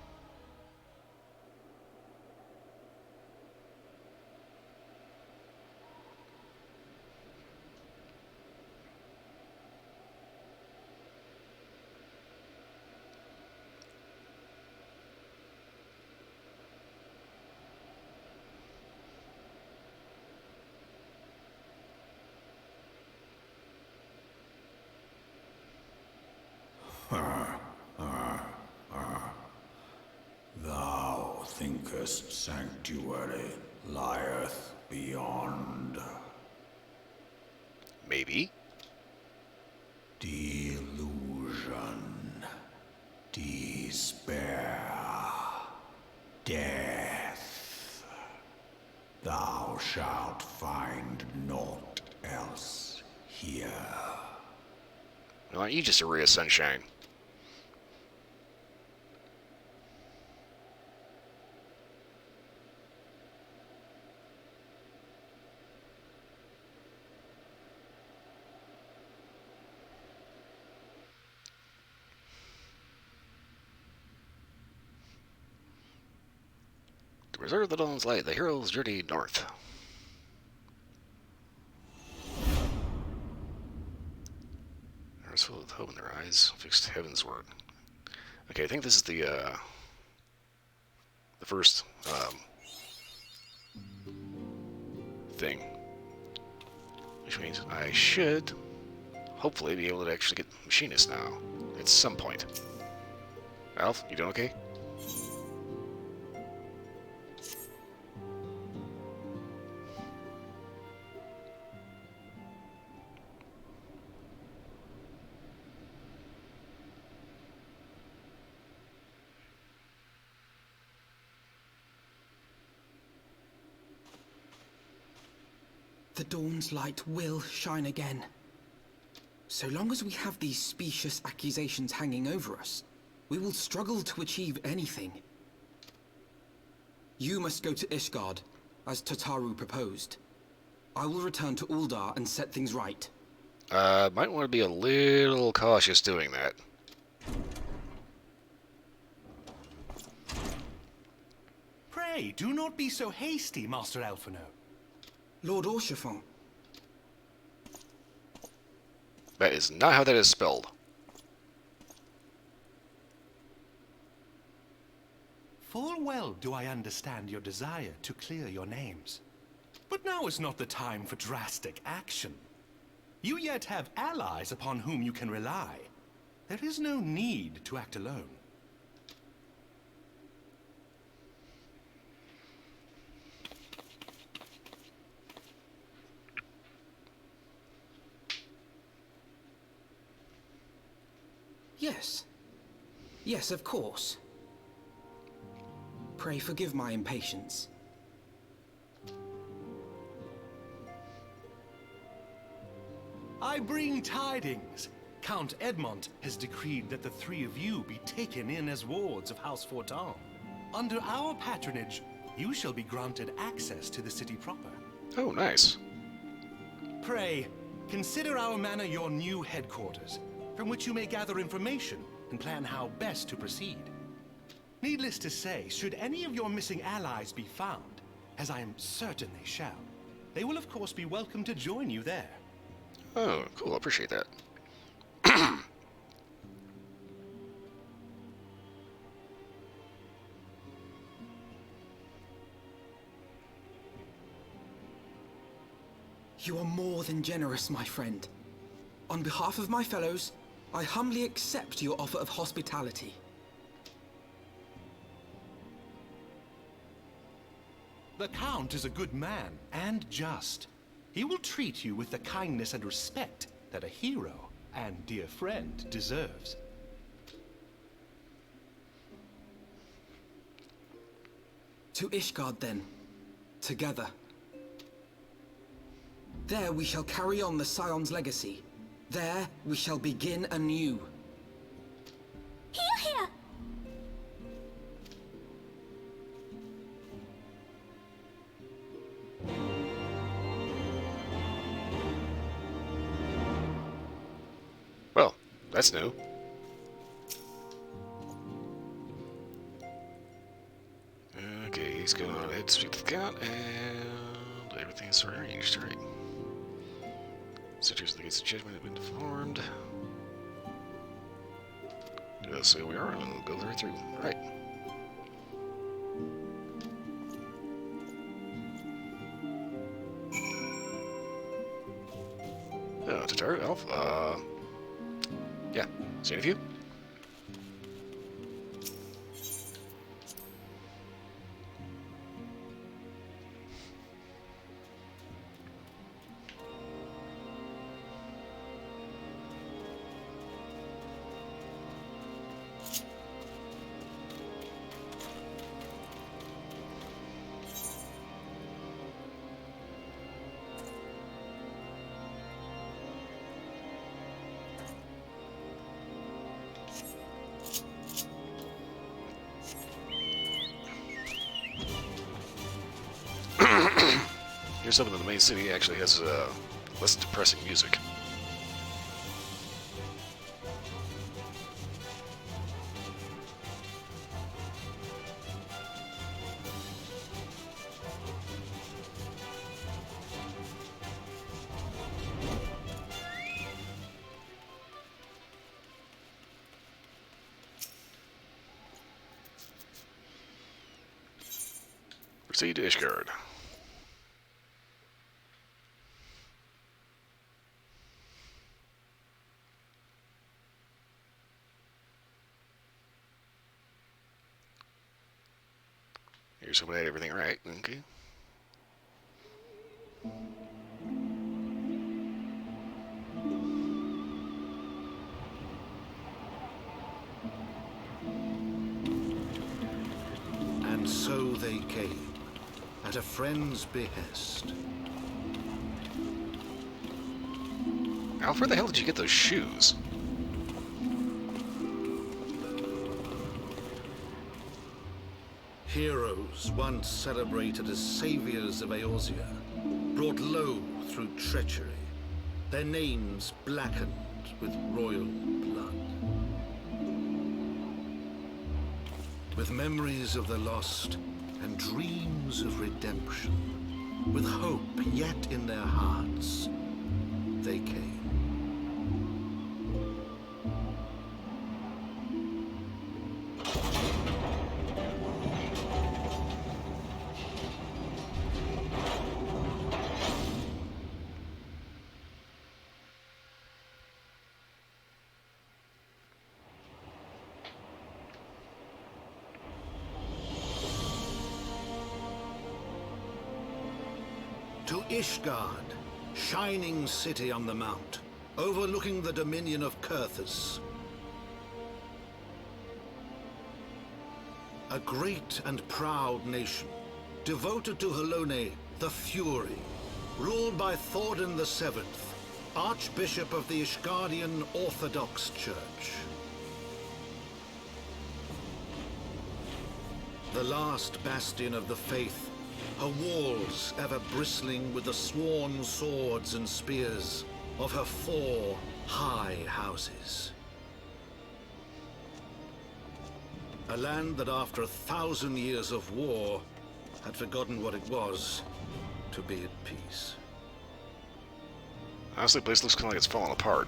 Thou thinkest sanctuary lieth beyond. Maybe. Delusion, despair, death. Thou shalt find naught else here. Why aren't you just a ray of sunshine? To preserve the dawn's light, the heroes journey north. Hearts full with hope in their eyes, fixed heavensward. Okay, I think this is the first thing, which means I should hopefully be able to actually get machinist now at some point. Alf, you doing okay? The dawn's light will shine again. So long as we have these specious accusations hanging over us, we will struggle to achieve anything. You must go to Ishgard, as Tataru proposed. I will return to Uldar and set things right. Might want to be a little cautious doing that. Pray, do not be so hasty, Master Alphino. Lord Orchefon. That is not how that is spelled. Full well do I understand your desire to clear your names. But now is not the time for drastic action. You yet have allies upon whom you can rely. There is no need to act alone. Yes. Yes, of course. Pray forgive my impatience. I bring tidings. Count Edmont has decreed that the three of you be taken in as wards of House Fortin. Under our patronage, you shall be granted access to the city proper. Oh, nice. Pray, consider our manor your new headquarters, from which you may gather information and plan how best to proceed. Needless to say, should any of your missing allies be found, as I am certain they shall, they will of course be welcome to join you there. Oh, cool. I appreciate that. You are more than generous, my friend. On behalf of my fellows, I humbly accept your offer of hospitality. The Count is a good man, and just. He will treat you with the kindness and respect that a hero and dear friend deserves. To Ishgard, then. Together. There we shall carry on the Scion's legacy. There we shall begin anew. Here, here! Well, that's new. did speak to the cat, and everything is arranged. Alright. Cities of the Gates of Judgment have been deformed. So here we are, and we'll go right through. Alright. Tatar, Elf, yeah, see any of you? Here's something that the main city actually has less depressing music. Proceed to Ishgard. Here's hoping I had everything right. Okay. And so they came, at a friend's behest. Alf, where the hell did you get those shoes? Heroes once celebrated as saviors of Eorzea, brought low through treachery, their names blackened with royal blood. With memories of the lost and dreams of redemption, with hope yet in their hearts, they came. To Ishgard, shining city on the mount, overlooking the dominion of Kurthus. A great and proud nation, devoted to Halone, the Fury, ruled by Thordan VII, Archbishop of the Ishgardian Orthodox Church. The last bastion of the faith, her walls ever bristling with the sworn swords and spears of her 4 high houses. A land that after 1,000 years of war had forgotten what it was to be at peace. Honestly, the place looks kind of like it's falling apart.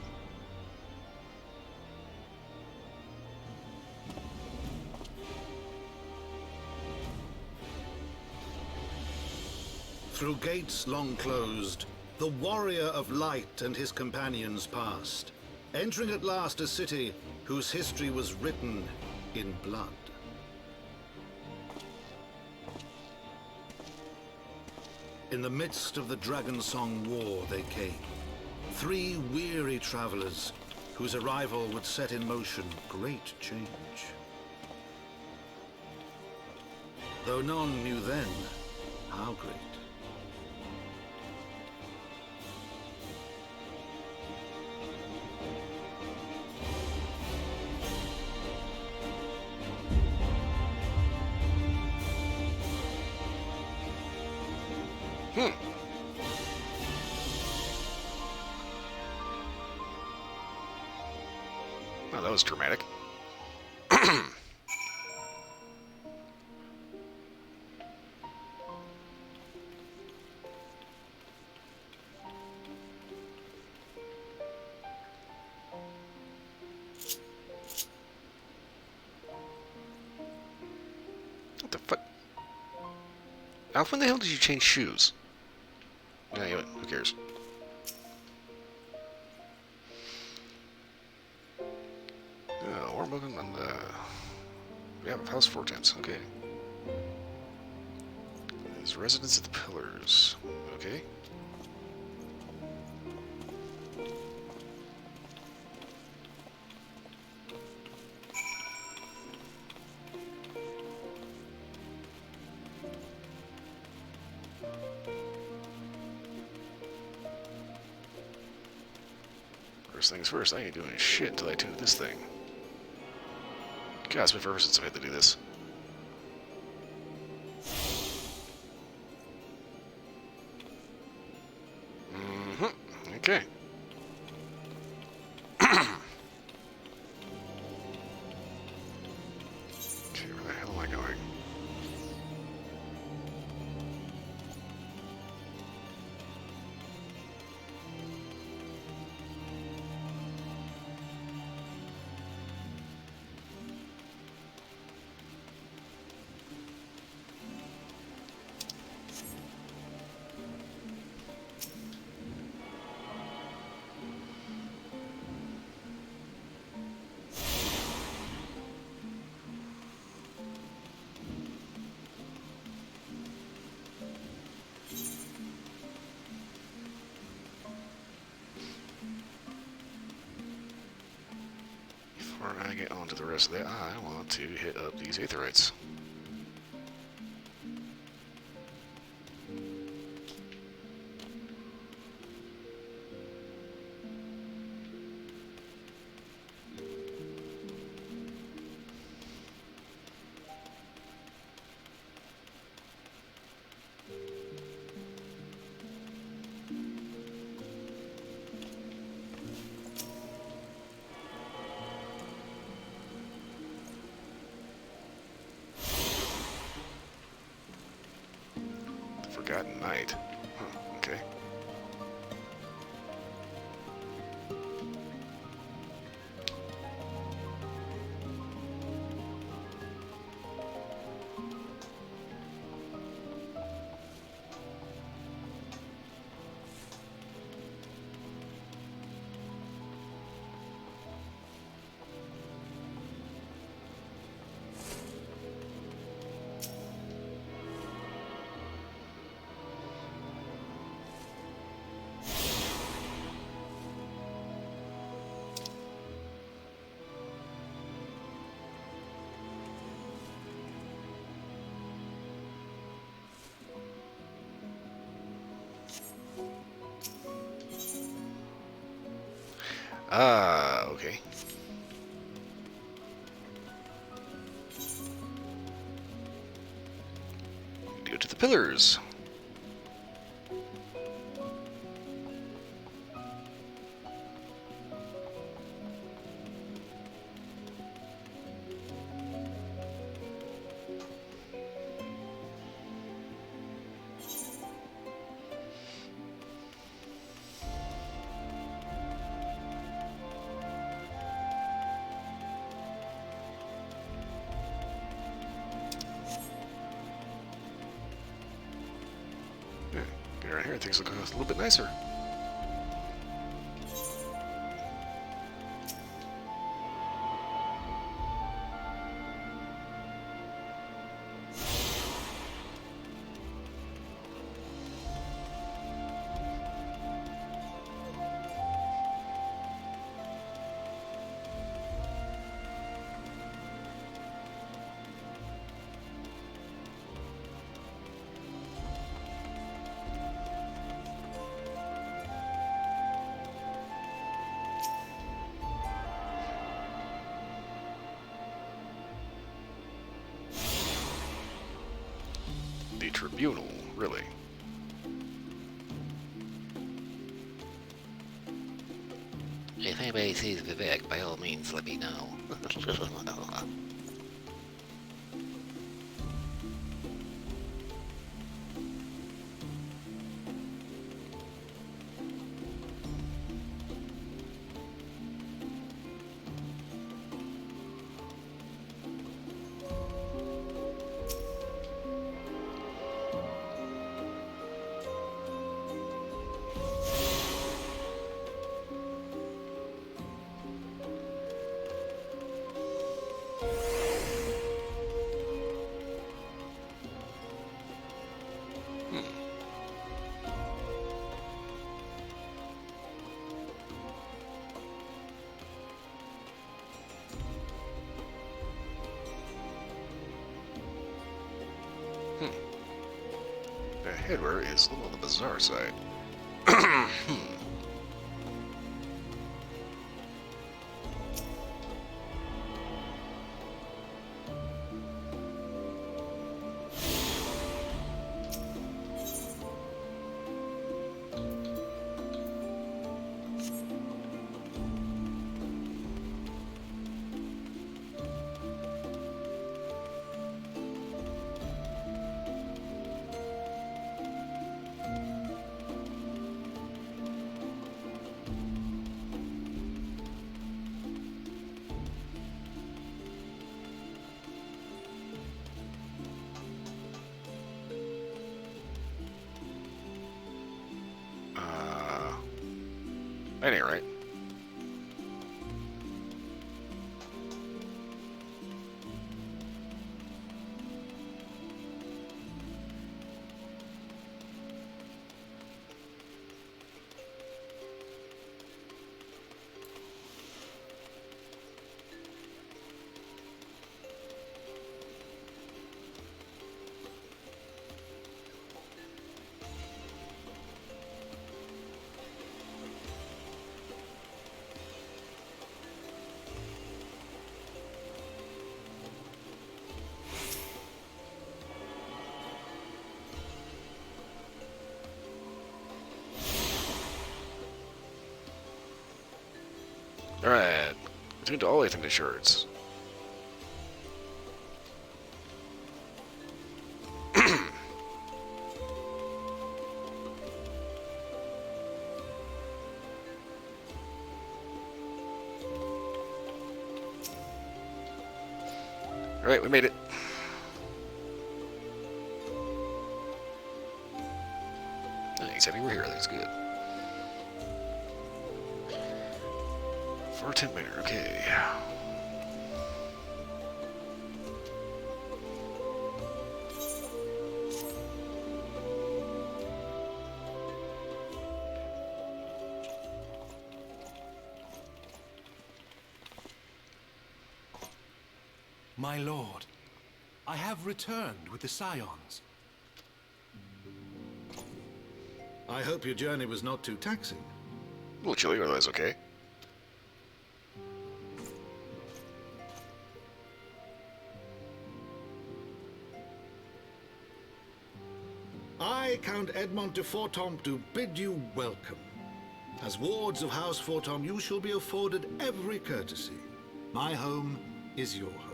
Through gates long closed, the warrior of light and his companions passed, entering at last a city whose history was written in blood. In the midst of the Dragonsong War they came, 3 weary travelers whose arrival would set in motion great change. Though none knew then how great. Oh, that was dramatic. Alf, when the hell did you change shoes? Anyway, who cares? Warm welcome and we have house 4 tents. Okay. There's residence at the pillars. Okay. First things first, I ain't doing shit until I tune this thing. God, it's been forever since I had to do this. Okay. Okay, where the hell am I going? Before I get on to the rest of that, I want to hit up these aetherites. Forgotten Night. Huh, okay. Ah, okay. Go to the pillars. Get around here, things look a little bit nicer. The Tribunal, really. If anybody sees Vivek, by all means, let me know. headwear is a little on the bizarre side. That ain't right. Alright. Return to all authentic shirts. Alright, we made it. He's happy we're here, that's good. 410 meter, okay. My lord, I have returned with the Scions. I hope your journey was not too taxing. A little chilly, otherwise okay. I, Count Edmond de Fortomp, do bid you welcome. As wards of House Fortomp, you shall be afforded every courtesy. My home is your home.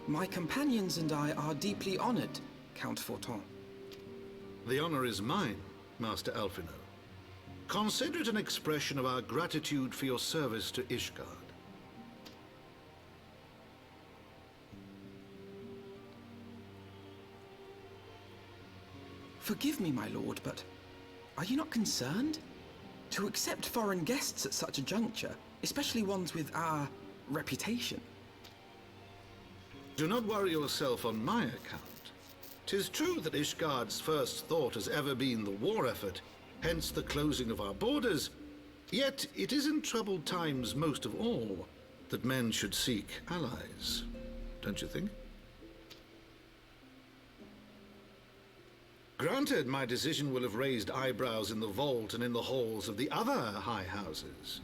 My companions and I are deeply honored, Count Forton. The honor is mine, Master Alphino. Consider it an expression of our gratitude for your service to Ishgard. Forgive me, my lord, but are you not concerned? To accept foreign guests at such a juncture, especially ones with our reputation. Do not worry yourself on my account. 'Tis true that Ishgard's first thought has ever been the war effort, hence the closing of our borders. Yet it is in troubled times most of all that men should seek allies. Don't you think? Granted, my decision will have raised eyebrows in the vault and in the halls of the other high houses.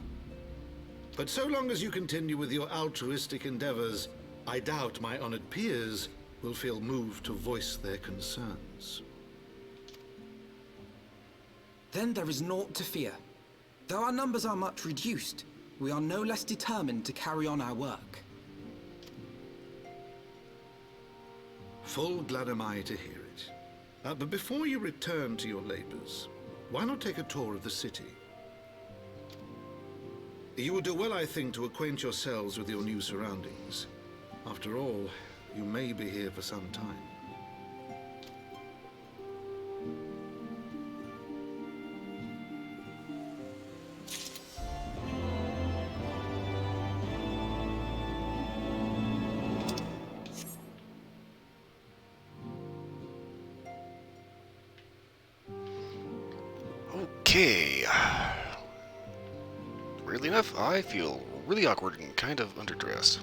But so long as you continue with your altruistic endeavors, I doubt my honored peers will feel moved to voice their concerns. Then there is naught to fear. Though our numbers are much reduced, we are no less determined to carry on our work. Full glad am I to hear it. But before you return to your labors, why not take a tour of the city? You would do well, I think, to acquaint yourselves with your new surroundings. After all, you may be here for some time. Okay. Weirdly enough, I feel really awkward and kind of underdressed.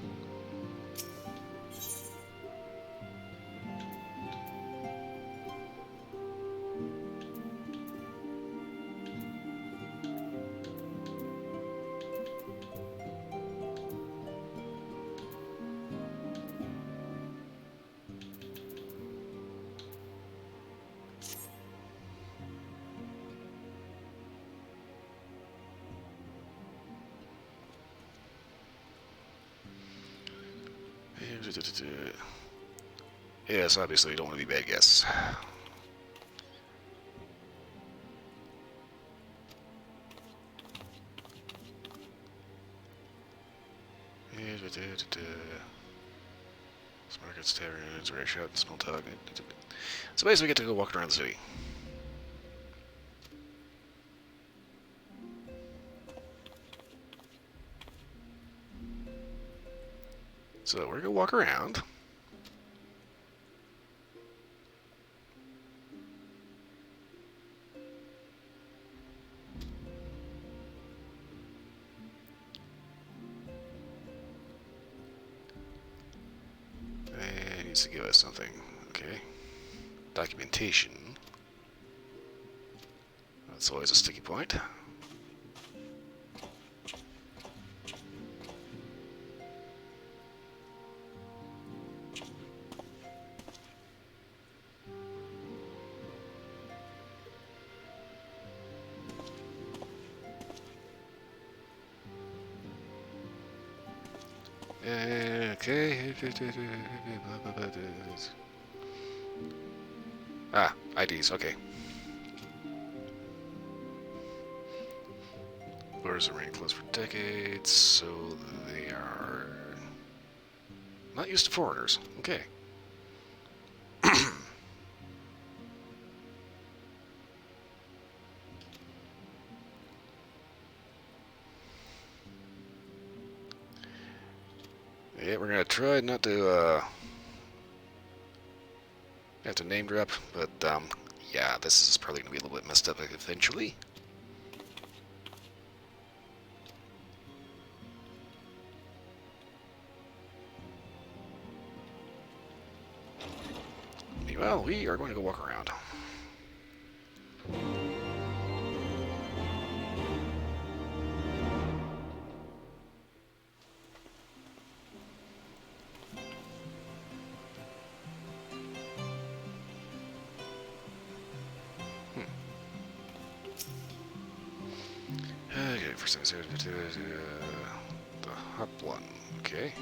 Yes, obviously we don't want to be bad guests. Markets, taverns, rare shot, small talk. So basically we get to go walk around the city. So we're gonna walk around. It needs to give us something. Okay. Documentation. That's always a sticky point. Okay. Ah, IDs, okay. Borders are remaining closed for decades, so they are not used to foreigners. Okay. Yeah, we're gonna try not to have to name drop, but yeah, this is probably gonna be a little bit messed up eventually. Meanwhile, we are going to go walk around. Okay, first thing, the hop one, okay.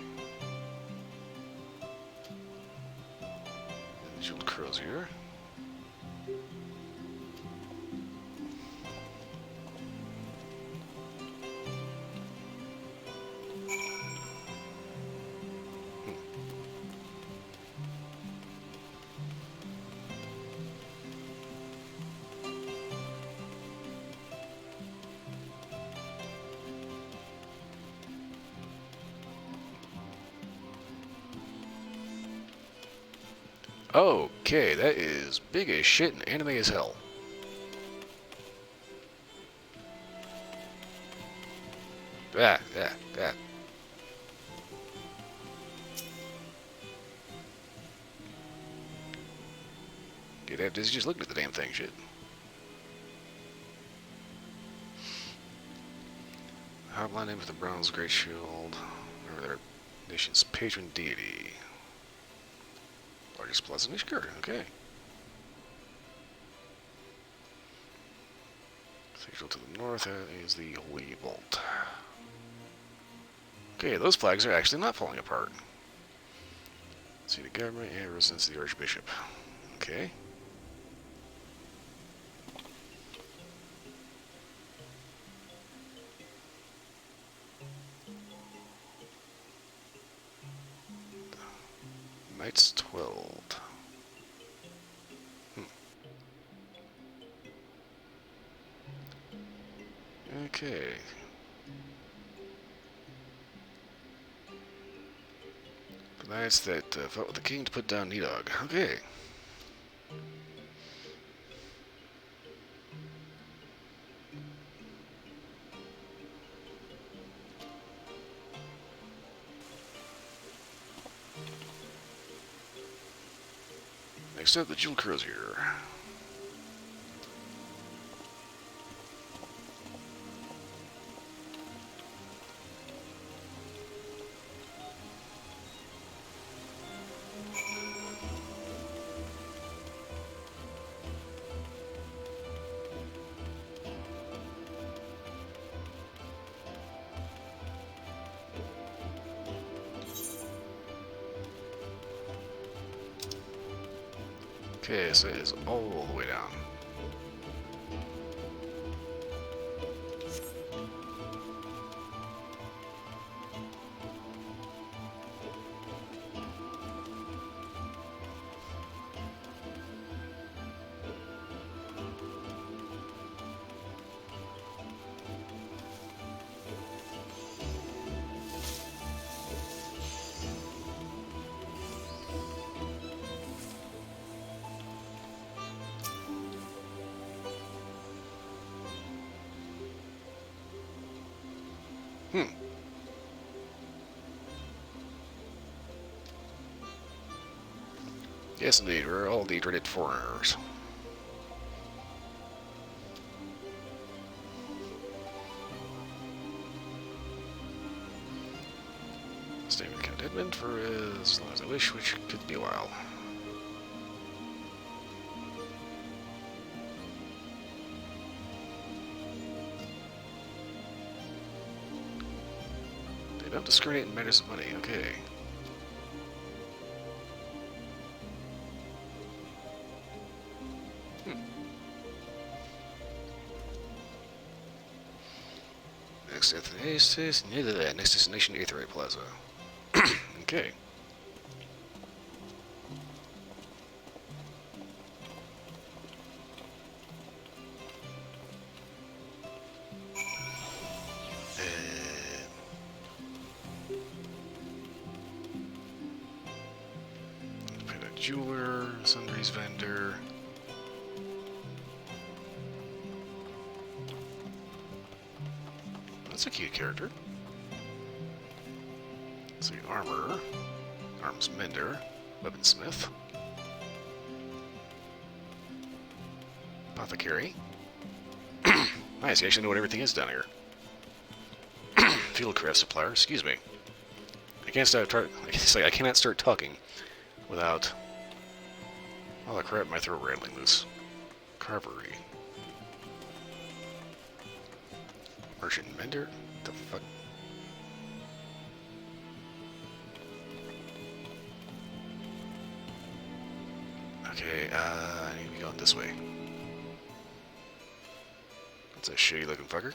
Jeweled curls here. Okay, that is big as shit and anime as hell. Ah. Get that dizzy just looking at the damn thing, shit. Hotline name with the bronze great shield. Remember their nation's patron deity. Largest plaza in Ishgard, okay. Cathedral to the north is the Holy Vault. Okay, those flags are actually not falling apart. See the government and residence of the Archbishop. Okay. Knights 12. Okay. The knights that fought with the king to put down Nidog. Okay. Next up, the Jewel Crozier. Okay, so it is all the way down. Yes, indeed, we're all the dreaded foreigners. Stay with Count Edmund for as long as I wish, which could be a while. They don't discriminate in matters of money, okay. Next destination, Aetherite Plaza. Okay. Put a jeweler, sundries vendor. That's a cute character. Let's see, armor, arms mender, weaponsmith, apothecary. Nice, you actually know what everything is down here. Fieldcraft supplier, excuse me. I cannot start talking without all the crap in my throat rattling loose. Carvery. Merchant mender? What the fuck? Okay, I need to be going this way. That's a shitty looking fucker.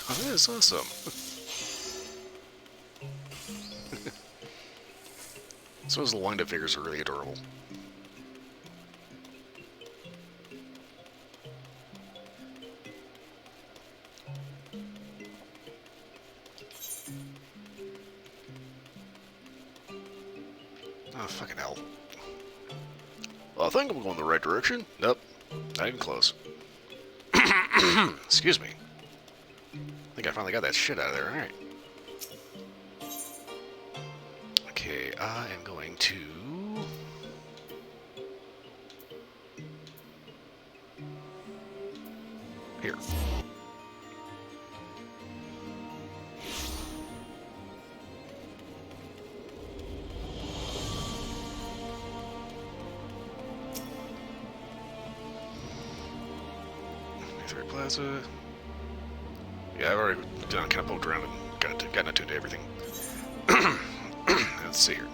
Oh, that is awesome. So those wind-up figures are really adorable. Oh, fucking hell. Well, I think I'm going the right direction. Nope. Not even close. Excuse me. I think I finally got that shit out of there. Alright. Okay, I am going to... here. Aetherite Plaza. Yeah, I've already done kind of poked around and gotten attuned to everything. Let's see here.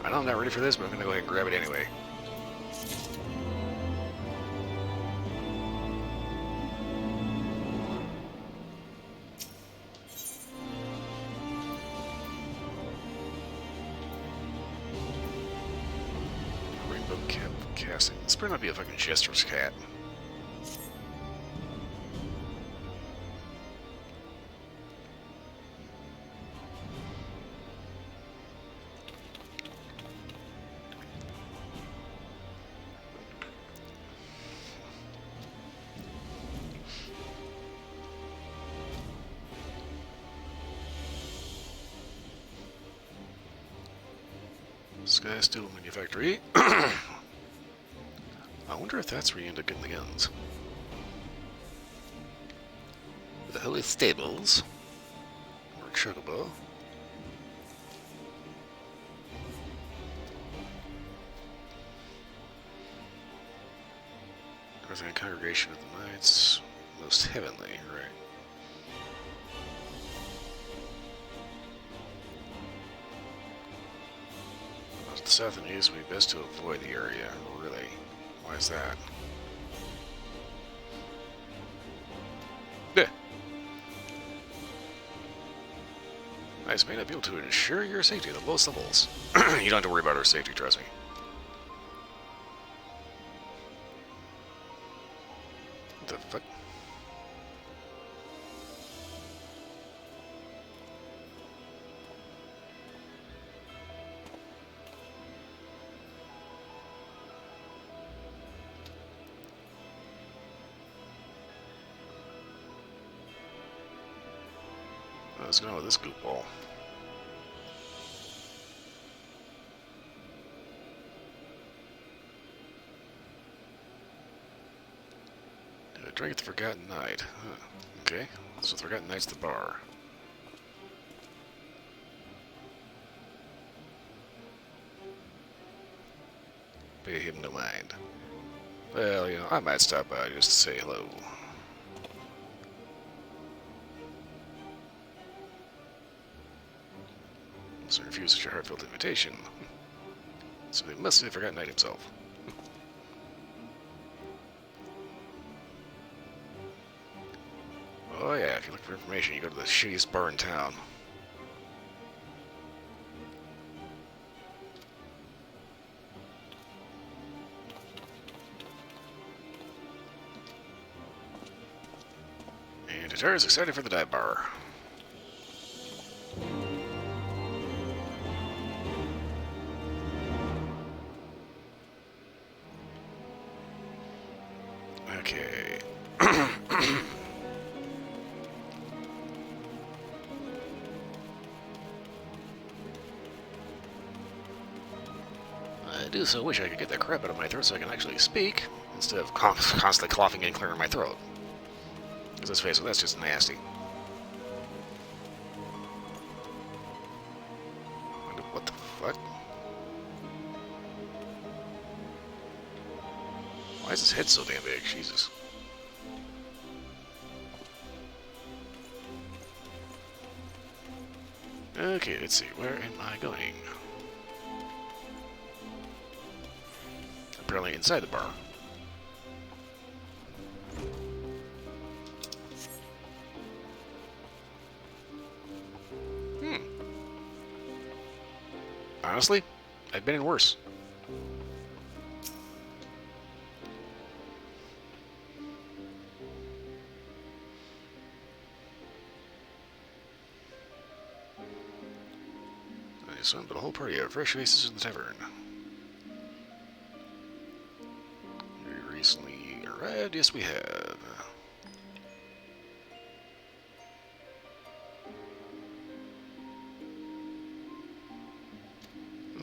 I know I'm not ready for this, but I'm going to go ahead and grab it anyway. Rainbow cap casting. This better not be a fucking Chester's cat. Sky Steel Manufactory. I wonder if that's where you end up getting the guns. the Holy Stables. Or Chocobo. Representing Congregation of the Knights. Most Heavenly, right. To the south and east, it would be best to avoid the area. Really? Why is that? Yeah. Knights may not be able to ensure your safety at the lowest levels. You don't have to worry about our safety, trust me. What the fuck? What's going on with this goofball? Drink at the Forgotten Knight. Huh. Okay, so the Forgotten Knight's the bar. Pay him no mind. Well, you know, I might stop by just to say hello. So refuse such a heartfelt invitation. So they must have forgotten Knight himself. Oh yeah, if you look for information, you go to the shittiest bar in town. And Tatar is excited for the dive bar. Okay. I do so wish I could get that crap out of my throat so I can actually speak, instead of constantly coughing and clearing my throat. Because let's face it, that's just nasty. What the fuck? Why is his head so damn big? Jesus. Okay, let's see. Where am I going? Apparently inside the bar. Honestly, I've been in worse. Nice one, but a whole party of fresh faces in the tavern. Very recently arrived? Yes, we have.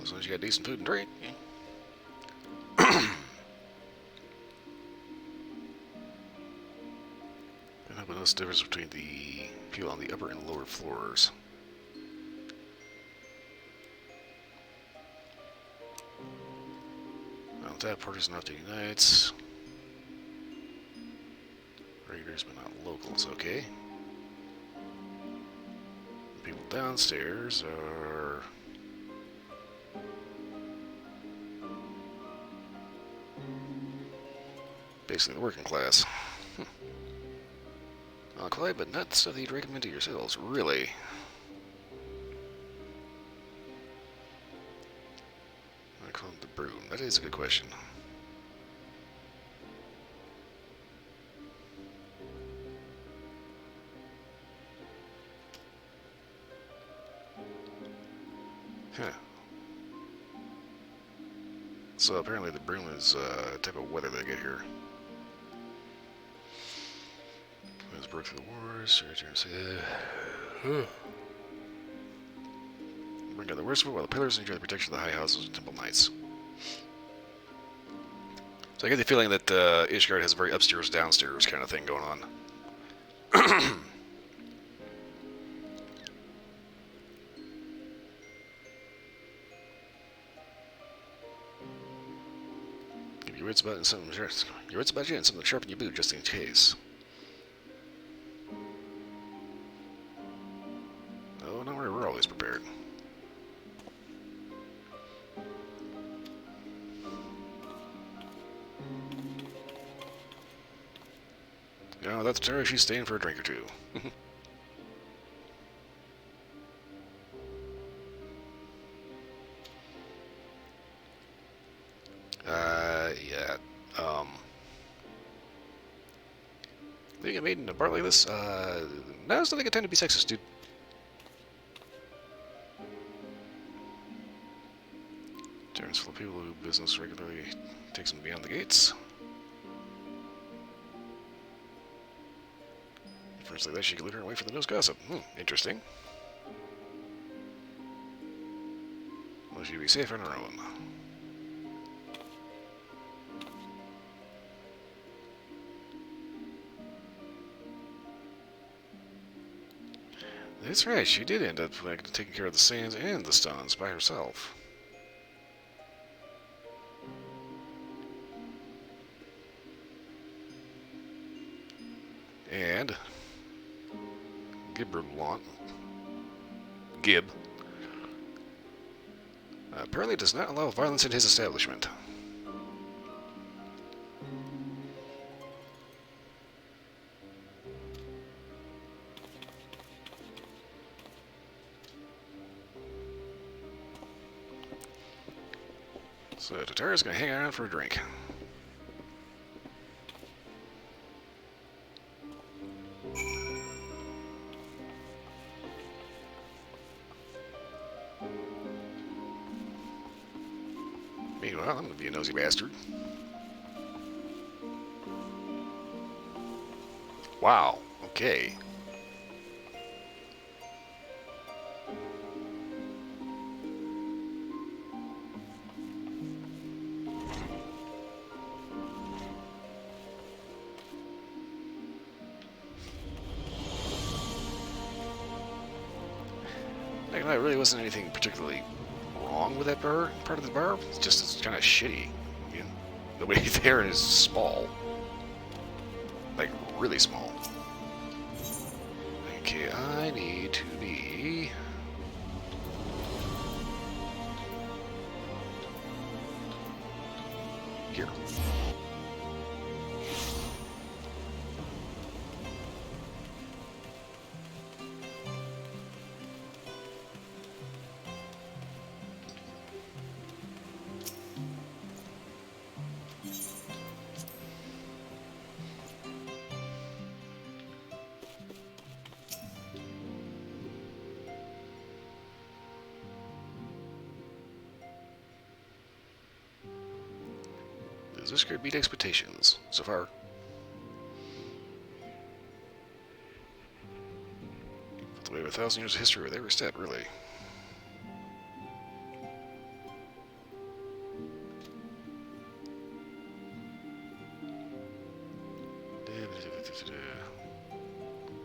As long as you got decent food and drink. Can't help but notice the difference between the people on the upper and lower floors. Well, tap parties and rotating nights. Regulars but not locals, okay. People downstairs are basically the working class. Not quite, but not stuff that you'd recommend to yourselves, really. I call it the broom. That is a good question. Huh. So apparently the broom is a type of weather they get here. Broke through the wars, bring out the worst of it while the pillars enjoy the protection of the high houses and temple knights. So I get the feeling that Ishgard has a very upstairs downstairs kind of thing going on. wits about something. Your wits about you and something sharp in your boot, just in case. Oh, no, we're always prepared. No, that's Tara. She's staying for a drink or two. Yeah. Think I made in a bar like this? No, I still think I tend to be sexist, dude. Taverns full of people who business regularly takes them beyond the gates. First like that, she could lead her away from the nose gossip. Interesting. Well, she'd be safe on her own. That's right, she did end up taking care of the sands and the stones by herself. And Gib apparently does not allow violence in his establishment. So Tatara's gonna hang around for a drink. Meanwhile, I'm gonna be a nosy bastard. Wow, okay. There really wasn't anything particularly wrong with that part of the bar. It's kind of shitty. I mean, nobody there is small. Like, really small. Okay, I need to be... here. Does this script beat expectations so far? The way of 1,000 years of history with every step, really.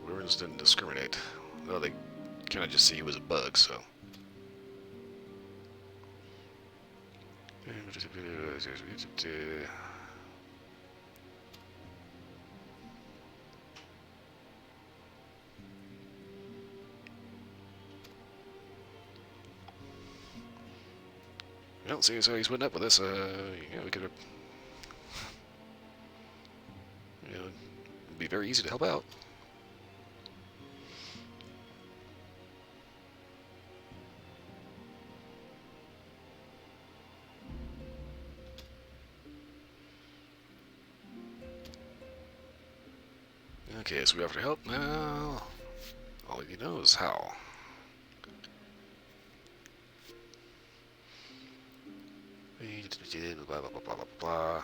Wyverns didn't discriminate. Well, they kind of just see you as a bug, so. Well, seeing as how he's putting up with this, we could have, it'd be very easy to help out. Okay, so we offer to help now. All he knows how. Blah blah blah blah blah blah.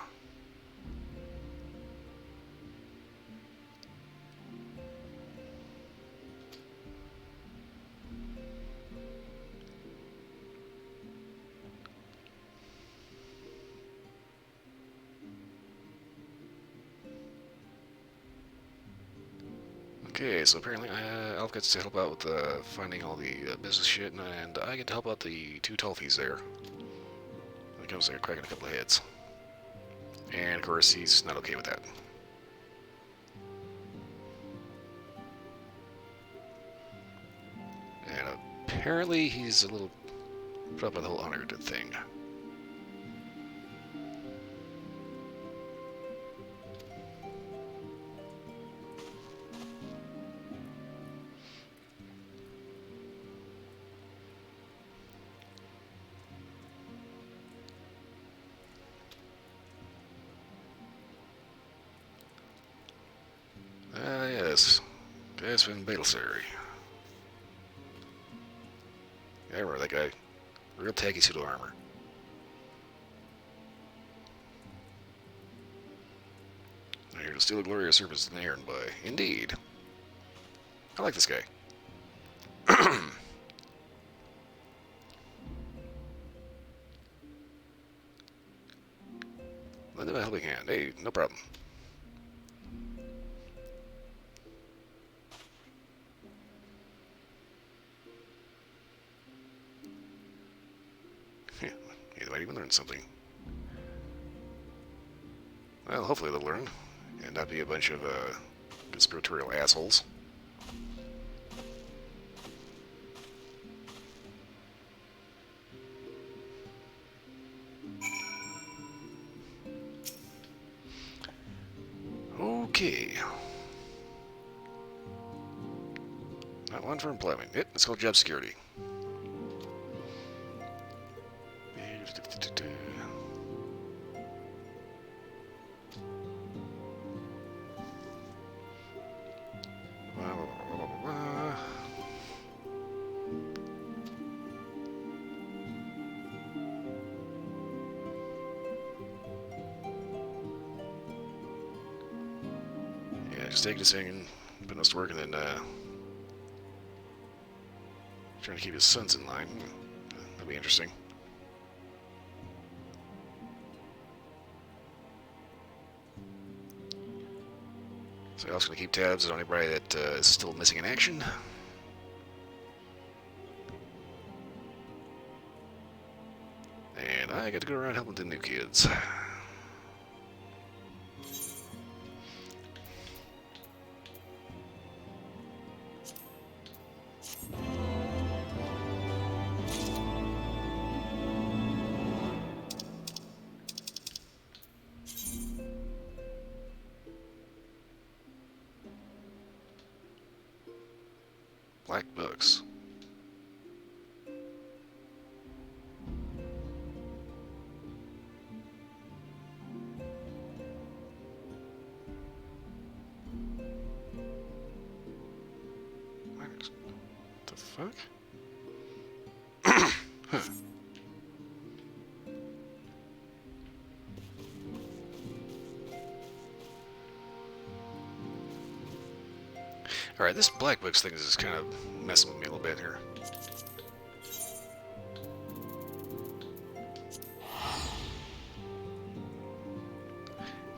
Okay, so apparently Alf gets to help out with finding all the business shit, and I get to help out the two Tolfies there. When it comes to cracking a couple of heads. And of course, he's not okay with that. And apparently, he's a little put up with the whole honored thing. Yes. That's been Battlesary. I remember that guy. Real tacky suit of armor. Here to steal a glorious service in the air and by. Indeed. I like this guy. Lend him a helping hand. Hey, no problem. They might even learn something. Well, hopefully they'll learn, and not be a bunch of conspiratorial assholes. Okay. Not one for employment. Yep, it's called job security. Yeah, just taking this thing and putting us to work, and then trying to keep his sons in line. That'll be interesting. So I'm also going to keep tabs on anybody that is still missing in action. And I get to go around helping the new kids. Black books. What the fuck? Huh. Alright, this black books thing is kind of messing with me a little bit here.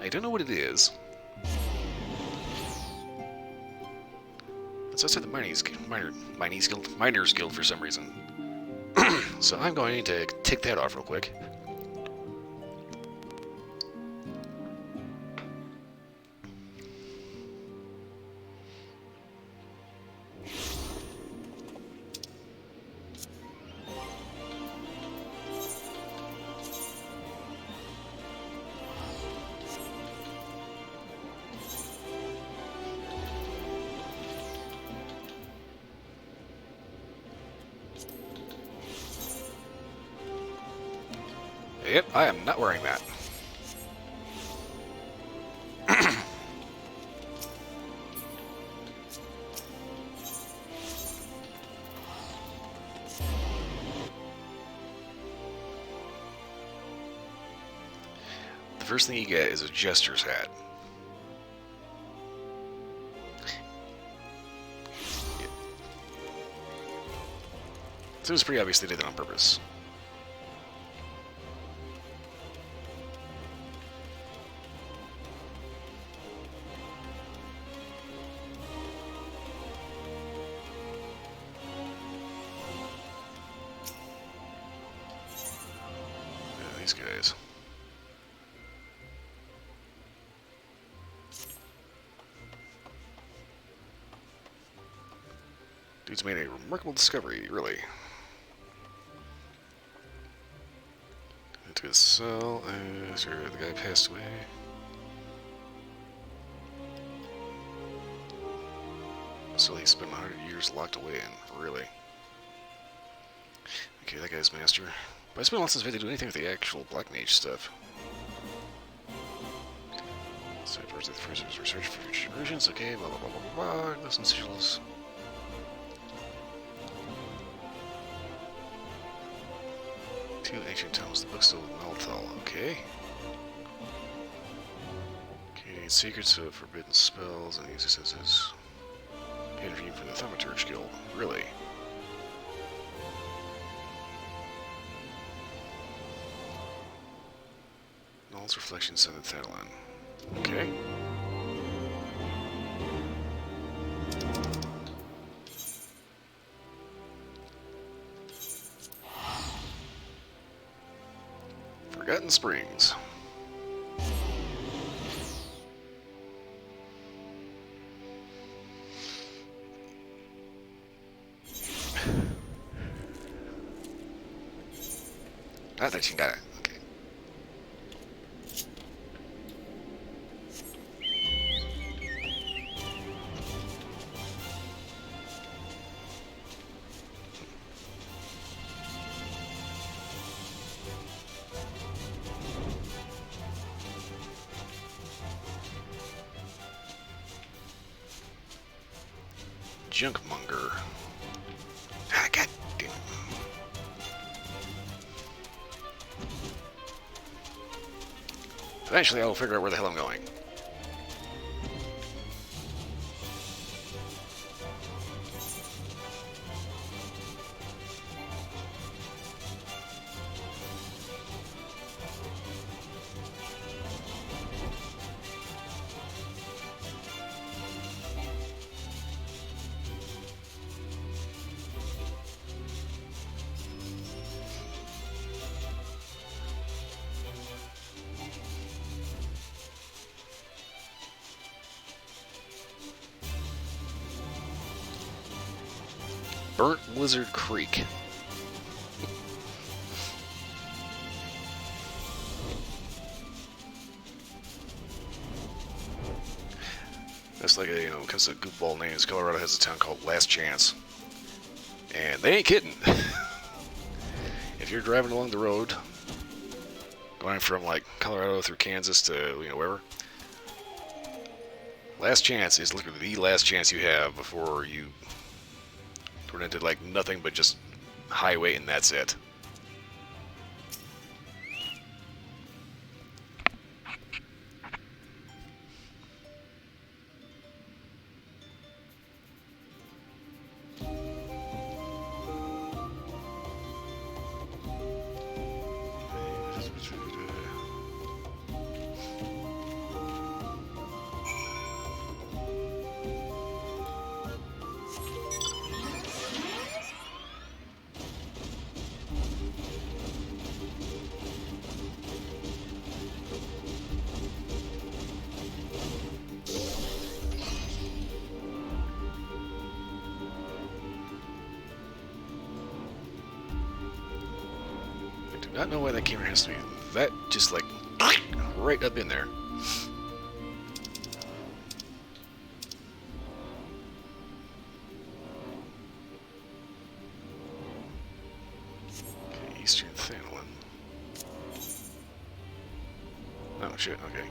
I don't know what it is. It's outside the Miners Guild for some reason. So I'm going to take that off real quick. Yep, I am not wearing that. The first thing you get is a jester's hat. Yeah. So it was pretty obvious they did that on purpose. These guys. Dude's made a remarkable discovery, really. Into his cell, sure, the guy passed away. So he spent 100 years locked away in, really. Okay, that guy's master. But it's been a while since we had to do anything with the actual Black Mage stuff. So first the prisoners research for future versions, okay, blah blah blah blah blah, listen sigils. Two ancient tomes, the books of Melthal, okay. Okay, secrets of forbidden spells and uses as his interview from the Thaumaturge Guild, really. Null's Reflections on the Thanalan. Okay. Forgotten Springs. Ah, that you got it. Okay. Junkmonger. Ah, God damn it. Eventually, I'll figure out where the hell I'm going. Burnt Lizard Creek. That's like a, you know, because of goofball names, Colorado has a town called Last Chance. And they ain't kidding. If you're driving along the road, going from like Colorado through Kansas to, you know, wherever, Last Chance is literally the last chance you have before you turn into like nothing but just highway, and that's it. I don't know why that camera has to be that just like right up in there. Okay, Eastern Thanalan. Oh shit, okay.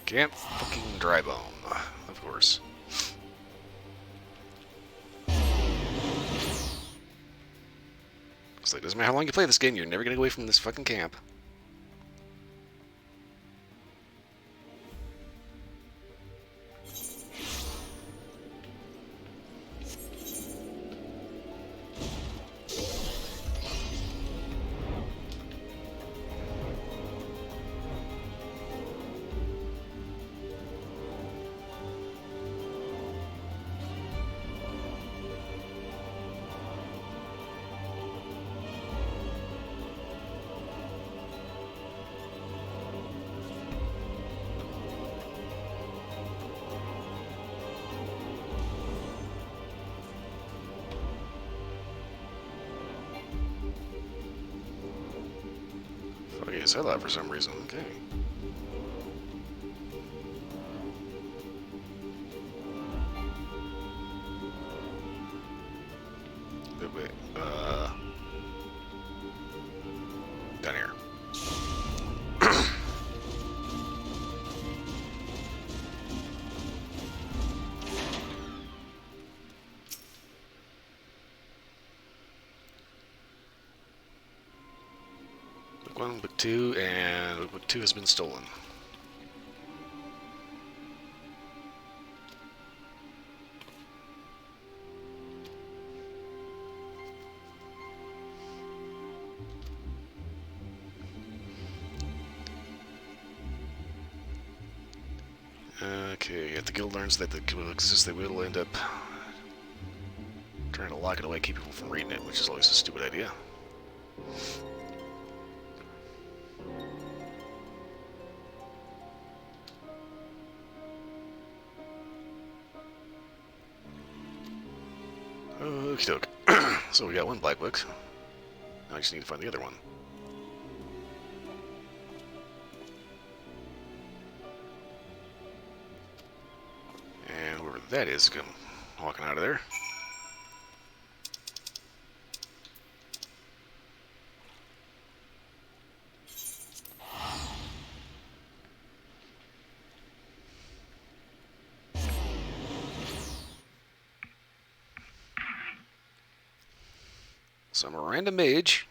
Camp fucking Drybone, of course. It's like, doesn't matter how long you play this game, you're never gonna get away from this fucking camp. forget his head out for some reason. Okay. Wait. Down here. Book 1, Book 2, and Book 2 has been stolen. Okay, if the guild learns that the guild exists, they will end up trying to lock it away, keep people from reading it, which is always a stupid idea. Okie doke. So we got one black book. Now I just need to find the other one. And whoever that is, come walking out of there. So I'm a random mage.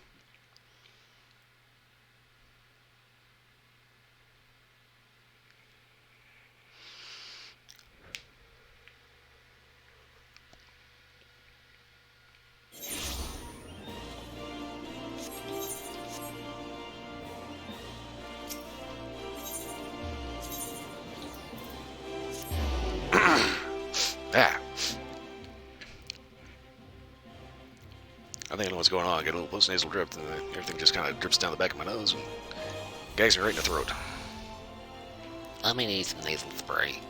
Ah. I think I know what's going on. I get a little post-nasal drip, and everything just kind of drips down the back of my nose and gags me right in the throat. Let me need some nasal spray.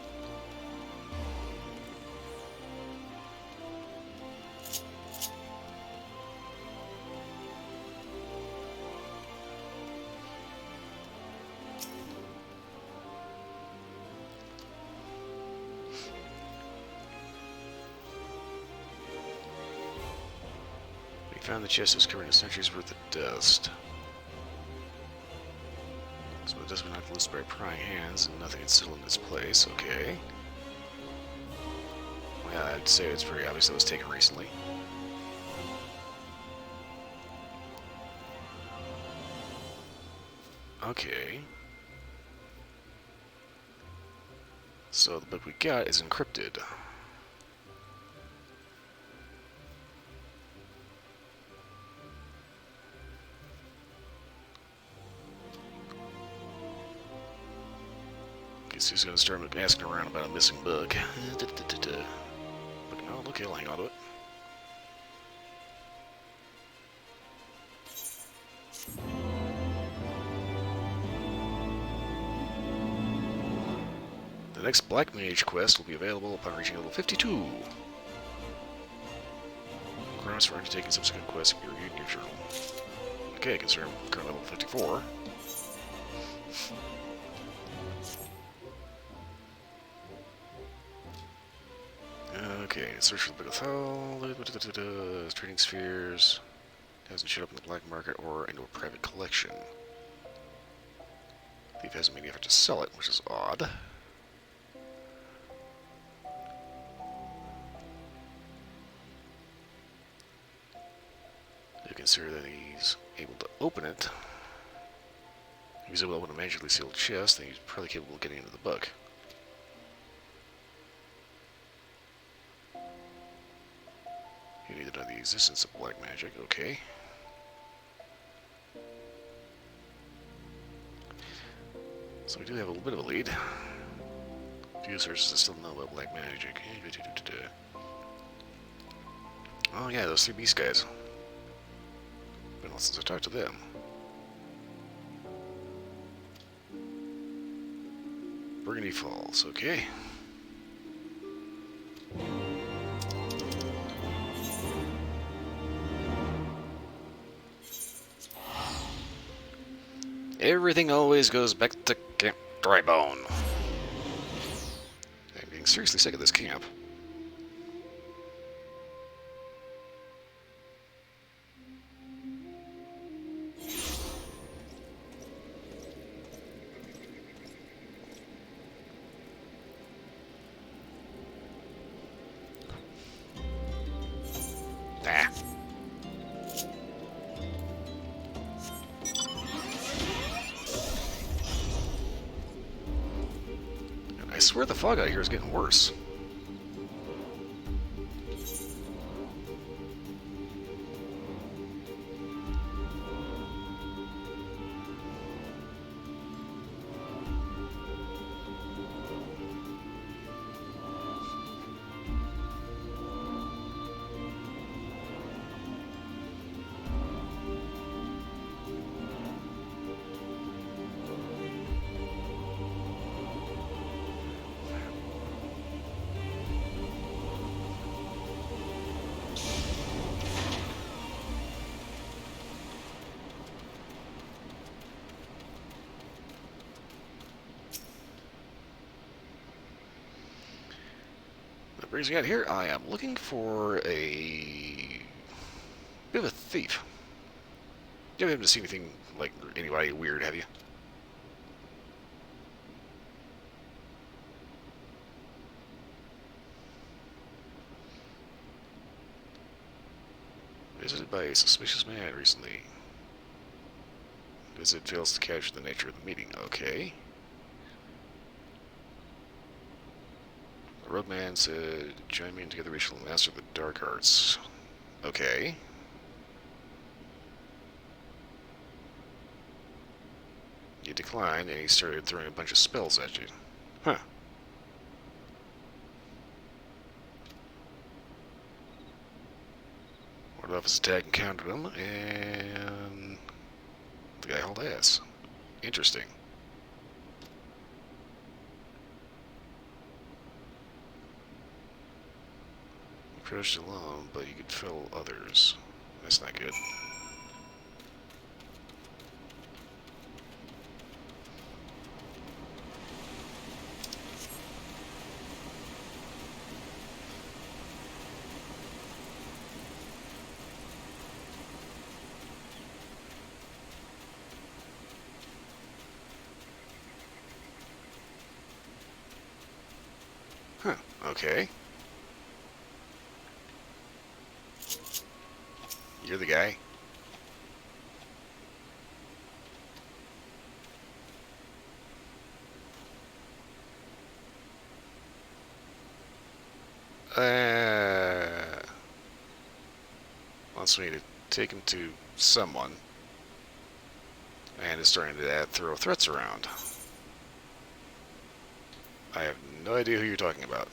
Found the chest is covered in centuries worth of dust. So the dust was knocked loose by prying hands, and nothing had settled in its place. Okay. Well, I'd say it's very obvious that it was taken recently. Okay. So the book we got is encrypted. He's going to start asking around about a missing book. But no, look, he'll hang on to it. The next Black Mage quest will be available upon reaching level 52. Grounds for undertaking subsequent quests will be reviewed in your journal. Okay, consider current level 54. Okay, search for the Book of Hell, trading spheres, hasn't showed up in the black market or into a private collection. Thief hasn't made any effort to sell it, which is odd. You consider that he's able to open it. If he's able to open a magically sealed chest, then he's probably capable of getting into the book. You need to know the existence of black magic, okay. So we do have a little bit of a lead. Few sources still know about black magic. Oh yeah, those 3 beast guys. Been a while since I talked to them. Burgundy Falls, okay. Everything always goes back to Camp Drybone. I'm getting seriously sick of this camp. Nah. I swear the fog out here is getting worse. That brings me out here. I am looking for a bit of a thief. You haven't seen anything like anybody weird, have you? Visited by a suspicious man recently. Visit fails to capture the nature of the meeting. Okay. The roadman said, join me and together we shall master the dark arts. Okay. You declined, and he started throwing a bunch of spells at you. Huh. Warded off his attack and countered him, and the guy hauled ass. Interesting. You crouched alone, but you could fell others. That's not good. Huh, okay. You're the guy. Wants me to take him to someone. And is starting to throw threats around. I have no idea who you're talking about.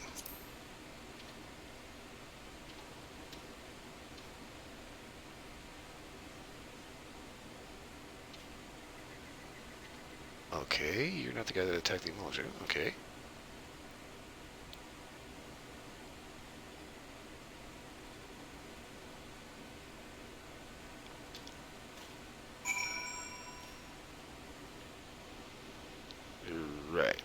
Okay, you're not the guy that attacked the Emulsion. Okay. Right.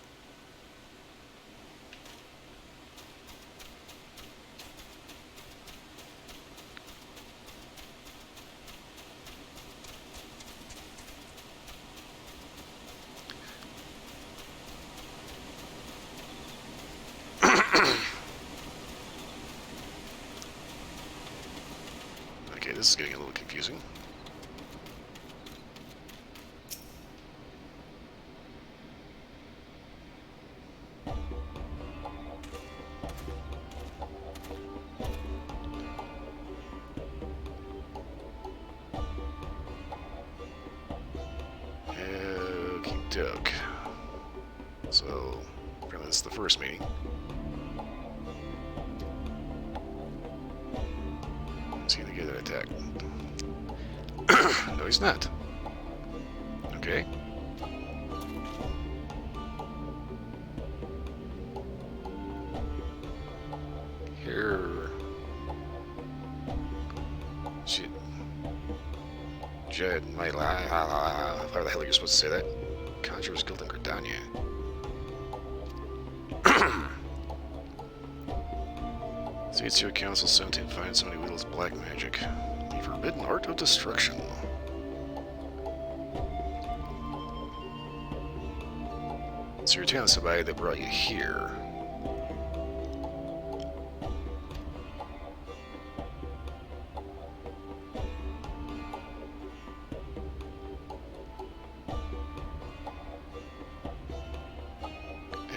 Okay, this is getting a little confusing. Okey-doke. So, apparently this is the first meeting. Is he the guy that attacked? No, he's not. Okay. Here... How the hell are you supposed to say that? Conjurer's Guild in Gridania. Seats to a council 17 find somebody wields black magic. The forbidden art of destruction. So you're telling somebody that brought you here.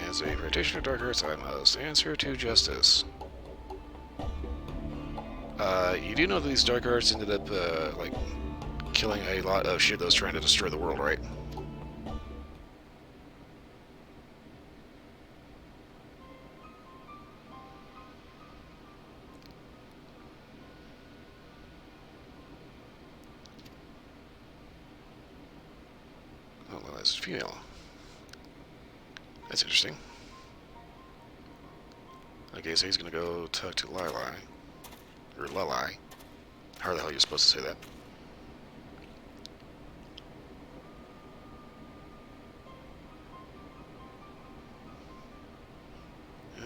As a practitioner of dark arts, I must answer to justice. You do know that these dark arts ended up, like, killing a lot of shit that was trying to destroy the world, right? Oh, well, that's female. That's interesting. Okay, so he's gonna go talk to Lili. Or Lili. How the hell are you supposed to say that?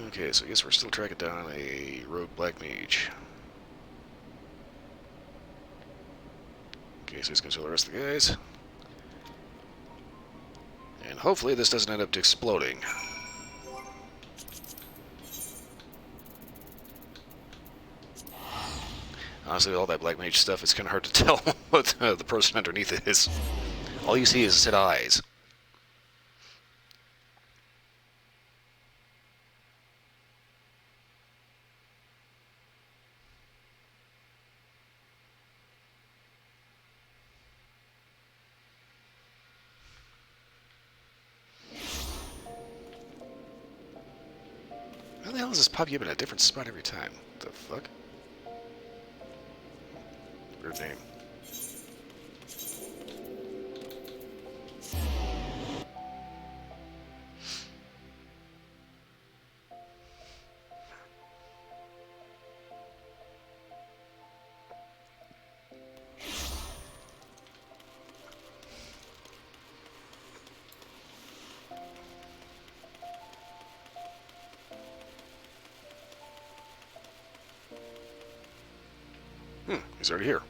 Okay, so I guess we're still tracking down a rogue black mage. Okay, so he's gonna tell the rest of the guys. And hopefully this doesn't end up exploding. Honestly, all that black mage stuff, it's kind of hard to tell what the person underneath is. All you see is set eyes. How the hell does this pop you up in a different spot every time? What the fuck? Weird name. He's already here.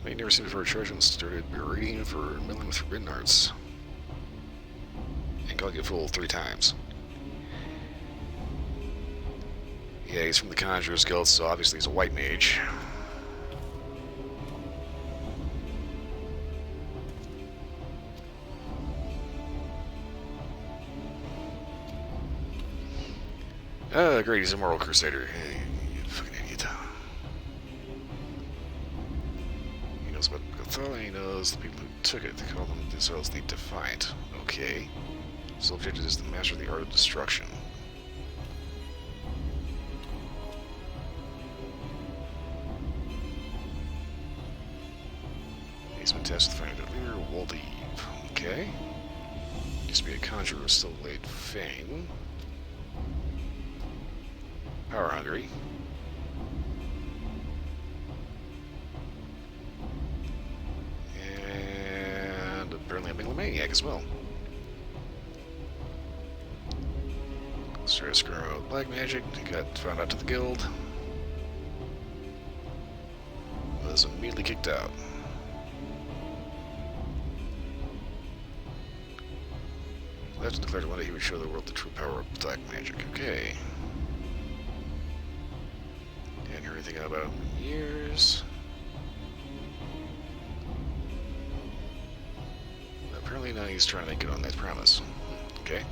I never seen before a Trojan started berating for meddling with forbidden arts. And got get fooled 3 times. Yeah, he's from the Conjurer's Guild, so obviously he's a white mage. Great, he's a moral crusader. Hey, you fucking idiot. He knows about Gathala, he knows the people who took it. They call themselves the Defiant. Okay. His objective is to master the art of destruction. He's been tasked with finding a leader, Waldev. Okay. Used to be a conjurer, still laid fame. Power hungry. And apparently a megalomaniac as well. Started screwing around with black magic. He got found out to the guild. Was immediately kicked out. Left declared one day he would show the world the true power of black magic. Okay. Can't hear anything about him in years. Apparently now he's trying to make good on that promise. Okay.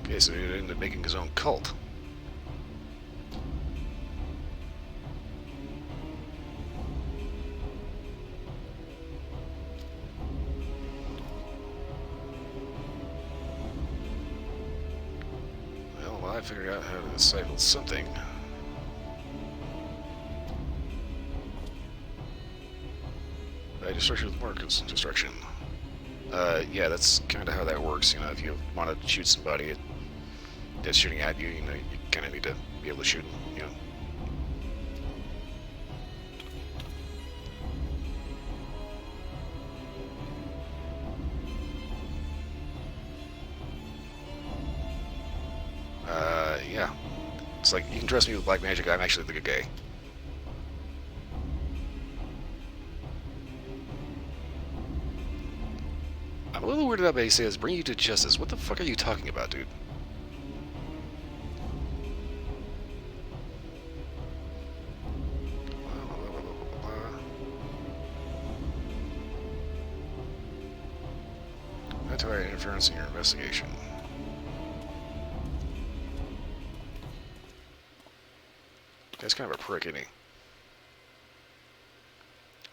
Okay, so he ended up making his own cult. I figured out how to disciple something. I destruction with Marcus. Destruction. Yeah, that's kind of how that works. You know, if you want to shoot somebody that's shooting at you, you know, you kind of need to be able to shoot them, you know. Yeah. It's like, you can trust me with black magic, I'm actually the good guy. I'm a little weirded out by he says, bring you to justice. What the fuck are you talking about, dude? That's why interference in your investigation. That's kind of a prick, isn't he?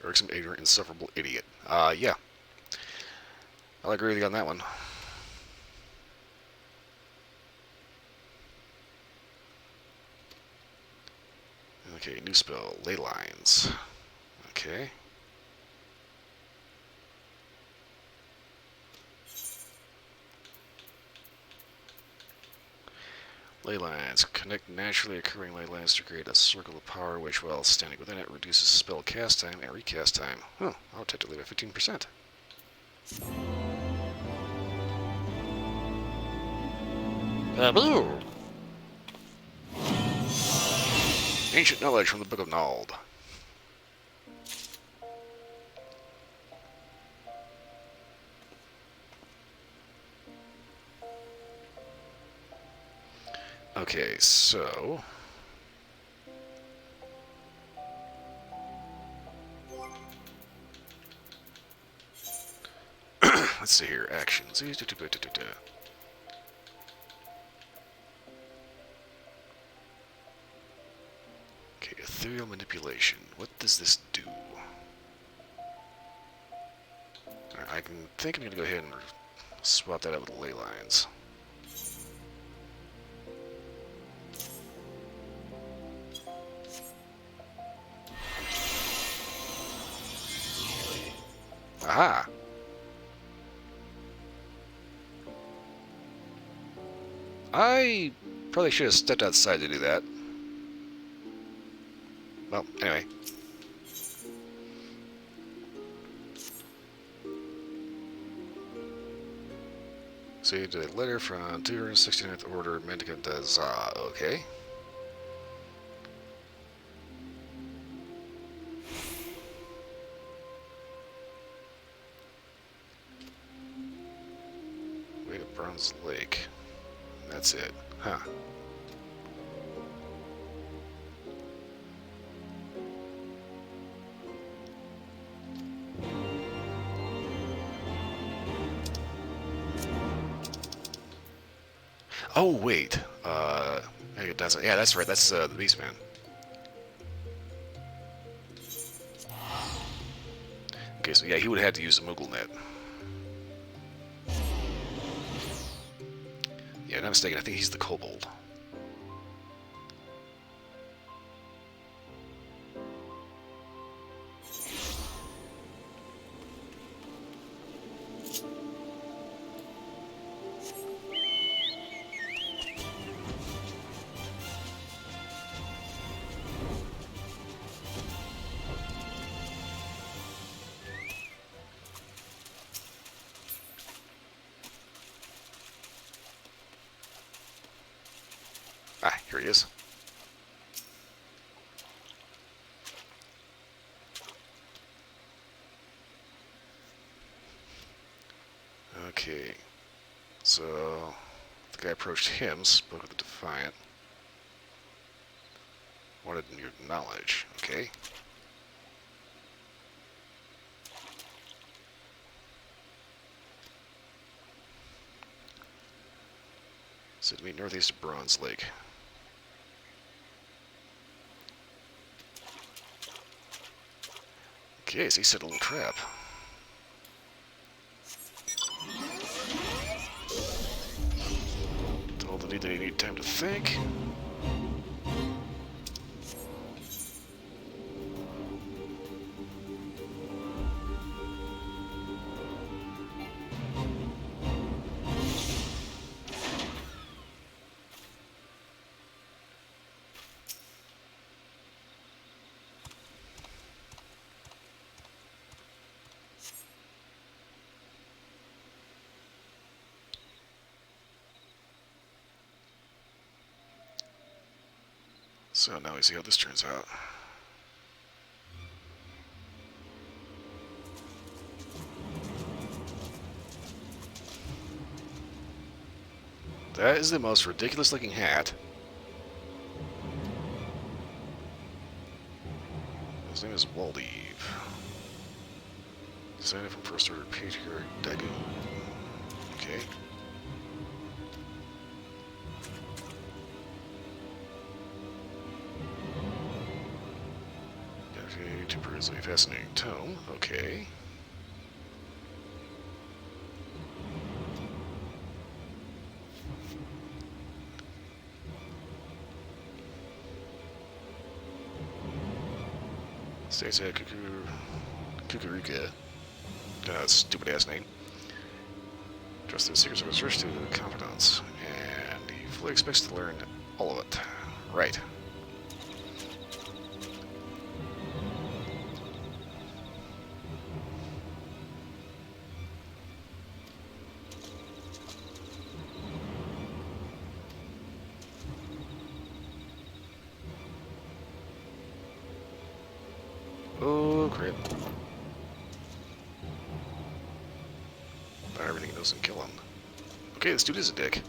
Irksome, ignorant, insufferable idiot. Yeah. I'll agree with you on that one. Okay, new spell, ley lines. Okay. Ley lines. Connect naturally occurring ley lines to create a circle of power which, while standing within it, reduces spell cast time and recast time. Huh, I'll technically by 15%. Blue! Ancient knowledge from the Book of Nald. Okay, so... let's see here, actions. Okay, ethereal manipulation. What does this do? I think I'm going to go ahead and swap that out with ley lines. Aha! I probably should have stepped outside to do that. Well, anyway. See, the letter from 269th Order, Mendicant does, okay. Way to Bronze Lake. That's it. Huh. Oh, wait. Yeah, that's right. That's the Beastman. Okay, so yeah, he would have had to use the Moogle Net. Yeah, not mistaken. I think he's the Kobold. Ah, here he is. Okay, so the guy approached him, spoke with the Defiant. Wanted your knowledge, okay? So to meet northeast of Bronze Lake. Okay, so he set a little trap. Told Definitely need time to think. So now we see how this turns out. That is the most ridiculous looking hat. His name is Waldev. Designed from First Order Patriarch Dagu. Okay. Temporarily fascinating tome. Okay. States at Kukuruka. Stupid ass name. Trusted the secrets of research to confidants, and he fully expects to learn all of it. Right. Oh, crap. Not everything doesn't kill him. Okay, this dude is a dick.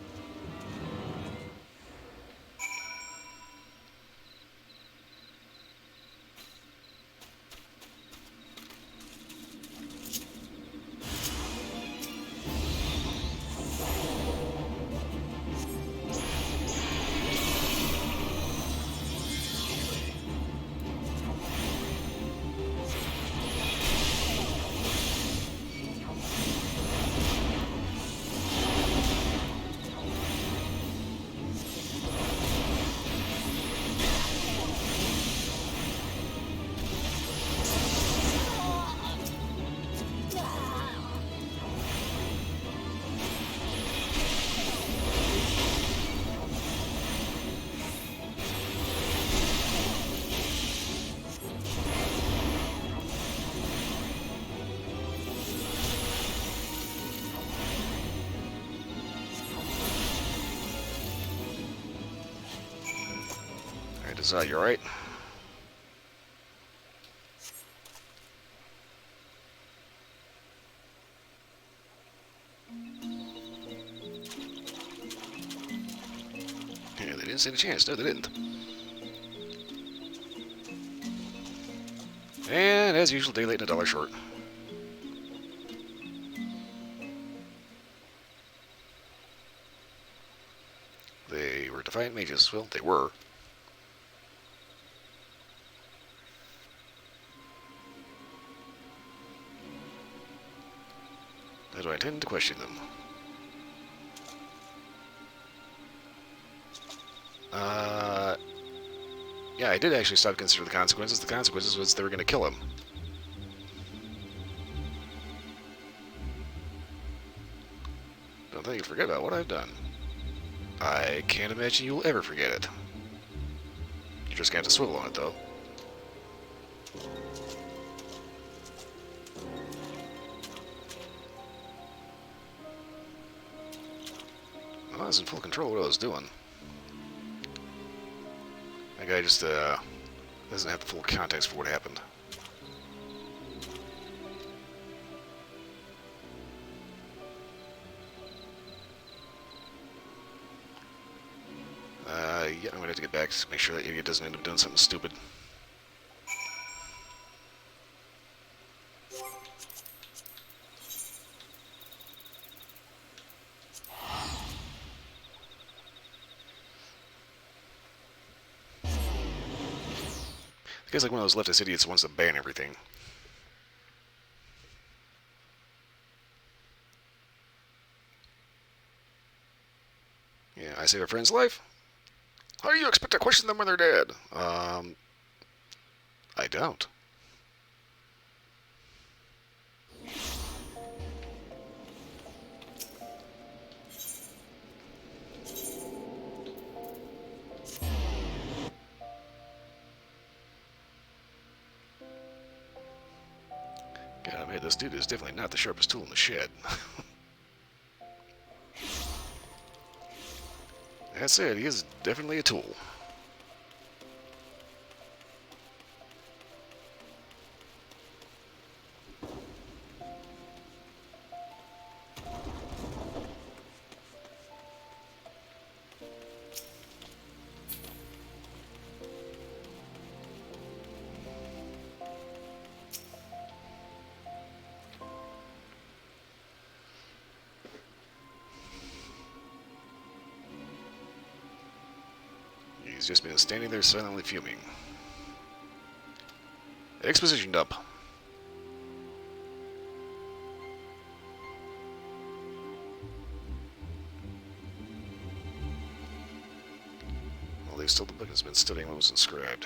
Alright, you alright? Yeah, they didn't stand a chance. No, they didn't. And as usual, day late and $1 short. They were defiant mages. Well, they were. How do I tend to question them? Yeah, I did actually stop to consider the consequences. The consequences was they were going to kill him. Don't think you forget about what I've done. I can't imagine you'll ever forget it. You're just going to have to swivel on it, though. I was in full control of what I was doing. That guy just doesn't have the full context for what happened. Yeah, I'm gonna have to get back to make sure that idiot doesn't end up doing something stupid. The guy's like one of those leftist idiots who wants to ban everything. Yeah, I saved a friend's life. How do you expect to question them when they're dead? I don't. Gotta admit, this dude is definitely not the sharpest tool in the shed. That said, he is definitely a tool. He's just been standing there silently fuming. Exposition dump. Well, they've still the book has been studying what was inscribed.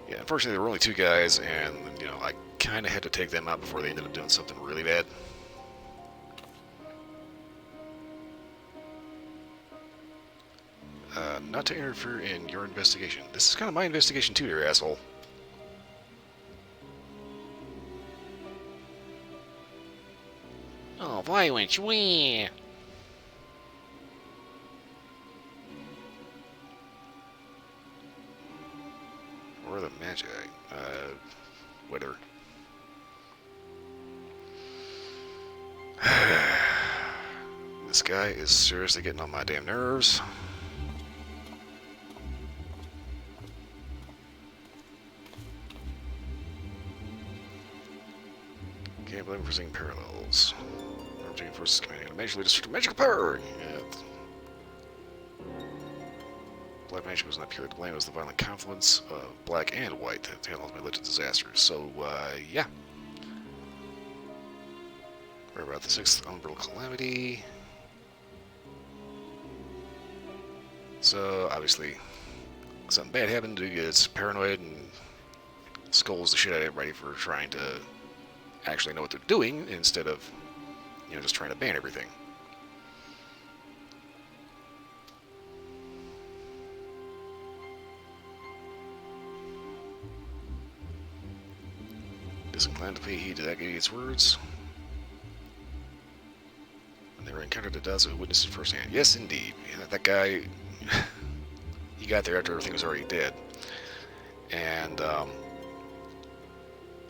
Yeah, unfortunately there were only 2 guys, and you know, I kind of had to take them out before they ended up doing something really bad. Not to interfere in your investigation. This is kind of my investigation too, you asshole. Oh, violence, wee! Or the Magi. Whatever. This guy is seriously getting on my damn nerves. Can't blame him for seeing parallels. Armchain forces commanding a magically destructive magical power! Yeah. Black magic was not purely to blame, it was the violent confluence of black and white that ultimately led to disasters. So, yeah. We're about the 6th umbral calamity. So, obviously, something bad happened. He gets paranoid and scolds the shit out of everybody for trying to actually know what they're doing instead of, you know, just trying to ban everything. Disinclined to pay heed to that idiot's words. When they were encountered at Daza who witnessed it firsthand. Yes, indeed. Yeah, that guy, he got there after everything was already dead. And,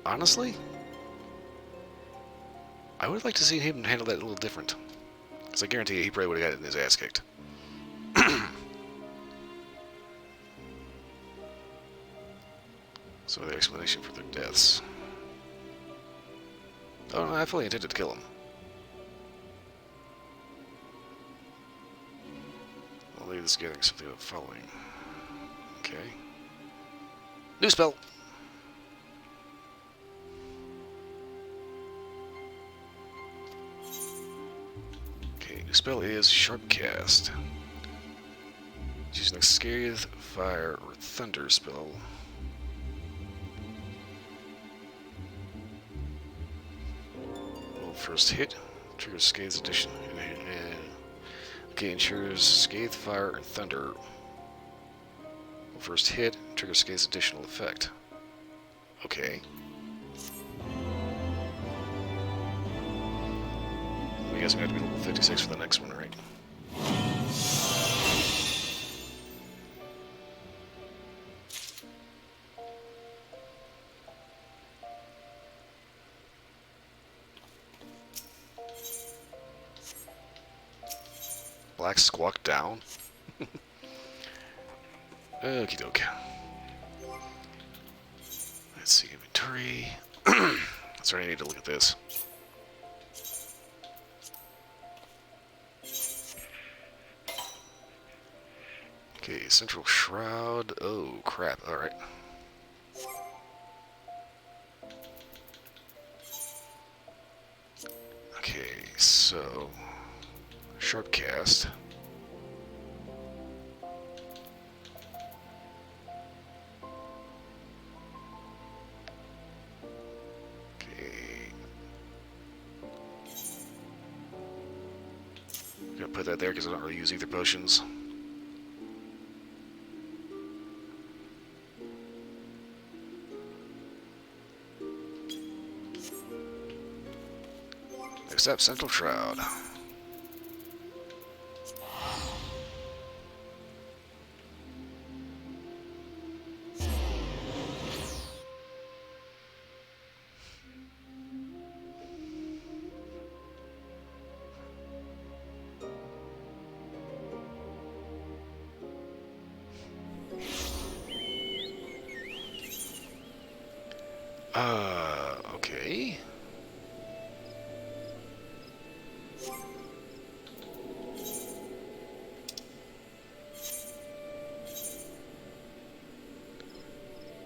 honestly, I would like to see him handle that a little different. Because I guarantee you, he probably would have gotten his ass kicked. So the explanation for their deaths. Oh no, I fully intended to kill him. I'll leave this gathering something of the following. Okay. New spell! Okay, new spell is Sharpcast. Using a Scathe, Fire, or Thunder spell. Will first hit, triggers Scathe's addition. Okay, ensures Scathe, Fire, and Thunder. Will first hit, triggers Scathe's additional effect. Okay. I guess we have to be level 56 for the next one, right? Black squawk down. Okie doke. Let's see, inventory. Sorry, I need to look at this. Okay, Central Shroud. Oh, crap. Alright. So, sharp cast. Okay. I'm gonna put that there because I don't really use either potions. Next up, Central Shroud. Okay.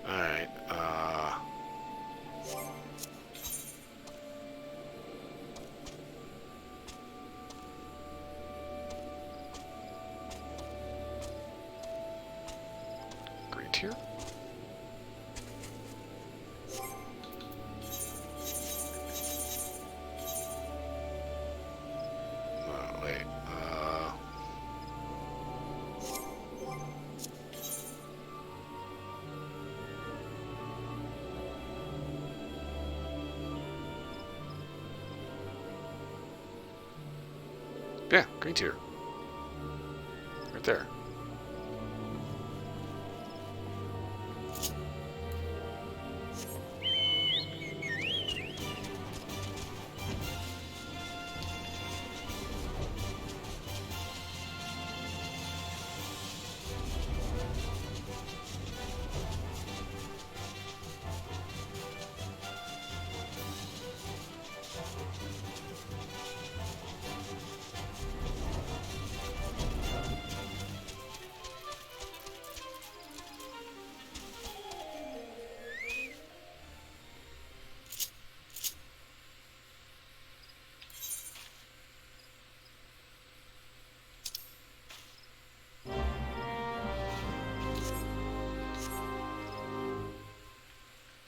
Alright, green tier? Oh, wait, yeah, green tier. Right there.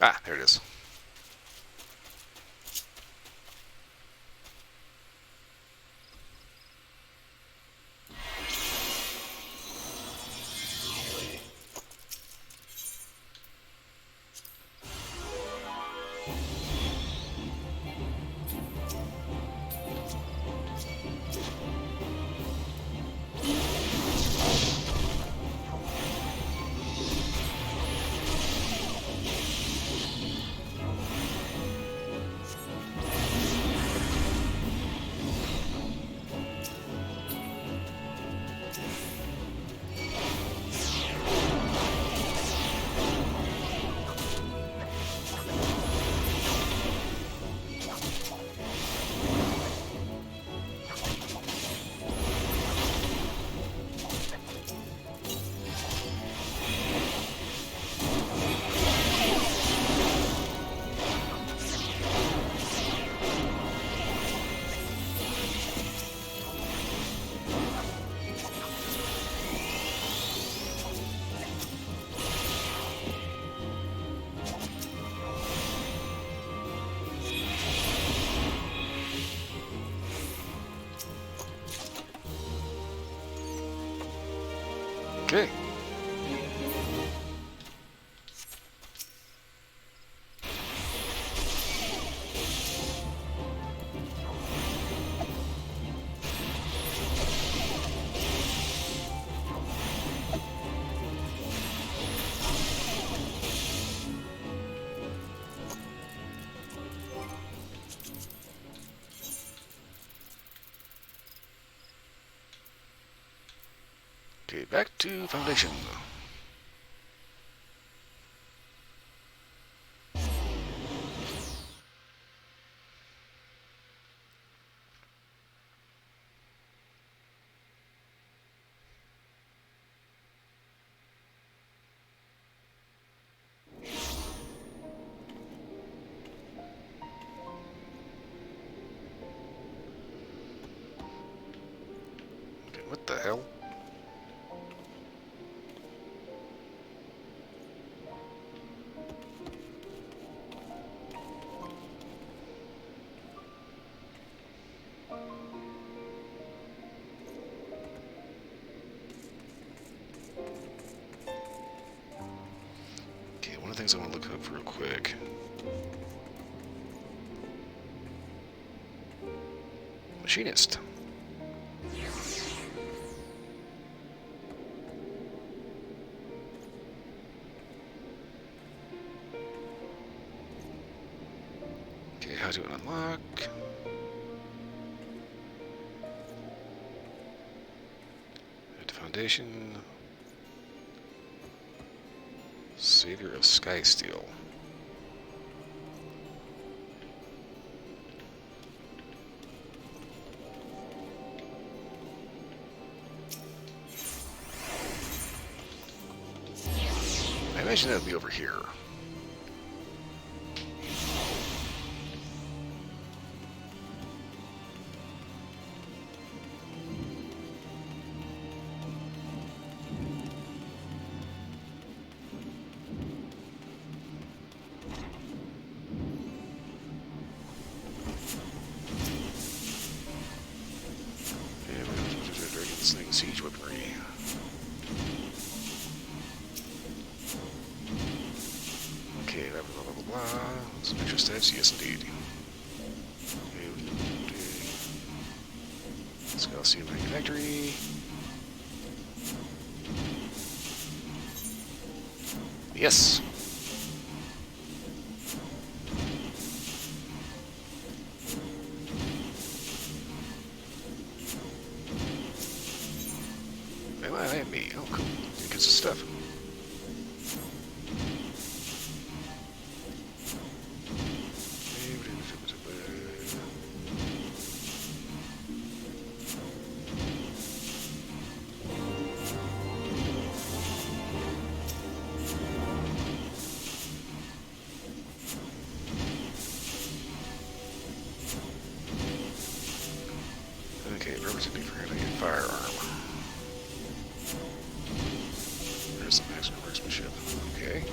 Ah, there it is. Okay. Okay, back to Foundation. machinist. Okay, how to unlock? Add foundation. Savior of Sky Steel. I imagine that would be over here. Dragon siege weaponry. Okay, blah blah blah blah. Some extra steps, yes indeed. Let's go see my factory. Yes. I have me. Oh, cool. It gets the stuff. Okay, representing for having a firearm. There's the maximum marksmanship. Okay.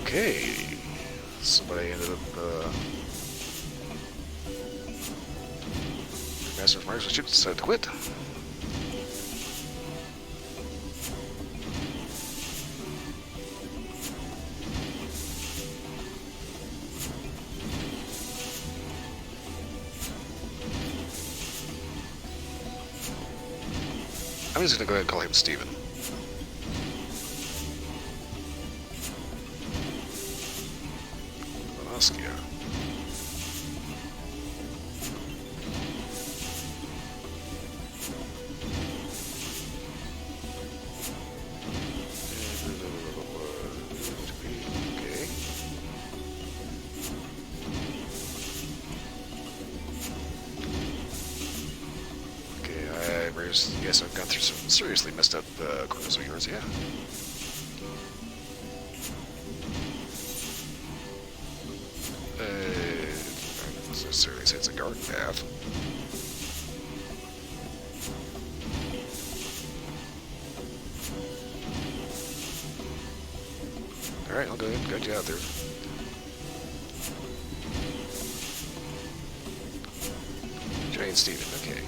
Okay. Somebody ended up, Master of Marksmanship decided to quit. I'm just gonna go ahead and call him Steven. Oskia. Okay. Okay, yes, I've gone through some seriously messed up corners of yours, yeah. Not necessarily say it's a garden path. Alright, I'll go ahead and guide you out there. Giant Steven, okay.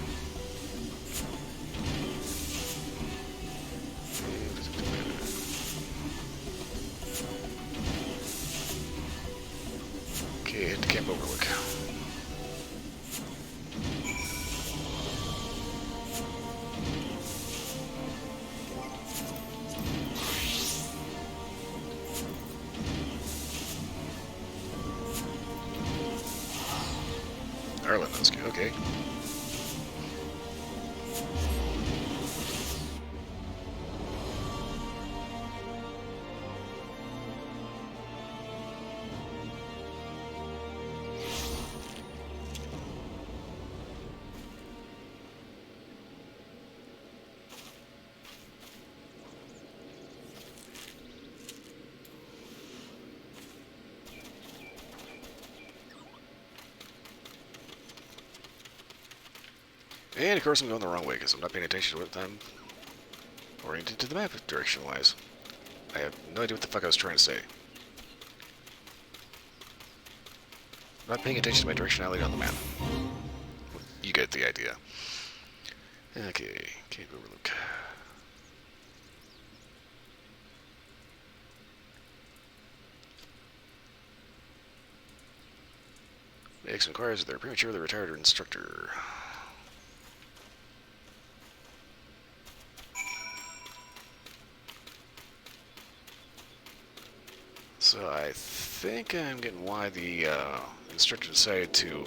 Okay, head to Camp Overlook. Arlenowski, okay. And of course I'm going the wrong way because I'm not paying attention to what I'm oriented to the map direction-wise. I have no idea what the fuck I was trying to say. I'm not paying attention to my directionality on the map. You get the idea. Okay, cave overlook. X inquires if they're prematurely retired or instructor. So I think I'm getting why the instructor decided to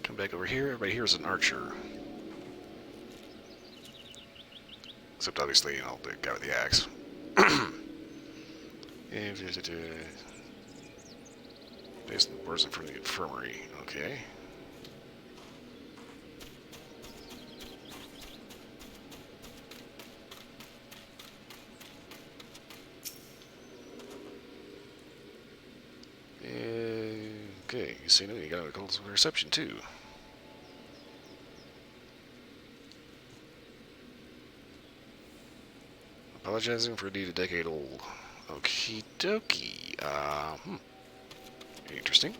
come back over here. Everybody here is an archer. Except obviously, you know, the guy with the axe. Based on the words in front of the infirmary. Okay. Okay, you see, you got a call to reception too. Apologizing for a deed a decade old. Okie dokie. Interesting.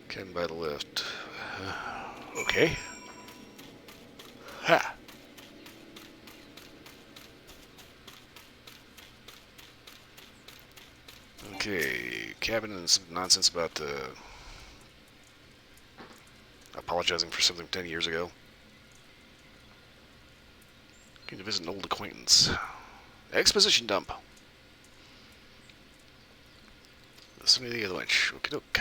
Cabin by the lift. Okay. Ha! Okay, cabin and some nonsense about apologizing for something 10 years ago. Came to visit an old acquaintance. Exposition dump. Listen to the other winch. Okie doke.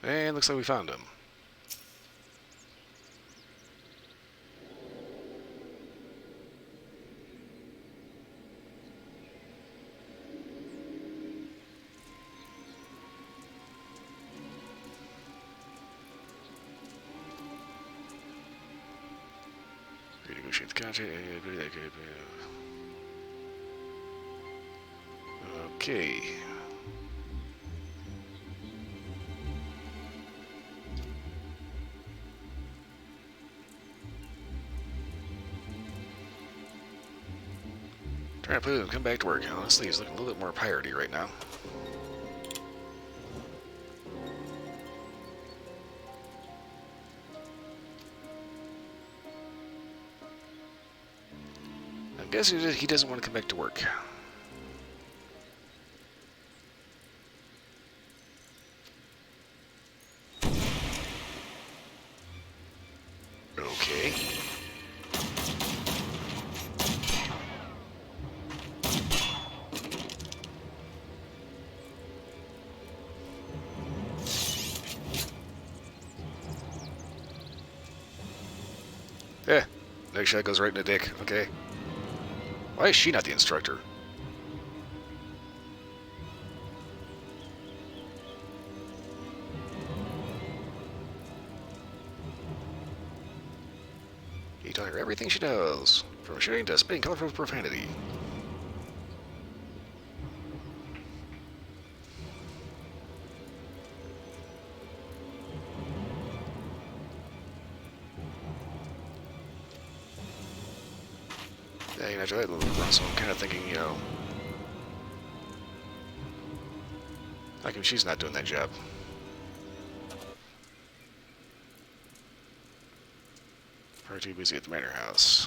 And looks like we found him. Renegotiate the contract. Okay. Trying to put him come back to work. Honestly, he's looking a little bit more piratey right now. I'm guessing he doesn't want to come back to work. Okay. Yeah, next shot goes right in the dick. Okay. Why is she not the instructor? He taught her everything she knows, from shooting to spitting colorful profanity. Yeah, you know, after that little run, so I'm kind of thinking, you know, how come she's not doing that job? Probably too busy at the manor house.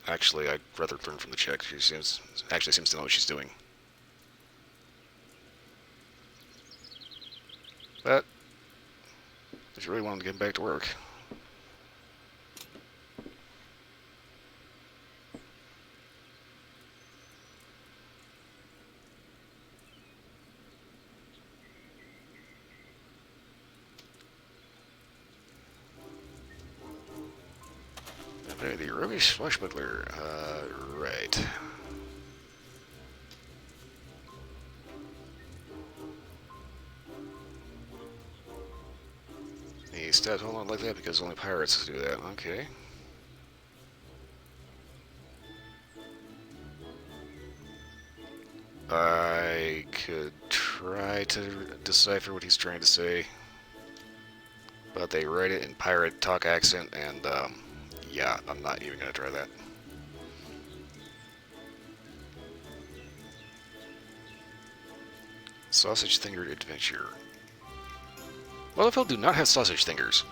Actually, I'd rather learn from the chick. She actually seems to know what she's doing. But if you really wanted to get back to work, The roguish swashbuckler. Right. The stats hold on like that because only pirates do that. Okay. I could try to decipher what he's trying to say, but they write it in pirate talk accent, and yeah, I'm not even gonna try that. Sausage Finger Adventure. Well, do not have sausage fingers.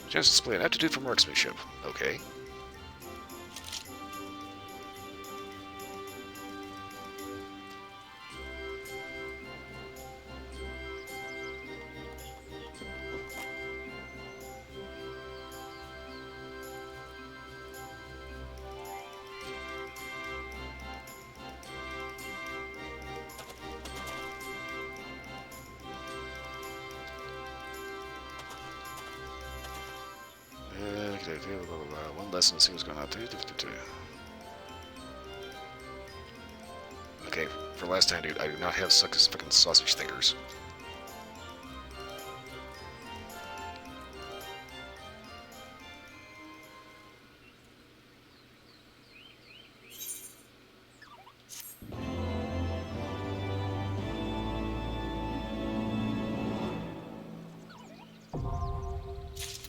Chance to display an aptitude for marksmanship. Okay. One lesson seems going out. Okay, for last time, dude, I do not have fucking sausage fingers.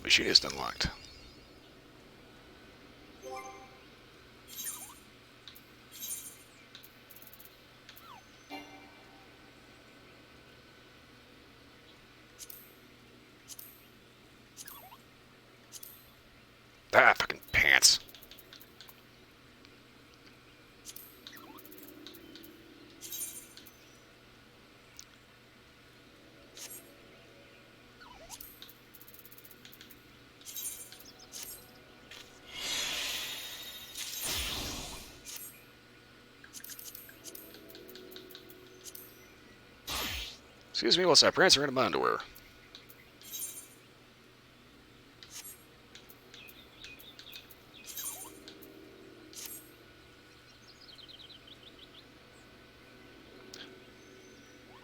Machinist unlocked. Ah, fucking pants. Excuse me whilst I prance around in my underwear.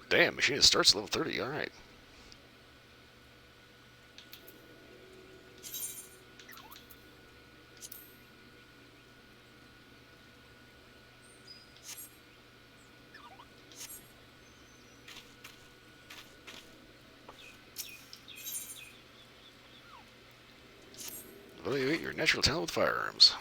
Damn, machine starts level 30, alright. Evaluate your natural talent with firearms.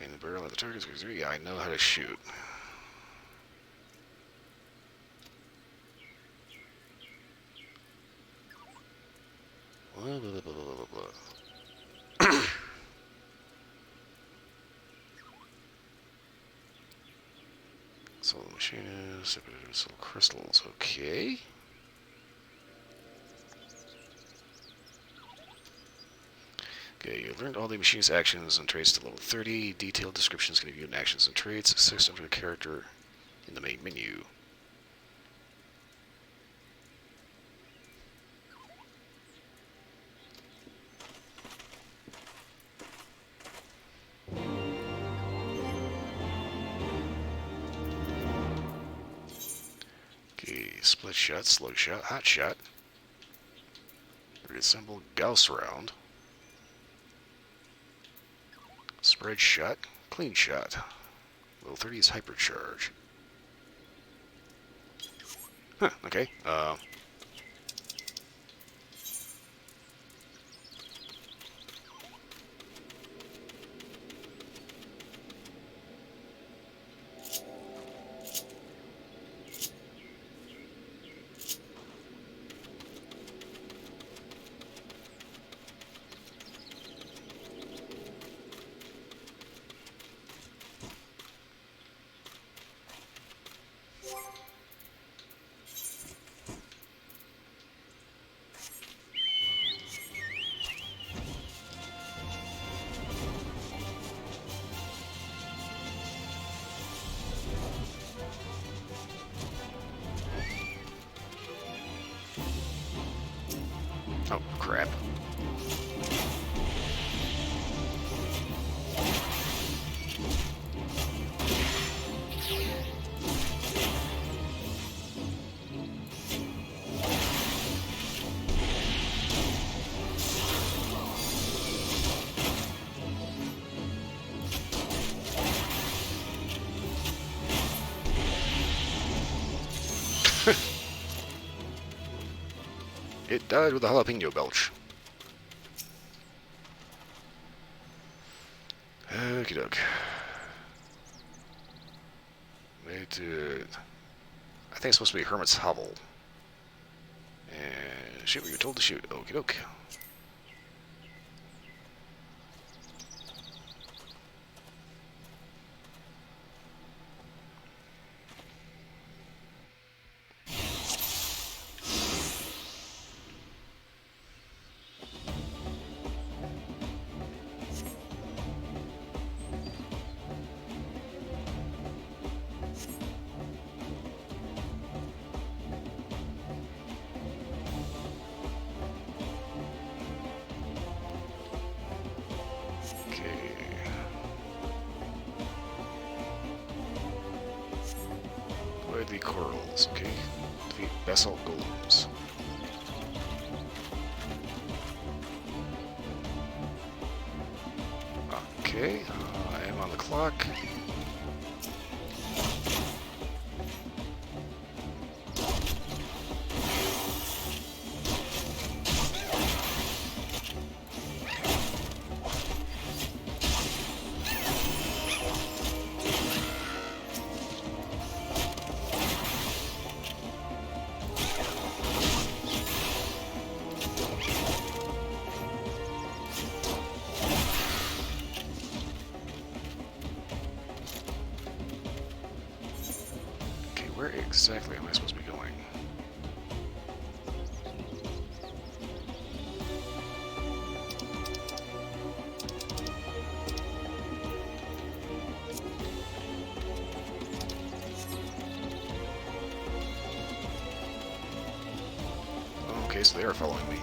And the barrel at the target is yeah, I know how to shoot. Blah, blah, blah, blah, blah, blah. So the machine is little crystals, okay. Okay, you learned all the machine's actions and traits to level 30. Detailed descriptions can be viewed in actions and traits. Assist under the character in the main menu. Okay, split shot, slow shot, hot shot. Reassemble Gauss round. Spread shot, clean shot. Level 30 is hypercharge. Huh, okay. It died with a jalapeno belch. Okie doke. I think it's supposed to be Hermit's Hovel. And shoot what you're told to shoot. Okie doke. The corals, okay? Defeat basalt golems. Okay, I am on the clock. Where exactly am I supposed to be going? Okay, so they are following me.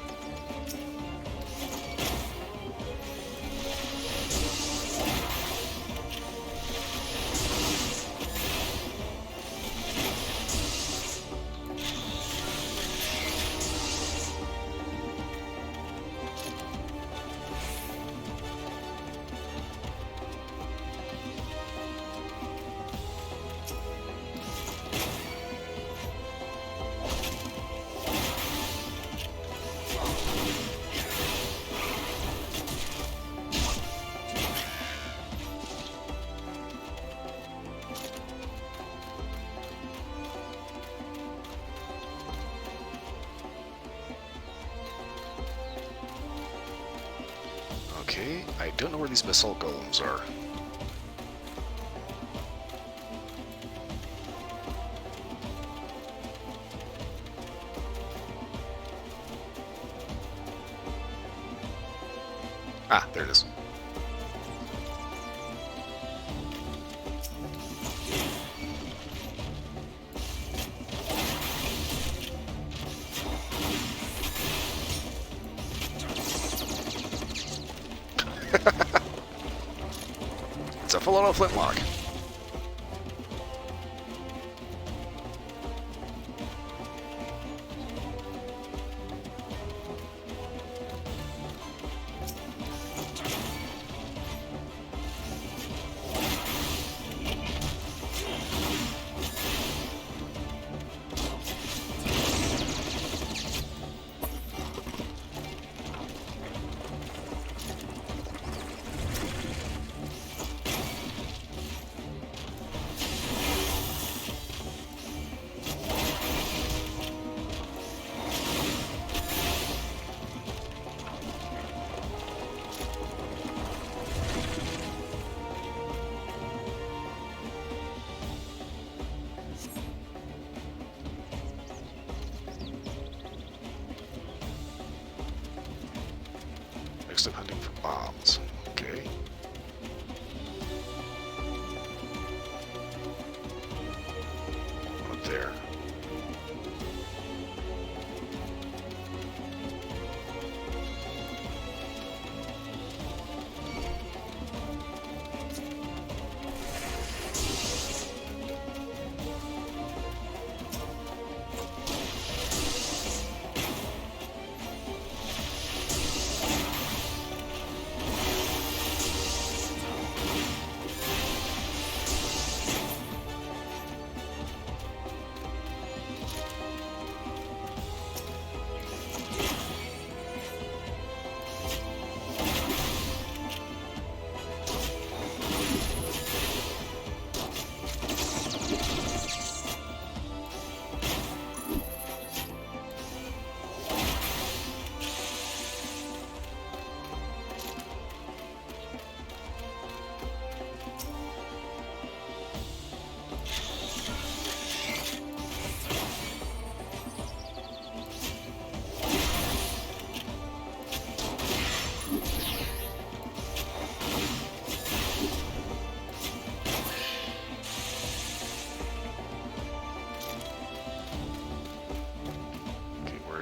Okay, I don't know where these basalt golems are. Ah, there it is. It's a full-on flintlock. Next up, hunting for bombs. Okay. Up there.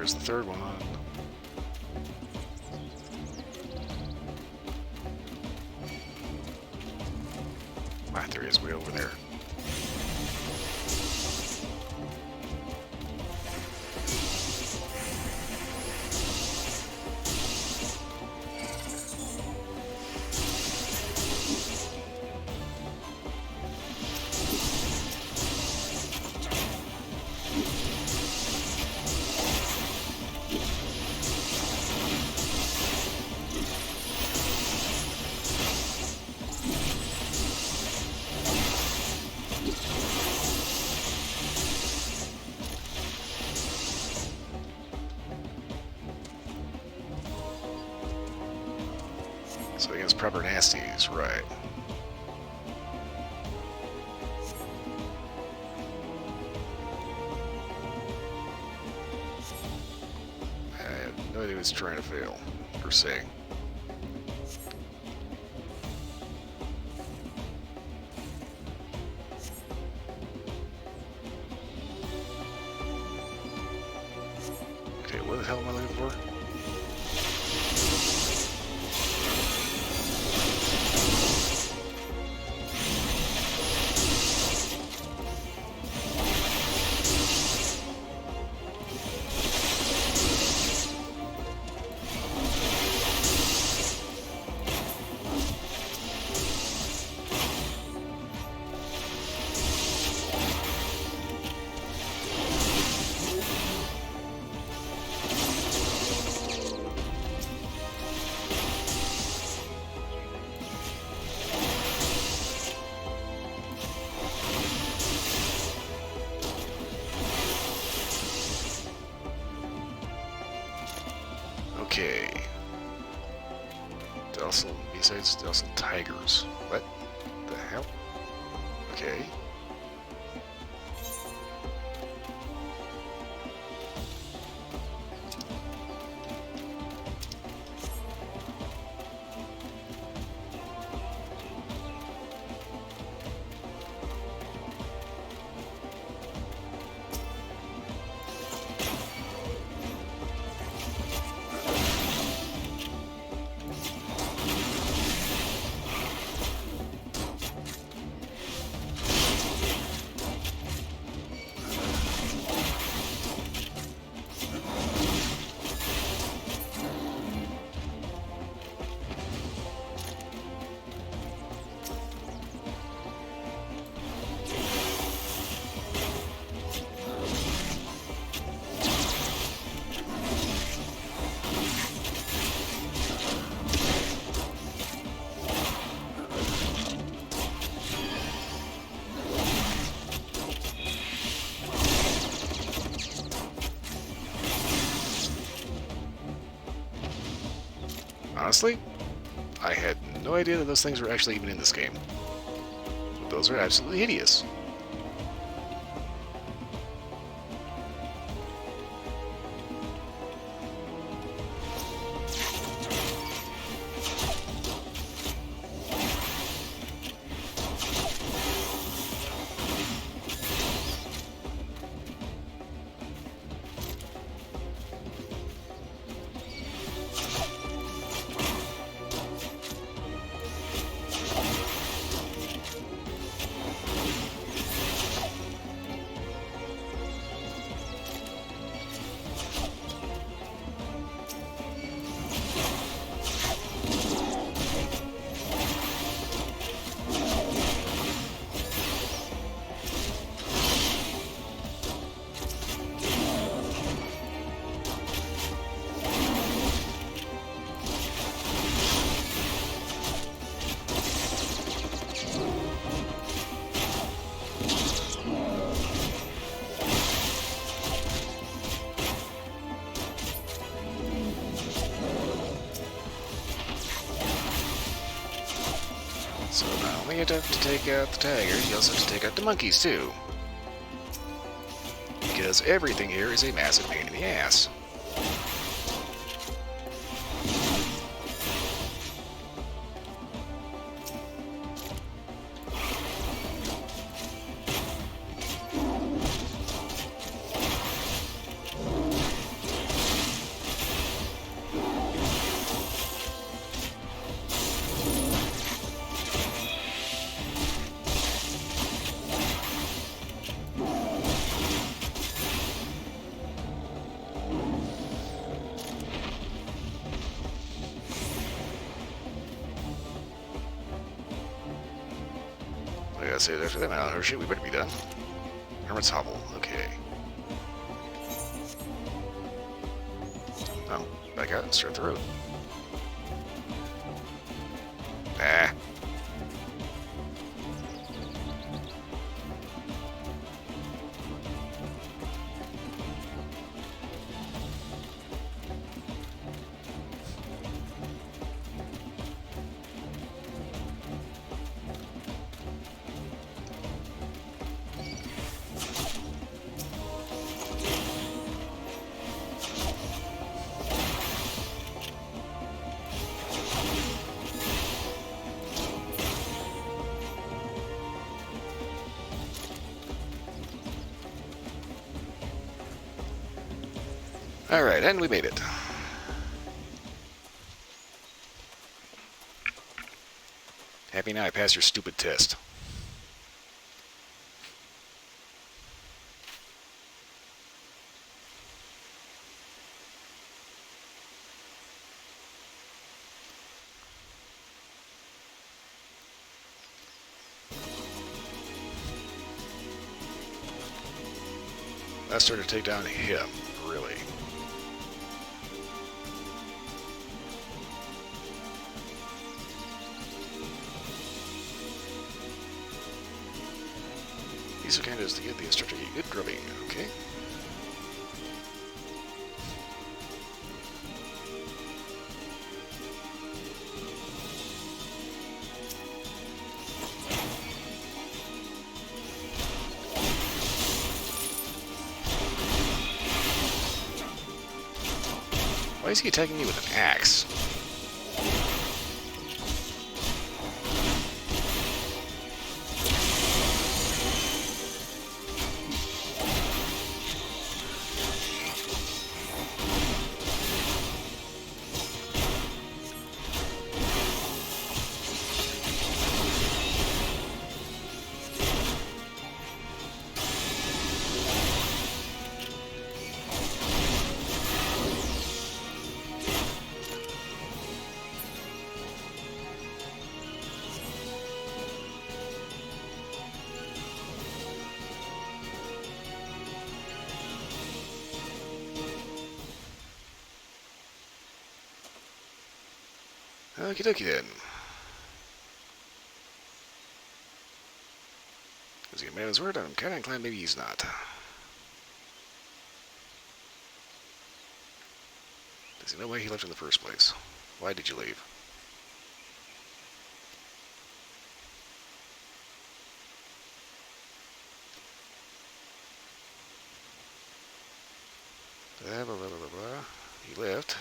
Where's the third one? Ah, there he is, way over there. So against proper nasties, right. I have no idea what's trying to fail, per se. Okay, what the hell am I looking for? Okay. Docile, besides docile tigers. What the hell? Okay. Honestly, I had no idea that those things were actually even in this game. But those are absolutely hideous. So not only do you have to take out the tigers, you also have to take out the monkeys too. Because everything here is a massive pain in the ass. I gotta say, after that amount of shit, we better be done. Hermit's Hovel, okay. Oh, back out and start the road. Nah. Alright, and we made it. Happy now I passed your stupid test. Let's start to take down him, really. These are kind of to get the instructor a good drubbing, okay? Why is he attacking me with an axe? Okie dokie then. Is he a man of his word? I'm kind of inclined maybe he's not. Does he know why he left in the first place? Why did you leave? Blah, blah, blah, blah, blah. He left.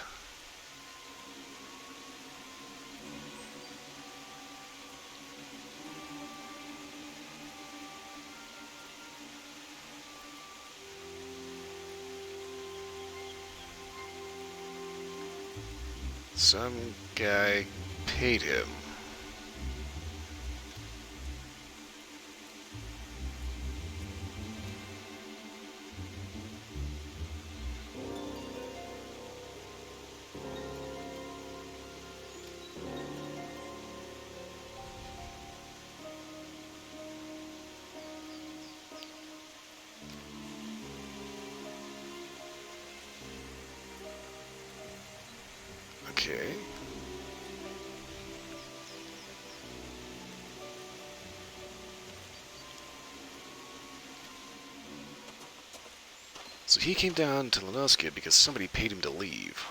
Some guy paid him. Okay. So he came down to Lenoska because somebody paid him to leave.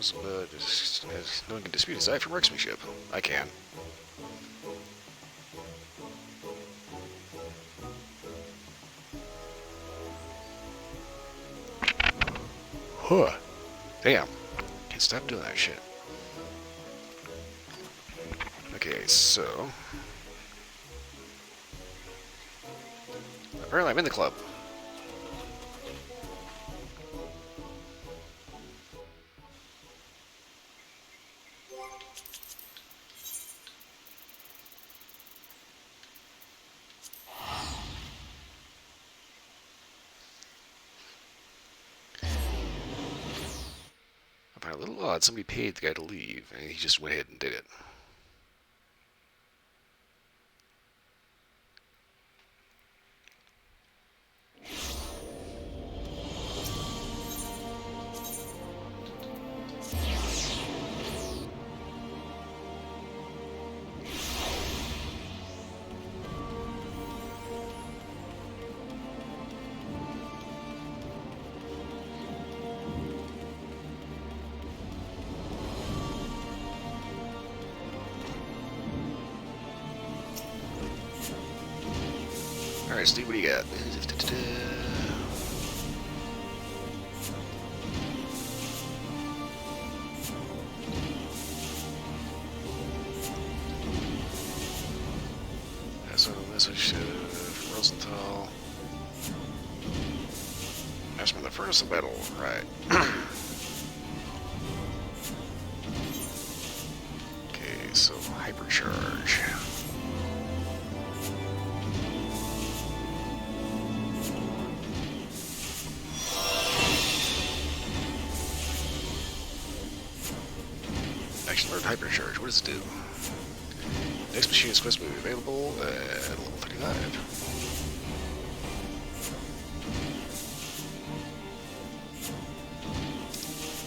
But no one can dispute his eye for marksmanship. I can. Huh. Damn. Can't stop doing that shit. Okay, so... apparently I'm in the club. A little odd. Somebody paid the guy to leave, and he just went ahead and did it. Alright, Steve, what do you got? That's a message from Rosenthal. Ask me the furnace of battle. Right. Okay, so hypercharge. Action alert hypercharge. What does it do? Next machine is supposed to be available at level 35.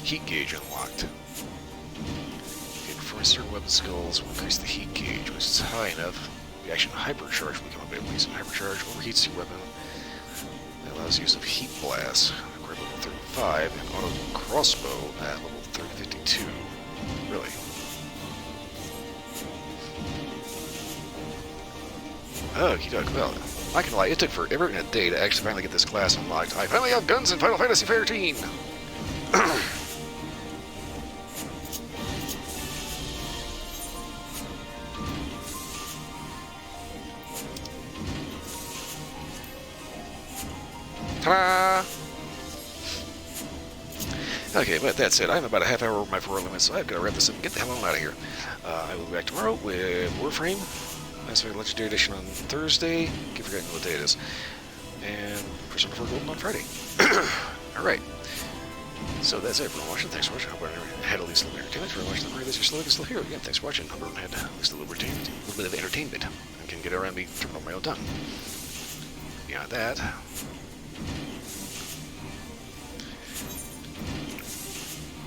Heat gauge unlocked. Okay, for certain weapon skills will increase the heat gauge, which is high enough. The action hypercharge will become available. Using hypercharge overheats your weapon. That allows use of heat blast. Equipped level 35 and auto crossbow at level 52. Really? Oh, you talk about it. I can lie, it took forever and a day to actually finally get this class unlocked. I finally have guns in Final Fantasy XIII! Ta-da! Okay, but that said, I'm about a half hour over my 4 limit, so I've got to wrap this up and get the hell on out of here. I will be back tomorrow with Warframe. That's my Legendary Edition on Thursday. Keep forgetting what day it is. And Persona 4 Golden on Friday. Alright. So that's it for watching. Thanks for watching. I hope everyone had at least a little entertainment. For watching the this, you're still here. Again, thanks for watching. I hope everyone had at least a little bit of entertainment. And can get around me turning on my own tongue. Beyond that, hope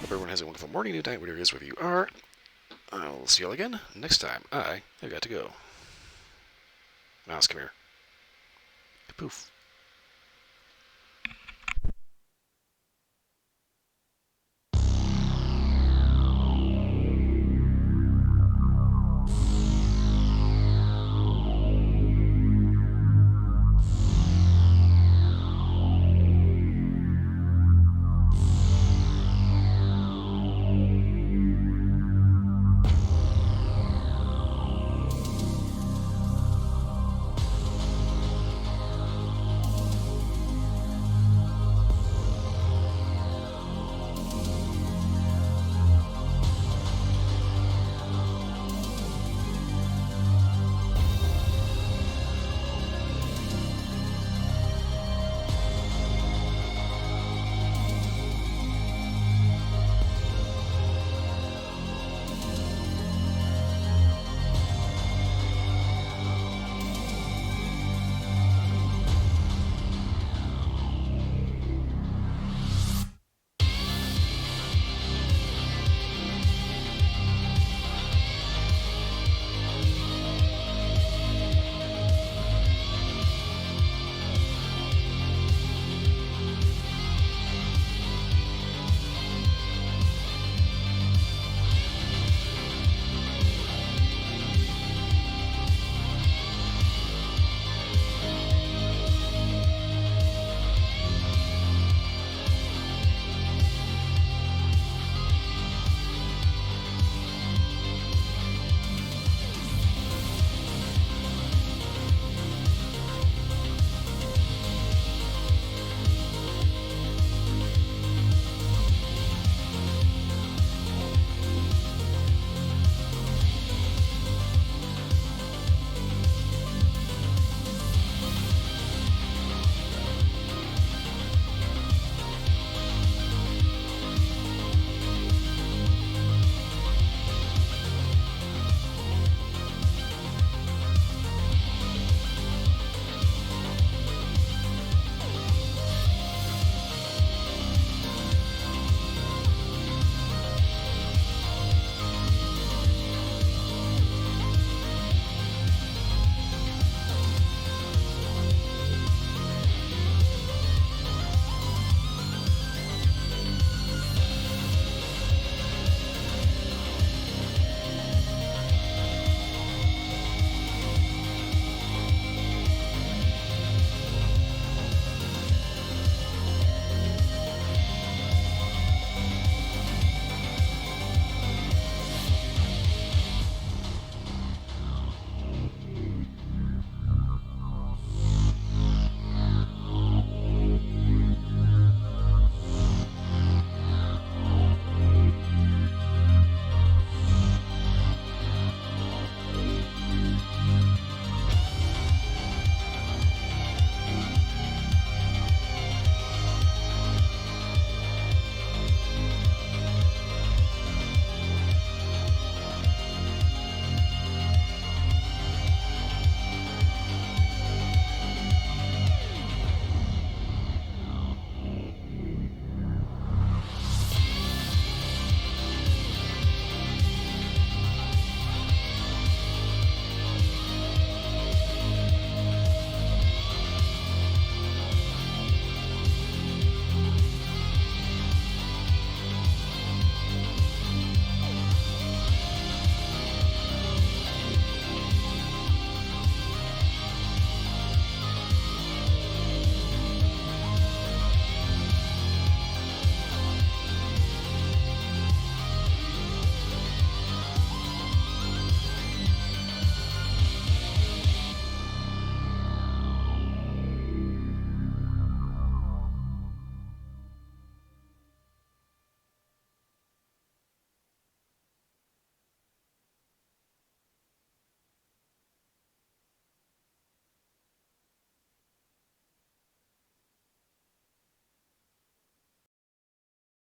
everyone has a wonderful morning, good night, whatever it is, wherever you are. I'll see you all again next time. I've got to go. Mouse, come here. Poof.